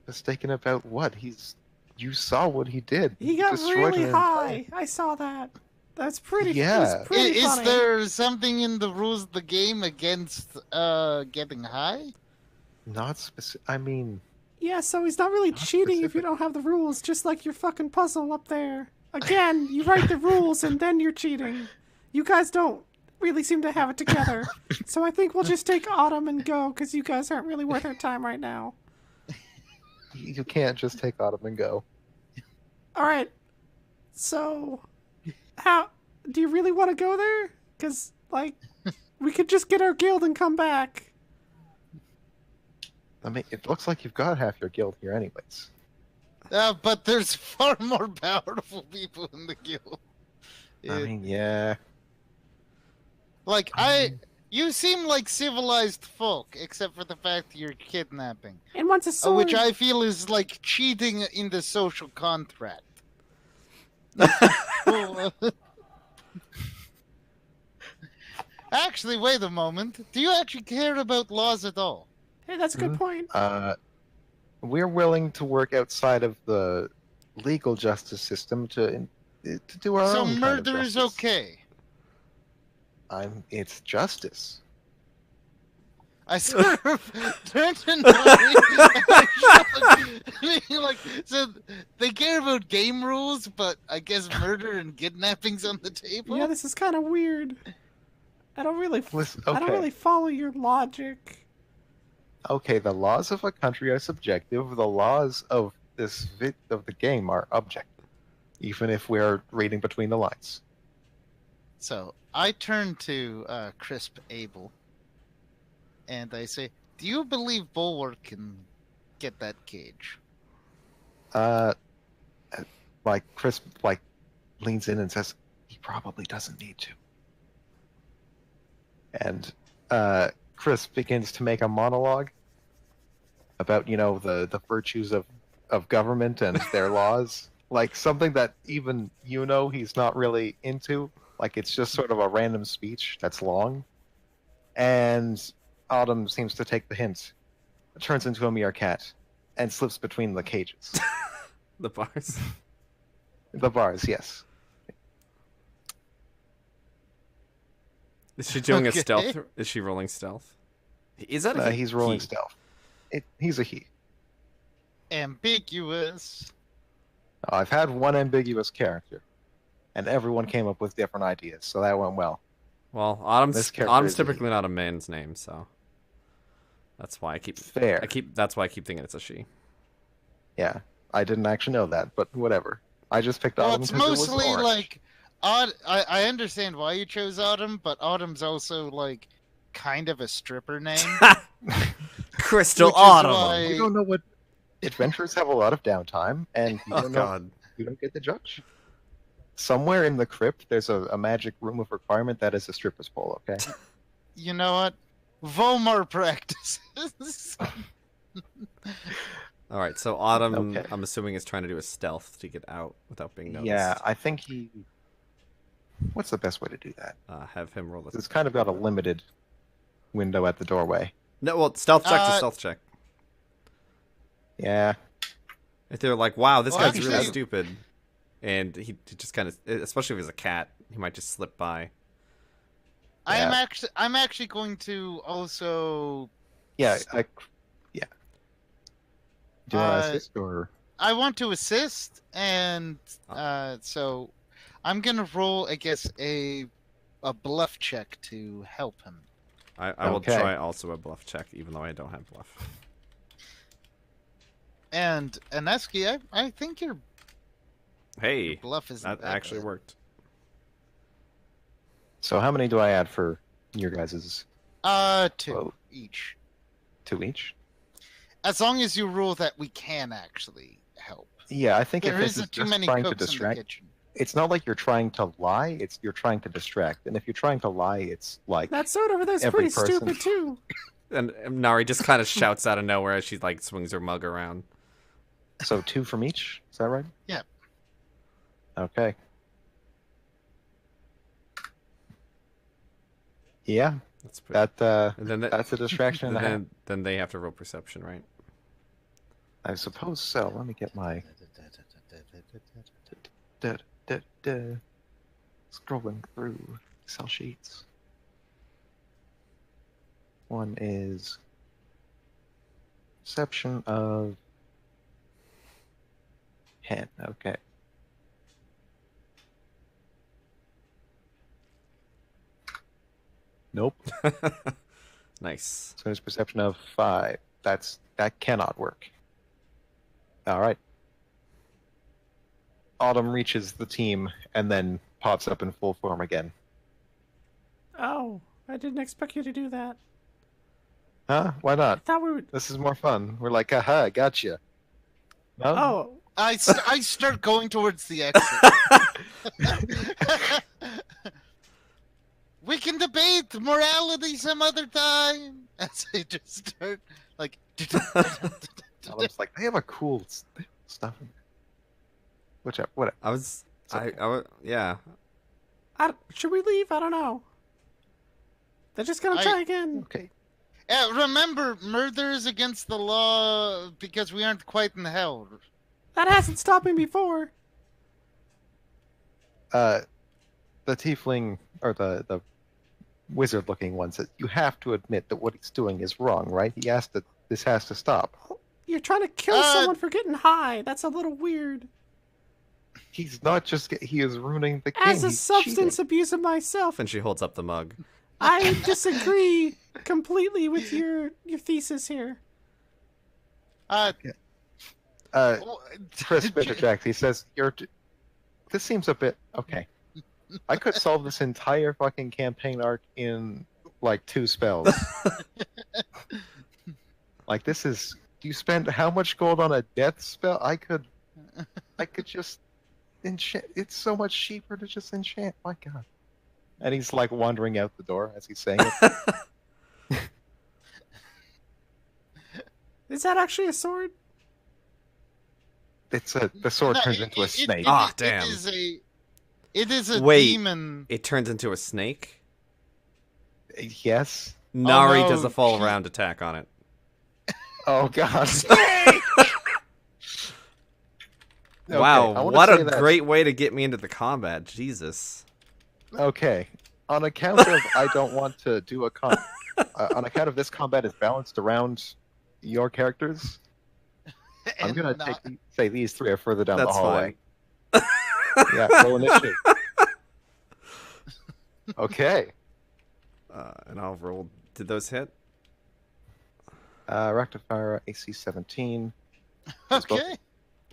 Mistaken about what? You saw what he did. He got destroyed really an high. entire- I saw that. That's pretty. Yeah. It was pretty Is funny. there something in the rules of the game against getting high? Not specific. I mean, Yeah, so he's not really Not cheating if you specific. don't have the rules, just like your fucking puzzle up there. Again, you write the rules and then you're cheating. You guys don't really seem to have it together. So I think we'll just take Autumn and go, because you guys aren't really worth our time right now. you can't just take Autumn and go. Alright. So, how... Do you really want to go there? Because, like, we could just get our guild and come back. I mean, it looks like you've got half your guild here, anyways. But there's far more powerful people in the guild. I mean, yeah. Like, you seem like civilized folk, except for the fact that you're kidnapping. And once a sword... Which I feel is like cheating in the social contract. Actually, wait a moment. Do you actually care about laws at all? Hey, that's a good point. We're willing to work outside of the legal justice system to do our So own kind of murder is justice. okay. It's justice. I sort of turned to Nori. Like, so they care about game rules, but I guess murder and kidnapping's on the table. Yeah, this is kind of weird. I don't really... Listen, I don't okay. really follow your logic. Okay, the laws of a country are subjective. The laws of of the game are objective, even if we're reading between the lines. So I turn to Crisp Abel, and I say, "Do you believe Bulwark can get that cage?" Like Chris, leans in and says, "He probably doesn't need to." And Chris begins to make a monologue about, the virtues of government and their laws, like something that even he's not really into. Like, it's just sort of a random speech that's long. And Autumn seems to take the hint, turns into a meerkat, and slips between the cages. The bars. The bars, yes. Is she doing Okay. a stealth? Is she rolling stealth? Is that a he? He's rolling He. stealth. He's a he. Ambiguous. I've had one ambiguous character, and everyone came up with different ideas, so that went well. Well, This character Autumn's is typically not a man's name, so that's why I keep Fair. That's why I keep thinking it's a she. Yeah, I didn't actually know that, but whatever. I just picked Well, Autumn it's because it was mostly orange. like I understand why you chose Autumn, but Autumn's also like kind of a stripper name. Crystal Which is Autumn. why- You don't know what adventurers have a lot of downtime, and you Oh don't know God. you don't get the judge. Somewhere in the crypt, there's a magic room of requirement that is a stripper's pole. Okay. You know what? Volmar practices. All right, so Autumn, Okay. I'm assuming is trying to do a stealth to get out without being noticed. Yeah, I think he. What's the best way to do that? Have him roll It's kind of got a limited window at the doorway. No, well, stealth check's a stealth check. Yeah. If they're like, wow, this Well, guy's really actually- stupid, and he just kind of, especially if he's a cat, he might just slip by. I'm Yeah. actually going to also. Yeah. Yeah. Do you want to Uh, assist or? I want to assist, and so I'm gonna roll, I guess, a bluff check to help him. I will Okay. try also a bluff check, even though I don't have bluff. And Aneski, I think your Hey, bluff is that actually worked. So how many do I add for your guys's? 2 Whoa. each. 2 each? As long as you rule that we can actually help. Yeah, I think There if this is isn't too just many trying to cooks in the distract, kitchen. it's not like you're trying to lie. It's you're trying to distract. And if you're trying to lie, it's like That sword over there's Every pretty person. stupid too. And Nari just kind of shouts out of nowhere as she like swings her mug around. so 2 from each. Is that right? Yeah. Okay. Yeah, That's pretty. that And then that's a distraction and a half. then they have to roll perception, right? I suppose so. Let me get my scrolling through Excel sheets. One is perception of 10. Okay. Nope. Nice. So it's perception of 5. That cannot work. All right. Autumn reaches the team and then pops up in full form again. Oh, I didn't expect you to do that. Huh? Why I not? thought we would. This is more fun. We're like, haha, gotcha. No? Oh, I start going towards the exit. We can debate morality some other time. As I just start like. Autumn's like, they have a cool stuff in there. Whichever, whatever. I was. Okay. Yeah. should we leave? I don't know. They're just gonna try again. Okay. Remember, murder is against the law because we aren't quite in hell. That hasn't stopped me before. The tiefling, or the wizard-looking one says, you have to admit that what he's doing is wrong, right? He asked that this has to stop. You're trying to kill someone for getting high. That's a little weird. He's not just, he is ruining the king. As a He's substance cheating. abuser myself, And she holds up the mug. I disagree completely with your thesis here. Chris interjects. He says, this seems a bit, okay. I could solve this entire fucking campaign arc in, like, 2 spells. Like, this is, you spend how much gold on a death spell? I could just enchant. It's so much cheaper to just enchant. My God. And he's, like, wandering out the door as he's saying it. Is that actually a sword? The sword turns into a snake. Ah, damn. It is a Wait. demon. It turns into a snake. Yes. Nari no. does a fall around attack on it. Oh, God. Okay, Wow, I wanna what say a that- great way to get me into the combat. Jesus. Okay. On account of I don't want to do a on account of this combat is balanced around your characters, I'm and gonna not- say these 3 are further down the That's hallway. fine. Yeah, roll initiative. Okay. And I'll roll. Did those hit? Rectifier AC 17. That's both. Okay.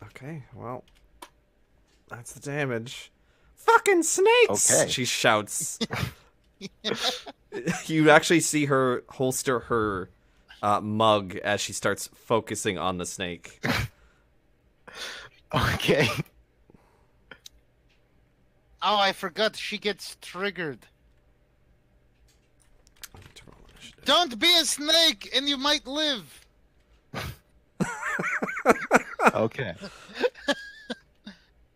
Okay, well, that's the damage. Fucking snakes! Okay. She shouts. You actually see her holster her mug as she starts focusing on the snake. Okay. Oh, I forgot. She gets triggered. Don't be a snake, and you might live. Okay.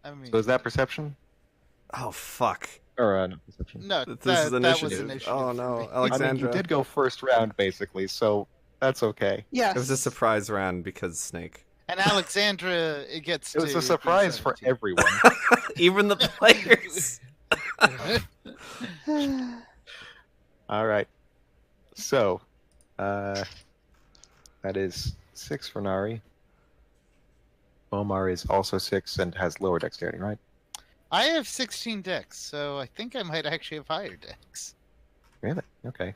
I mean, So is that perception? Oh, fuck. Or not perception? no, This that, is that was initiative. initiative. Oh, for no. me. I mean, Alexandra. you did go first round, basically, so that's okay. Yes. It was a surprise round because snake. And Alexandra, it gets. It was to a surprise for D17. everyone. Even the players. All right. So, that is 6 for Nari. Omar is also 6 and has lower dexterity, right? I have 16 decks, so I think I might actually have higher decks. Really? Okay.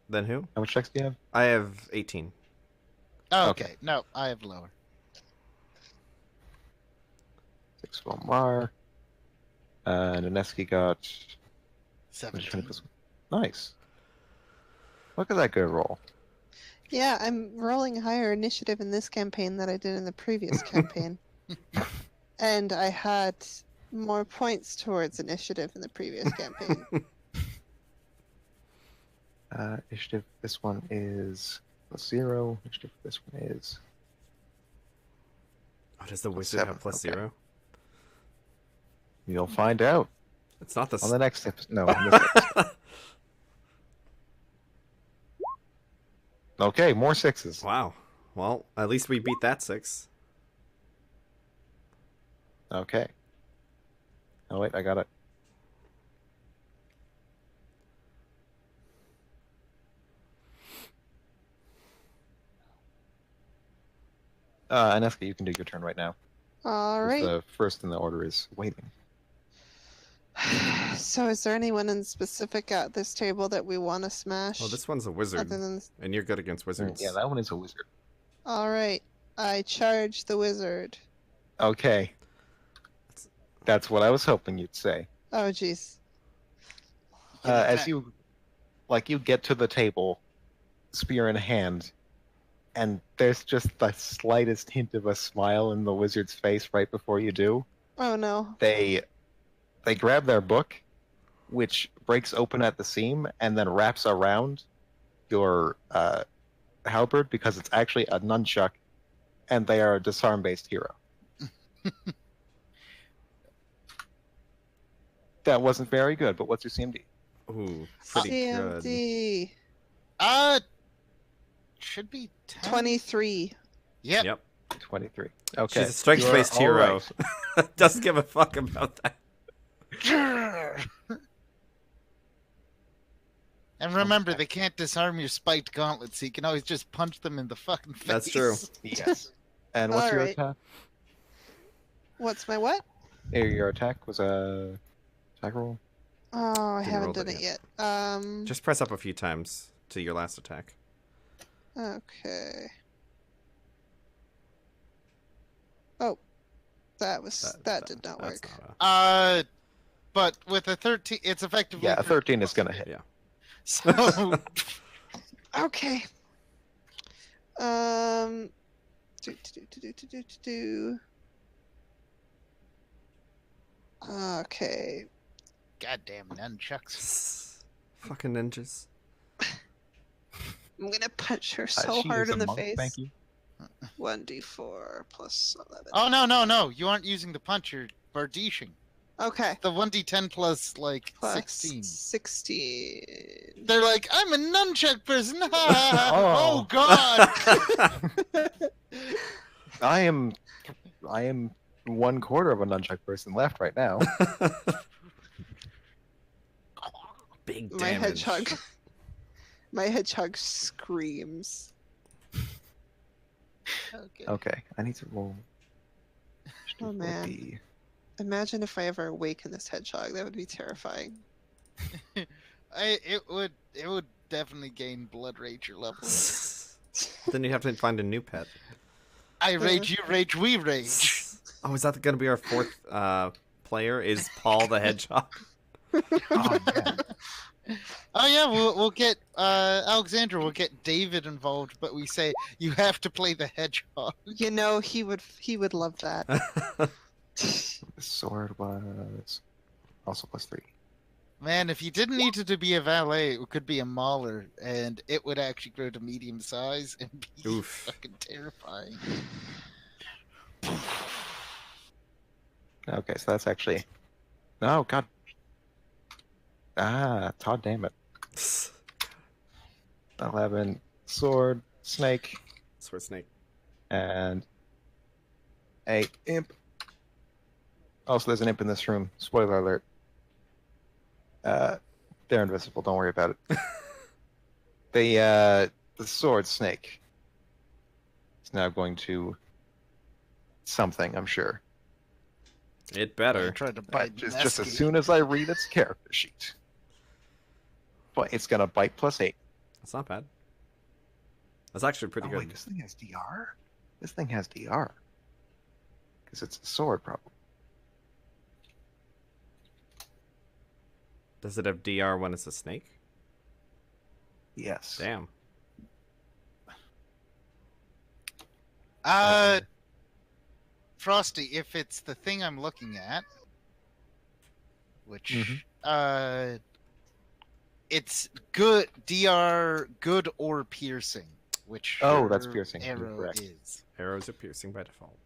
Then who? How much dex do you have? I have 18. Oh, Okay. okay. No, I have lower. 6 for Omar. And Aneski got 17. Nice. Look at that good roll. Yeah, I'm rolling higher initiative in this campaign than I did in the previous campaign. And I had more points towards initiative in the previous campaign. Initiative, this one is +0. Initiative, this one is... Oh, does the wizard 7, have plus okay. 0? You'll find out It's not the... on the next episode. No, on this episode. Okay, more 6s. Wow. Well, at least we beat that 6. Okay. Oh, wait, I got it. Aneska, you can do your turn right now. All 'Cause right. The first in the order is waiting. So, is there anyone in specific at this table that we want to smash? Well, this one's a wizard, Other than... and you're good against wizards. Yeah, that one is a wizard. All right. I charge the wizard. Okay. That's what I was hoping you'd say. Oh, jeez. As you get to the table, spear in hand, and there's just the slightest hint of a smile in the wizard's face right before you do. Oh, no. They grab their book, which breaks open at the seam and then wraps around your halberd because it's actually a nunchuck, and they are a disarm-based hero. That wasn't very good, but what's your CMD? Ooh, pretty good. CMD. Should be 10. 23. Yep. Yep. 23. Okay. She's a strength-based You are hero. all Doesn't give a fuck about that. And remember, they can't disarm your spiked gauntlets, so you can always just punch them in the fucking face. That's true. Yes. And what's your Alright. attack? What's my what? Your attack was a attack roll? Oh, I Didn't haven't roll done that it yet. Just press up a few times to your last attack. Okay. Oh, that did not that's work. not But with a 13, it's effectively. Yeah, a 13 is going to hit. Yeah. So, Okay. Do. Okay. goddamn nunchucks. Fucking ninjas. I'm gonna punch her She so hard is a in the monk, face. Thank you. 1d4 plus 11. Oh no! You aren't using the punch. You're bardishing. Okay. The 1d10 plus like Plus 16. 16. They're like, I'm a nunchuck person. Oh God! I am 1/4 of a nunchuck person left right now. Big My damage. hedgehog. My hedgehog screams. Okay. Okay, I need to roll. Oh, man. Imagine if I ever awaken this hedgehog. That would be terrifying. It would definitely gain blood rager levels. Then you have to find a new pet. I rage, you rage, we rage. Oh, is that going to be our fourth player? Is Paul the Hedgehog? Oh yeah. Oh yeah, we'll get Alexandra. We'll get David involved, but we say you have to play the hedgehog. You know, he would love that. The sword was also +3. Man, if you didn't need it to be a valet, it could be a mauler, and it would actually grow to medium size and be Oof. fucking terrifying. Okay, so that's actually. Oh god. Todd, damn it. 11 sword, snake, Sword snake. and a imp. Also, there's an imp in this room. Spoiler alert. They're invisible. Don't worry about it. The sword snake is now going to something. I'm sure. It I better. tried to bite Just as Nesky. soon as I read its character sheet. But it's gonna bite +8. That's not bad. That's actually pretty Oh good. wait, this thing has DR. This thing has DR. Because it's a sword, probably. Does it have DR when it's a snake? Yes. Damn. Frosty, if it's the thing I'm looking at, which it's good DR, good or piercing, which Oh, that's your piercing. You're arrow correct. is. Arrows are piercing by default.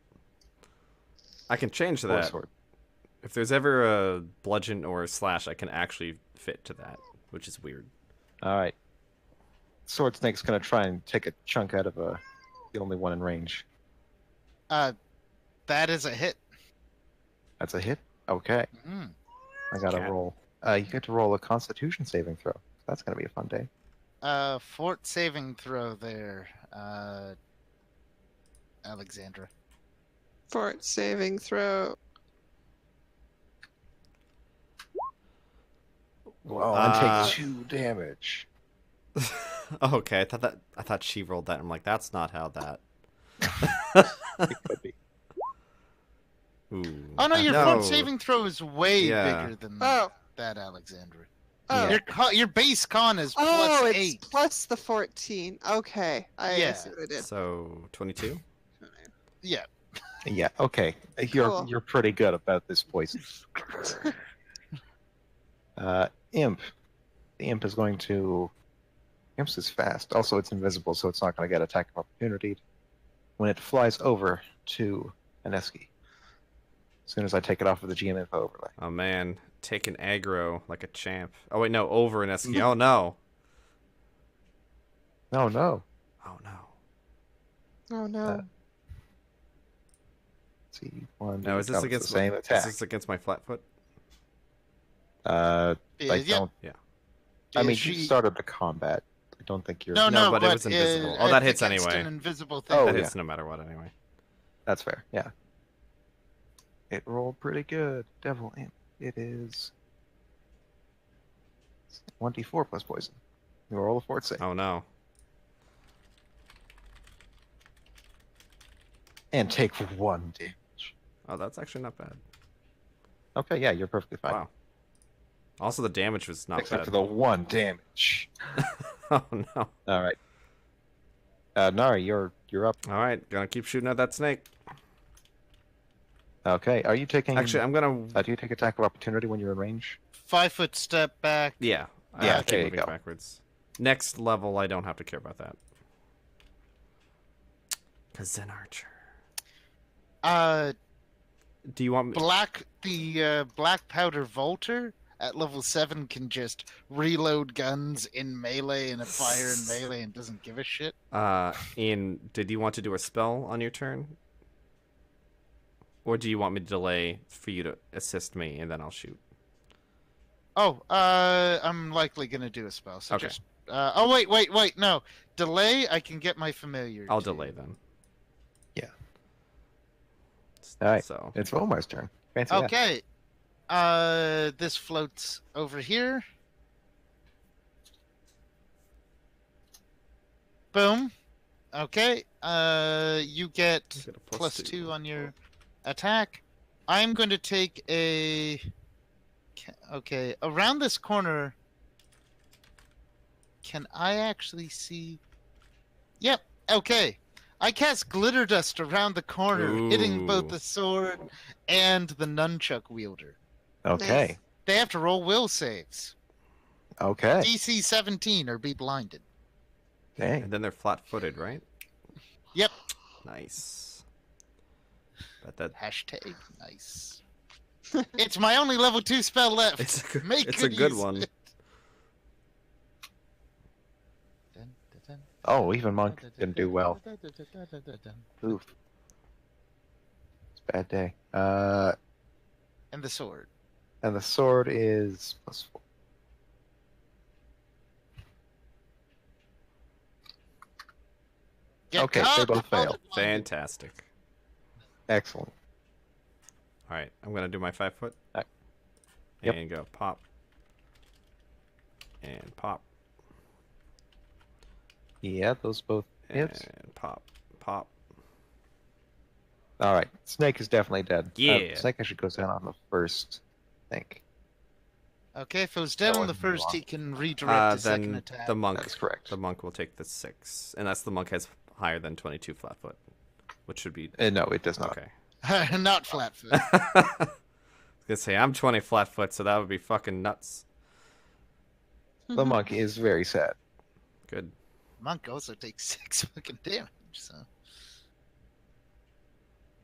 I can change Or that. sword. If there's ever a bludgeon or a slash, I can actually fit to that, which is weird. All right. Sword snake's gonna try and take a chunk out of the only one in range. That is a hit. That's a hit. Okay. Mhm. I gotta Cat. roll. You get to roll a Constitution saving throw. That's gonna be a fun day. Fort saving throw there, Alexandra. Fort saving throw. Well, and take 2 damage. Okay, I thought she rolled that. I'm like, that's not how that. It could be. Ooh. Oh no, your No. fort saving throw is way Yeah. bigger than Oh. that, Alexandra. Oh. Yeah. Your base con is Oh, plus it's 8. plus the 14. Okay. I Yeah. see what I did. So 22. Yeah. Yeah. Okay. Cool. You're pretty good about this poison. Imp. The imp is going to. Imps is fast. Also, it's invisible, so it's not going to get attack of opportunity when it flies over to Aneski. As soon as I take it off of the GM info overlay. Oh man, taking aggro like a champ. Oh wait, no, over an Eski. Oh no. No, no. Oh no. Oh no. Let's see. One. No, is this against the same my, attack? Is this against my flat foot? I Yeah. don't. Yeah. I mean, she- you started the combat. I don't think you're. No, No, no, but it was invisible. Oh, that hits against anyway. An invisible thing. Oh, That yeah. hits no matter what anyway. That's fair. Yeah. It rolled pretty good. Devil Imp. It is 24 plus poison. You roll a fort save. Oh no. And take 1 damage. Oh, that's actually not bad. Okay, yeah, you're perfectly fine. Wow. Also, the damage was not Except bad. for the 1 damage. Oh no. All right. Nari, you're up. All right, gonna keep shooting at that snake. Okay. Are you taking? Actually, I'm gonna. do you take attack of opportunity when you're in range? 5-foot step back. Yeah. Yeah, I keep there you moving go. backwards. Next level, I don't have to care about that. Cause Zen Archer. Do you want me? Black powder Volter at level 7 can just reload guns in melee and fire in melee and doesn't give a shit. Did you want to do a spell on your turn? Or do you want me to delay for you to assist me and then I'll shoot? Oh, I'm likely gonna do a spell. So Okay. just. Oh wait, no. Delay. I can get my familiar. I'll to- delay then. Yeah. All right. So It's Omar's turn. Fancy that. Okay. This floats over here. Boom. Okay. You get I get a +2 on your attack. I'm going to take a. Okay, around this corner. Can I actually see? Yep. Okay. I cast glitter dust around the corner, hitting both Ooh. the sword and the nunchuck wielder. Okay. Nice. They have to roll will saves. Okay. DC 17 or be blinded. Dang. And then they're flat-footed, right? Yep. Nice. But that Hashtag nice. It's my only level 2 spell left. it's a good, Make it's a good use one. of it. Dun, dun, dun, Oh, even Monk dun, dun, didn't do well. dun, dun, dun, dun, dun, dun, dun. Oof. It's a bad day. And the sword. And the sword is +4. Get Okay, they caught, both fail. blinded. Fantastic. Excellent. All right, I'm gonna do my 5 foot. Yep. And go pop. And pop. Yeah, those both hits. And pop. Pop. All right, Snake is definitely dead. Yeah. Snake actually goes down on the first, I think. Okay, if it was dead That on the wasn't first, wrong. he can redirect his second Then attack. the monk. That's correct. The monk will take the 6, and that's the monk has higher than 22 flat foot, which should be No, it does not. okay. Not flat foot. I was gonna say I'm 20 flat foot, so that would be fucking nuts. The monk is very sad. Good. Monk also takes 6 fucking damage, so.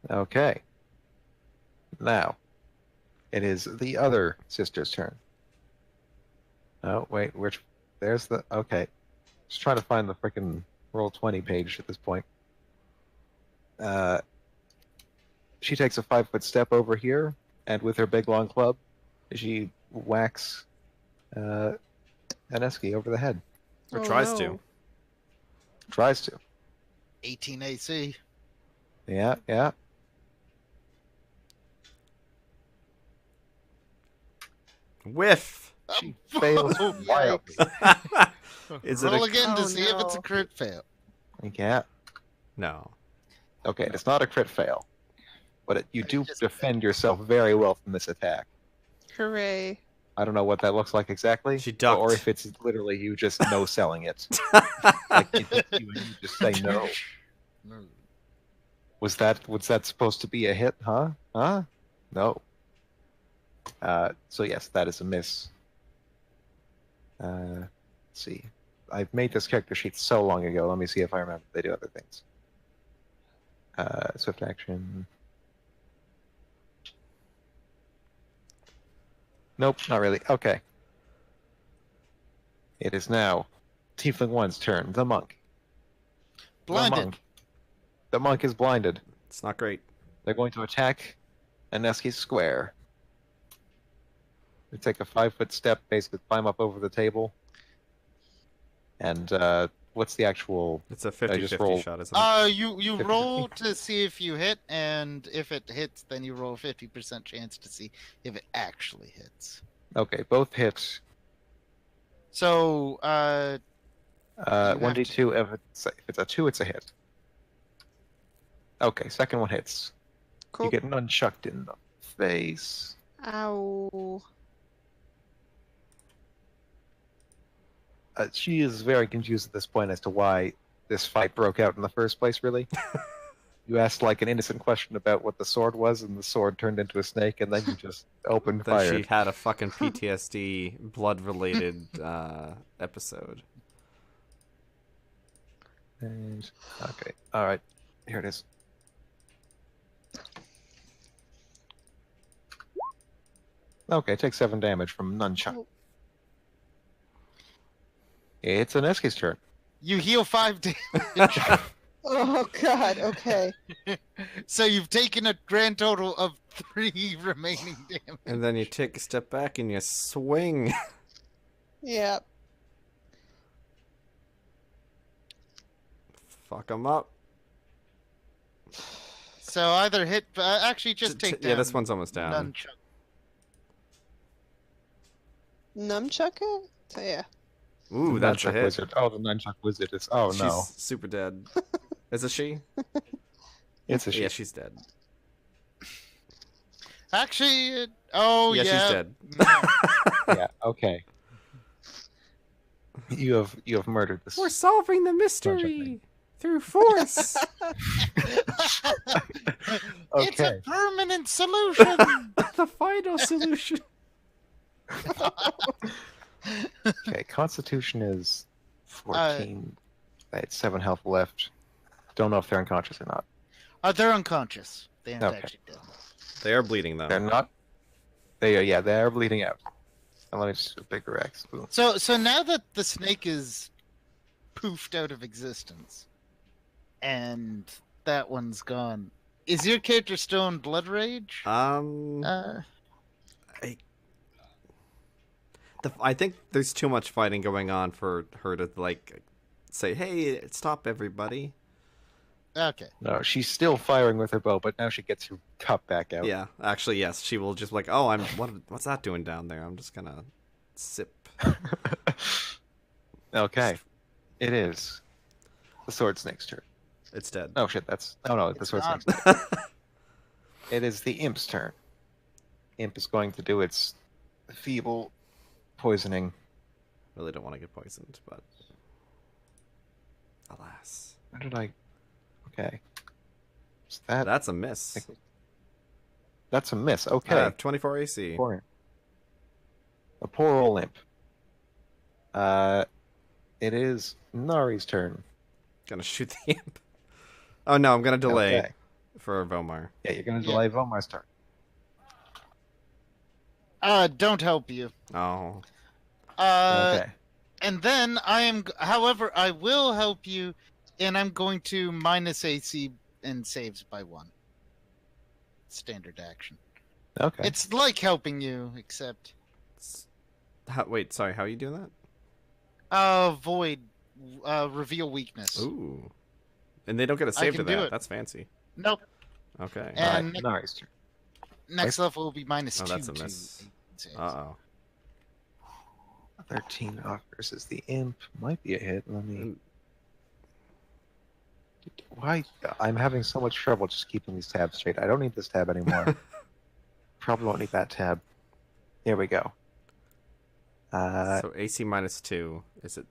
Okay. Now, it is the other sister's turn. Oh, wait, which... There's the... Okay. Just trying to find the frickin' Roll20 page at this point. She takes a 5-foot step over here, and with her big long club, she whacks Aneski over the head. Or Oh, tries no. to. Tries to. 18 AC. Yeah, yeah. Whiff. She fails Oh, wildly. Is it Roll a... again to Oh, see if it's a no. crit fail. Yeah. No. Okay, it's not a crit fail. But you do Just- defend yourself very well from this attack. Hooray. I don't know what that looks like exactly. She ducked. Or if it's literally you just no-selling it. Like it hits you and you just say no. Was that supposed to be a hit, huh? Huh? No. So yes, that is a miss. Let's see. I've made this character sheet so long ago. Let me see if I remember they do other things. Swift action. Nope, not really. Okay. It is now Tiefling 1's turn. The monk. Blinded. The monk is blinded. It's not great. They're going to attack Aneski's square. They take a 5-foot step, basically climb up over the table. And what's the actual... It's a just 50-50 roll. shot, isn't it? You 50-50. roll to see if you hit, and if it hits, then you roll a 50% chance to see if it actually hits. Okay, both hits. So, have 1d2, if it's a 2, it's a hit. Okay, second one hits. Cool. You get nunchucked in the face. Ow. She is very confused at this point as to why this fight broke out in the first place, really. You asked like an innocent question about what the sword was, and the sword turned into a snake, and then you just opened Then fire. she had a fucking PTSD blood-related episode. And, okay, alright. Here it is. Okay, take 7 damage from nunchuck. Cool. It's Aneski's turn. you heal 5 damage. Oh god, okay. So you've taken a grand total of 3 remaining damage. And then you take a step back and you swing. Yeah. Fuck them up. So either hit, actually just take down. Yeah, this one's almost down. Nunchuck. Nunchuck it? So yeah. Ooh, The that's a nunchuck hit. wizard. Oh, the nunchuck wizard is. Oh She's no, super dead. Is it she? it's a she. Yeah, she's dead. Actually, oh Yeah, yeah. she's dead. Yeah. Okay. You have murdered this. We're solving the mystery through force. It's a Okay. permanent solution. The final solution. Okay. Constitution is 14. They had 7 health left. Don't know if they're unconscious or not. They're unconscious. They aren't Okay. actually dead. They are bleeding though. They're not. They are. Yeah, they are bleeding out. And let me just do a bigger X. Boom. So now that the snake is poofed out of existence, and that one's gone, is your character still in Blood Rage? I think there's too much fighting going on for her to like say, "Hey, stop, everybody." Okay. No, she's still firing with her bow, but now she gets her cup back out. Yeah, actually, yes. She will just like, "Oh, what's that doing down there? I'm just gonna sip." Okay. It is the sword snake's turn. It's dead. Oh shit, that's the It's sword gone. snake's turn. It is the imp's turn. Imp is going to do its feeble poisoning. Really don't want to get poisoned, but alas, Where did I? Okay. Is that? that's a miss. That's a miss. I Okay. have 24 AC. Poor imp. A poor old imp. It is Nari's turn. Gonna shoot the imp. Oh no, I'm gonna delay Okay. for Vomar. Yeah, you're gonna Yeah. delay Vomar's turn. Don't help you. Oh, Okay. And then however, I will help you, and I'm going to minus AC and saves by 1. Standard action. Okay. It's like helping you, except wait, sorry. How are you doing that? void, reveal weakness. Ooh, and they don't get a save to can do that. it. That's fancy. Nope. Okay. And Alright, Nari's turn. next level will be minus Oh, 2 that's a to miss. saves. Uh 13 off versus the imp. Might be a hit. Let me. oh. Why? I'm having so much trouble just keeping these tabs straight. I don't need this tab anymore. Probably won't need that tab. Here we go. So AC minus 2. Is it?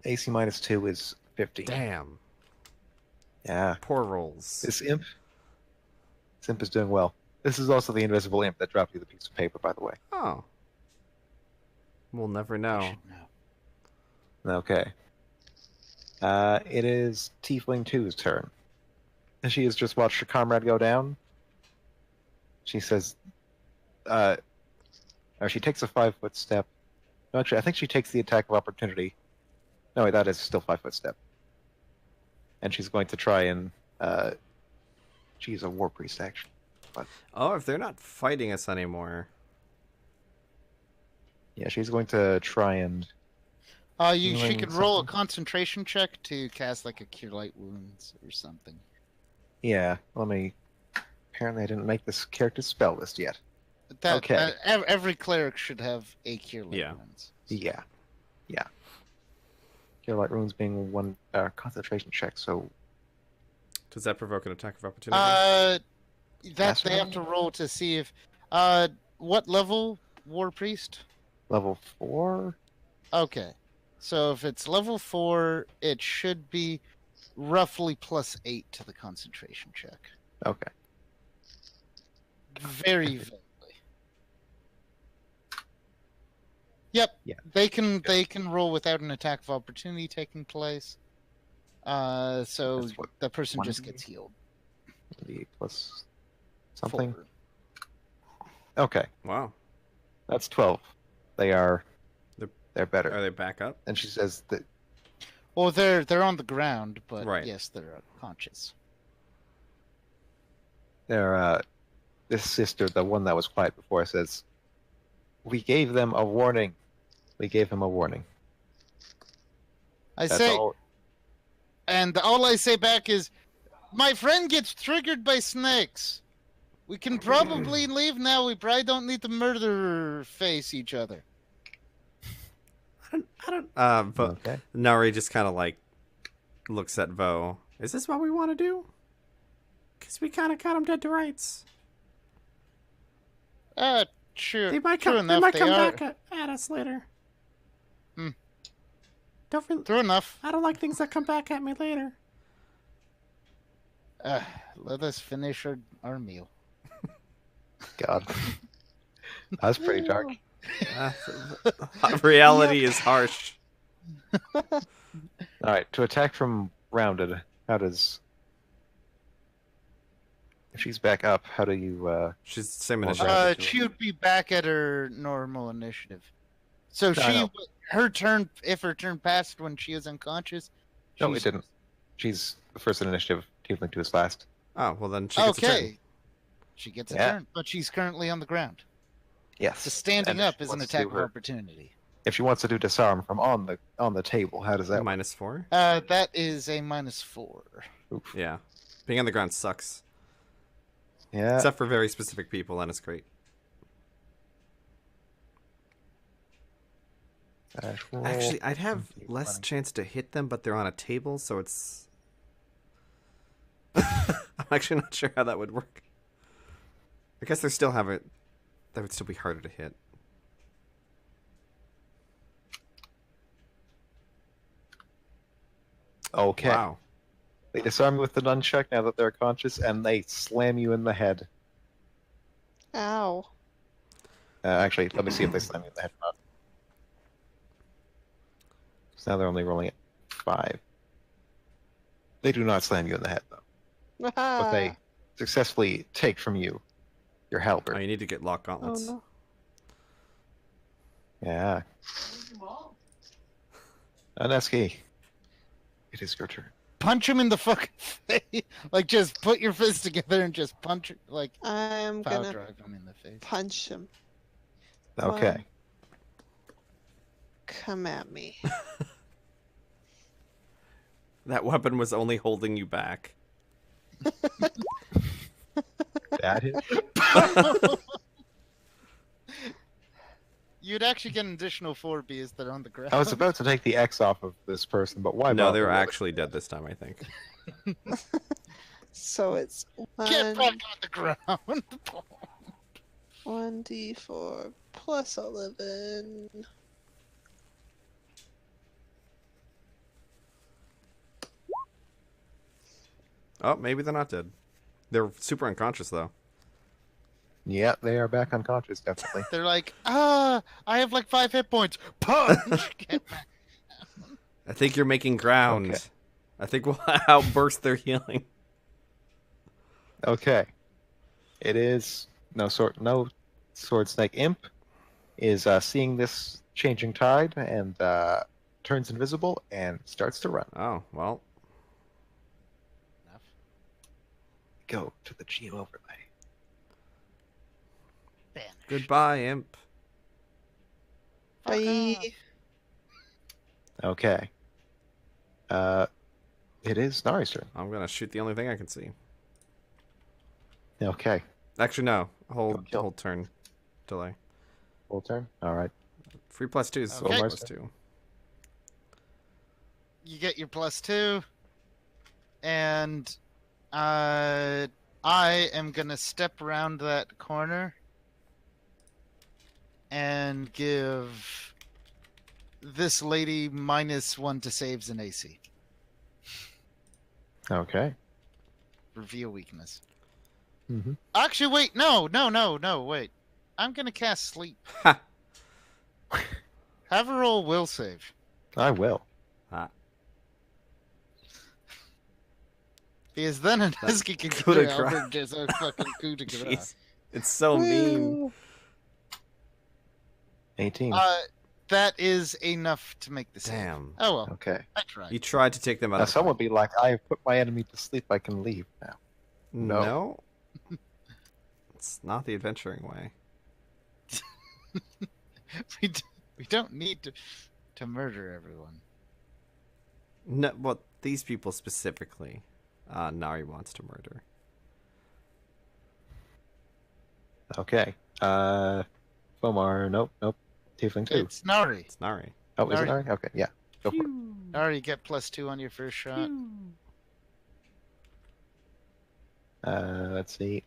AC minus 2 is 50. Damn. Yeah. Poor rolls. This imp is doing well. This is also the invisible imp that dropped you the piece of paper, by the way. Oh. We'll never I know. should know. Okay. It is Tiefling 2's turn. And she has just watched her comrade go down. She says, or she takes a 5-foot step. No, actually, I think she takes the attack of opportunity. No, wait, that is still 5-foot step. And she's going to try and, she's a war priest, actually. Oh, if they're not fighting us anymore. Yeah, she's going to try and, She Healing could roll a something? concentration check to cast like a Cure Light Wounds or something. yeah, apparently I didn't make this character's spell list yet. Okay. Every cleric should have a Cure Light Yeah. Wounds. Yeah. Cure Light Runes being one concentration check, so Does that provoke an attack of opportunity? That Master they have level? to roll to see if what level War Priest? level 4? Okay. So if it's level 4, it should be roughly +8 to the concentration check. Okay. Very vaguely. Yep. Yeah. They can roll without an attack of opportunity taking place. So That's what, the person just 1d8? gets healed. the plus something? 4. Okay, Wow. that's 12. They're Are better. they back up? And she says that Well, they're on the ground, but Right. yes, they're conscious. this sister, the one that was quiet before, says, "We gave them a warning. We gave him a warning." I That's say, all. and all I say back is, my friend gets triggered by snakes. We can probably leave now. We probably don't need to murder face each other. I don't. But Okay. Nari just kind of like looks at Vo. Is this what we want to do? Because we kind of got them dead to rights. True. They might true come. They enough. might They come are. back at us later. Hmm. Don't. True enough. I don't like things that come back at me later. Let us finish our meal. God. That's pretty dark. Reality is harsh. All right, to attack from rounded, how does... If she's back up, how do you... She's the same Well, initiative. She would be back at her normal initiative. So I know. her turn, if her turn passed when she was unconscious. No, it she's- didn't. She's the first in initiative. Tiefling 2 is last. Oh, well then she gets a turn. Okay. She gets a Yeah. turn, but she's currently on the ground. Yes. So standing And up if she is an wants to attack do of her- opportunity. If she wants to do disarm from on the table, how does that work? -4. That is a -4. Oof. Yeah. Being on the ground sucks. Yeah. Except for very specific people, and it's great. Roll. Actually, I'd have Keep less running. chance to hit them, but they're on a table, so it's... I'm actually not sure how that would work. I guess they still have it. That would still be harder to hit. Okay. Wow. They disarm you with the nunchuck now that they're conscious, and they slam you in the head. Ow. Actually, let me see if they slam you in the head or not. So now they're only rolling at 5. They do not slam you in the head, though. But they successfully take from you your Oh, halberd. you need to get lock Oh gauntlets. no. Yeah. Aneski, it is your turn. Punch him in the fucking face. Like, just put your fists together and just punch it. Like, I'm power gonna drive him in the face. punch him. Okay. Come at me. That weapon was only holding you back. That hit. You'd actually get an additional 4 because they're on the ground. I was about to take the X off of this person, but why No, bother they were with it? actually dead this time, I think. So it's Get back on the ground. 1d4 plus 11. Oh, maybe they're not dead. They're super unconscious, though. Yeah, they are back unconscious, definitely. They're like, I have like 5 hit points. Punch. Get back. I think you're making ground. Okay. I think we'll outburst their healing. Okay. It is no sword snake imp is seeing this changing tide and turns invisible and starts to run. Oh, well. Go to the geo overlay. Banish. Goodbye, imp. Fuck Bye. off. Okay. It is Nari's turn. I'm going to shoot the only thing I can see. Okay. Actually, no. Go kill. Hold turn delay. Full turn. All right. 3+2 is Okay. +2. You get your +2. And I am going to step around that corner and give this lady -1 to saves and AC. Okay. Reveal weakness. Mm-hmm. Actually, wait. No, wait. I'm going to cast sleep. Ha! Have her roll will save. I will. Ah. Because then Aneski can coup de get grace. Albert just a fucking coup de grace. Jeez. It's so mean. Woo. 18. That is enough to make the save. Damn. Oh well, Okay. I tried. You tried to take them out Now of some would be like, I have put my enemy to sleep. I can leave now. No. It's not the adventuring way. We don't need to murder everyone. No, well, these people specifically, Nari wants to murder. Okay. Fomar, nope. Tiefling 2. It's Nari. It's Nari. Oh, is it Alright. Ari? Okay, yeah. Go for it. Phew. Already get +2 on your first shot. Phew. Let's see.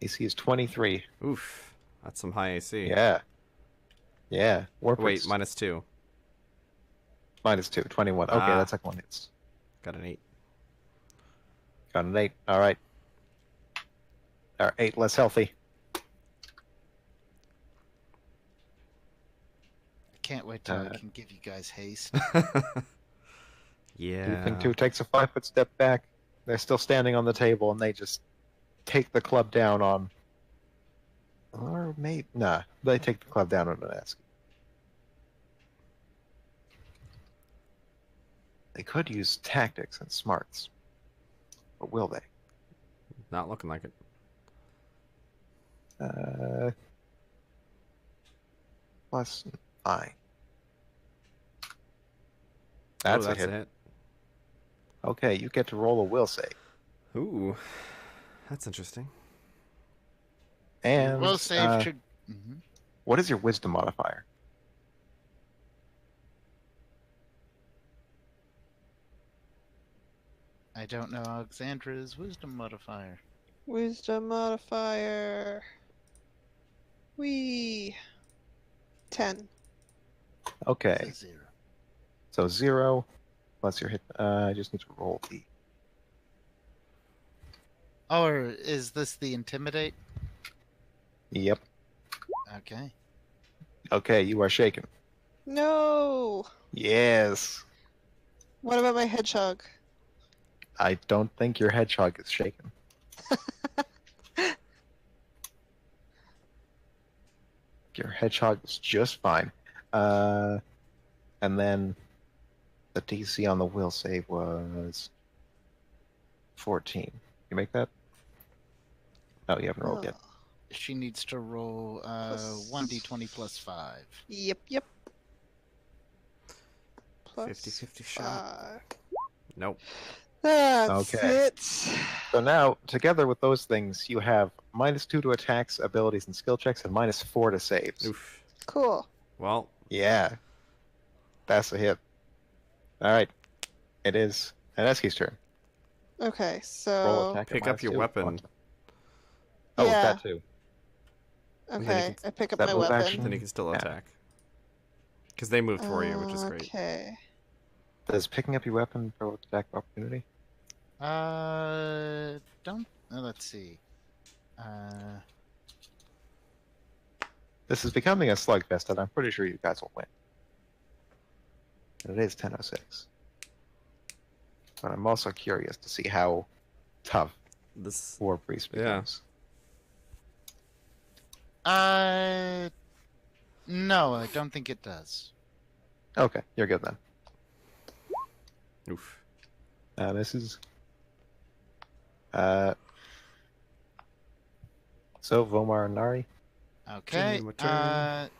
AC is 23. Oof. That's some high AC. Yeah. Yeah. Warp Wait, -2. -2, 21. Okay, Ah. that second one hits. Got an 8. Got an 8. All right. 8 less healthy. I can't wait till I can give you guys haste. Yeah. Thing 2 takes a 5-foot step back. They're still standing on the table, and they just take the club down on. Or maybe. Nah, they take the club down on an ask. They could use tactics and smarts. But will they? Not looking like it. +9. That's That's a hit. Okay, you get to roll a will save. Ooh. That's interesting. And Will save should. Mhm. what is your wisdom modifier? I don't know Alexandra's wisdom modifier. Wisdom modifier. 10. Okay, It's a 0. so 0 plus your hit. I just need to roll the. Or is this the intimidate? Yep. Okay. Okay, you are shaken. No. Yes. What about my hedgehog? I don't think your hedgehog is shaken. Your hedgehog is just fine. And then the DC on the will save was 14. You make that? Oh, you haven't rolled yet. Oh. She needs to roll Plus- 1d20 plus 5. Yep. Plus 50-50 shot. 5. Nope. That's Okay. it. So now, together with those things, you have -2 to attacks, abilities, and skill checks, and -4 to saves. Oof. Cool. Well, Yeah. That's a hit. Alright. It is Aneski's turn. Okay, Roll so attack. at pick up your -2. weapon. Oh, Yeah. that too. okay, I pick up that my move weapon. action? Then you can still Yeah. attack. Because they moved for you, which is great. Okay. Does picking up your weapon provoke attack of opportunity? Don't. Let's see. This is becoming a slugfest, and I'm pretty sure you guys will win. And it is 10:06. But I'm also curious to see how tough This. War Priest Yeah. becomes. No, I don't think it does. Okay, you're good then. Oof. This is. So Vomar and Nari. Okay. my turn.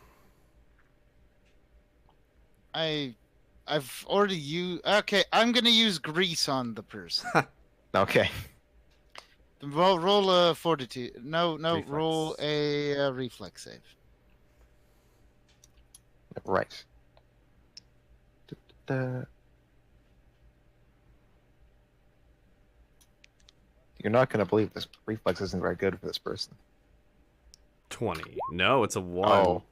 I've already used. Okay, I'm gonna use grease on the person. Okay. Roll a fortitude. No, Reflex. roll a reflex save. Right. Da-da-da. You're not going to believe this reflex isn't very good for this person. 20. No, it's a 1.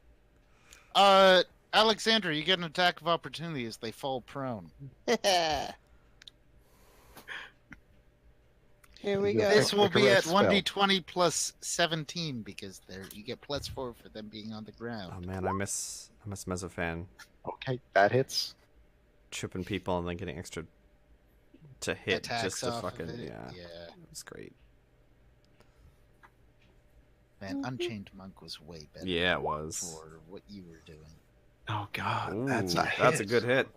Oh. Alexandra, you get an attack of opportunity as they fall prone. Here we You go. This will Pick a be red at spell. 1d20 plus 17 because you get +4 for them being on the Oh ground. man, I miss Mesofan Okay, that hits. tripping people and then getting extra to hit Attacks just to off fucking of it. yeah. Yeah. It was great. Man, Unchained Monk was way better. Yeah, it was. For what you were doing. Oh god, Ooh, that's a hit. that's a good hit.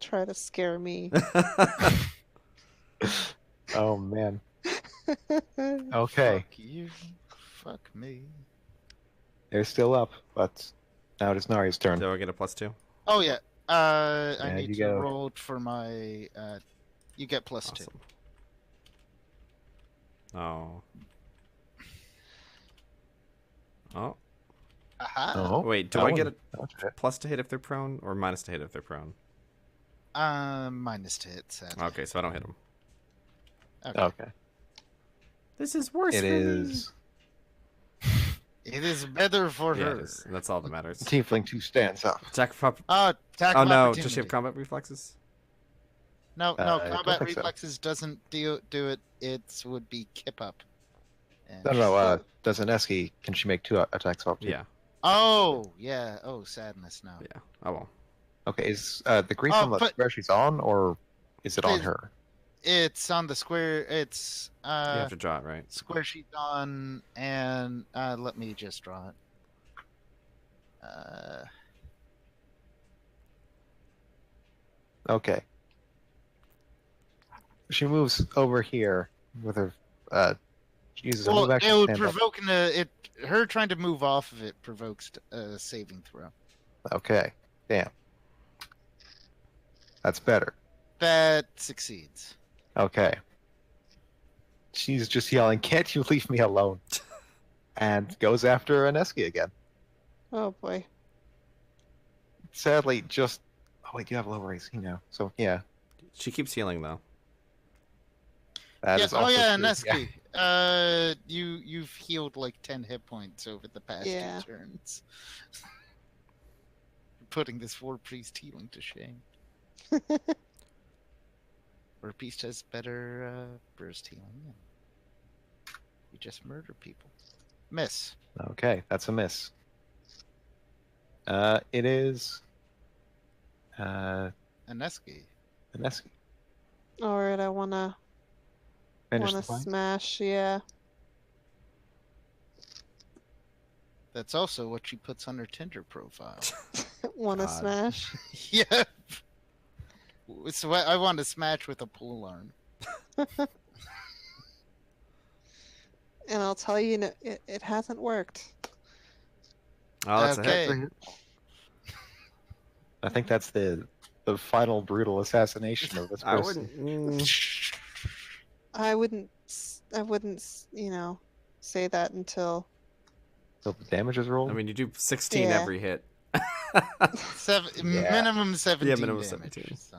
Try to scare me. Oh man. Okay, Fuck you. Fuck me. they're still up, but now it is Nari's turn. Do I get a +2? Oh yeah. I Yeah, need you to get a- roll it for my. You get +2. Awesome. Oh, Oh, Aha. Oh, wait. Do that I get one- a okay. plus to hit if they're prone, or minus to hit if they're prone? Minus to hit, sadly. Okay, so I don't hit them. Okay. Okay. This is worse It for is It is better for Yeah, her. it is. That's all that matters. Tiefling 2 stands up. Attack of Attack Oh of no, opportunity. does she have combat reflexes? No, I don't combat think so. reflexes doesn't do it. It would be kip up. And No. Does Aneski, can she make 2 attacks of opportunity? Yeah, Oh, yeah. Oh, sadness, no. yeah. Oh well. Okay, is the grief Oh, on the but- square she's on, or is it on The- her? It's on the square. It's You have to draw it, right? square sheet on, and let me just draw it. Okay. She moves over here with her. She uses a Well, move action. it to would stand up. provoke her trying to move off of it provokes a saving throw. Okay. Damn. That's better. That succeeds. Okay. She's just yelling, "Can't you leave me alone?" And goes after Aneski again. Oh boy. Sadly, just. Oh wait, you have lower AC now, so yeah. She keeps healing though. That Yeah. is Oh also yeah, true. Neski. You've healed like 10 hit points over the past Yeah. 2 turns. Putting this war priest healing to shame. War priest has better burst healing. And you just murder people. Miss. Okay, that's a miss. It is. Aneski. Aneski. Alright, I wanna Finish the fight. smash, yeah. That's also what she puts on her Tinder profile. Wanna God. smash? Yeah. So I want to smash with a pole arm. And I'll tell you, it hasn't worked. Oh, that's Okay. a hit. I think that's the final brutal assassination of this I person. wouldn't. I wouldn't, say that until. So the damage is rolled. I mean, you do 16 Yeah. every hit. Yeah. Minimum 17 Yeah, minimum damage. 17. So.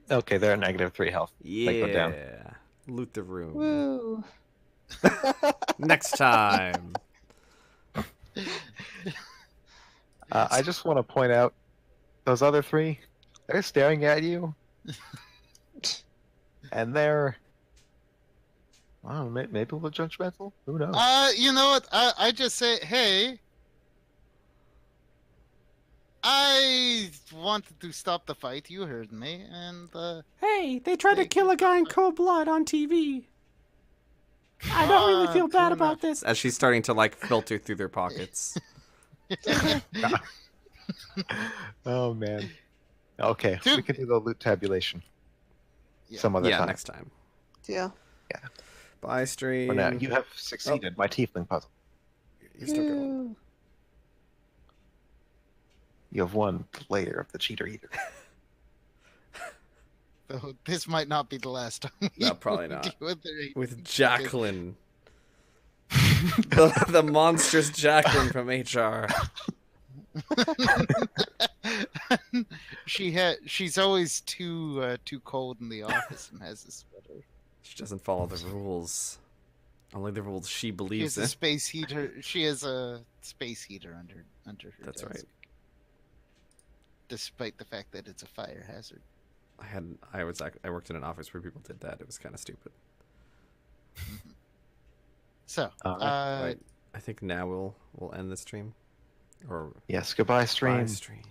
Okay, they're at -3 health. They go down. Yeah. Loot the room. Woo! Next time. I just want to point out those other 3. They're staring at you, and they're. I don't know, maybe a little judgmental. Who knows? You know what? I just say, hey, I wanted to stop the fight. You heard me, and Hey, they tried to kill a guy in cold blood on TV. I don't really feel bad true about this. As she's starting to like filter through their pockets. Oh man. Okay, Dude. we can do the loot tabulation Yeah. some other Yeah, time. next time. Yeah. Bye, stream. For now, you have succeeded my tiefling puzzle. You're still going. Woo. You have won the layer of the cheater eater. so this might not be the last time. No, we probably deal not. with her. With Jacqueline. the monstrous Jacqueline from HR. She's always too cold in the office and has a sweater. She doesn't follow the rules. Only the rules she She believes has a in. space heater. She has a space heater under her That's desk. right. Despite the fact that it's a fire hazard. I worked in an office where people did that. It was kind of stupid. So, Alright. Right. I think now we'll end the stream. Or Yes, goodbye, stream. bye, stream.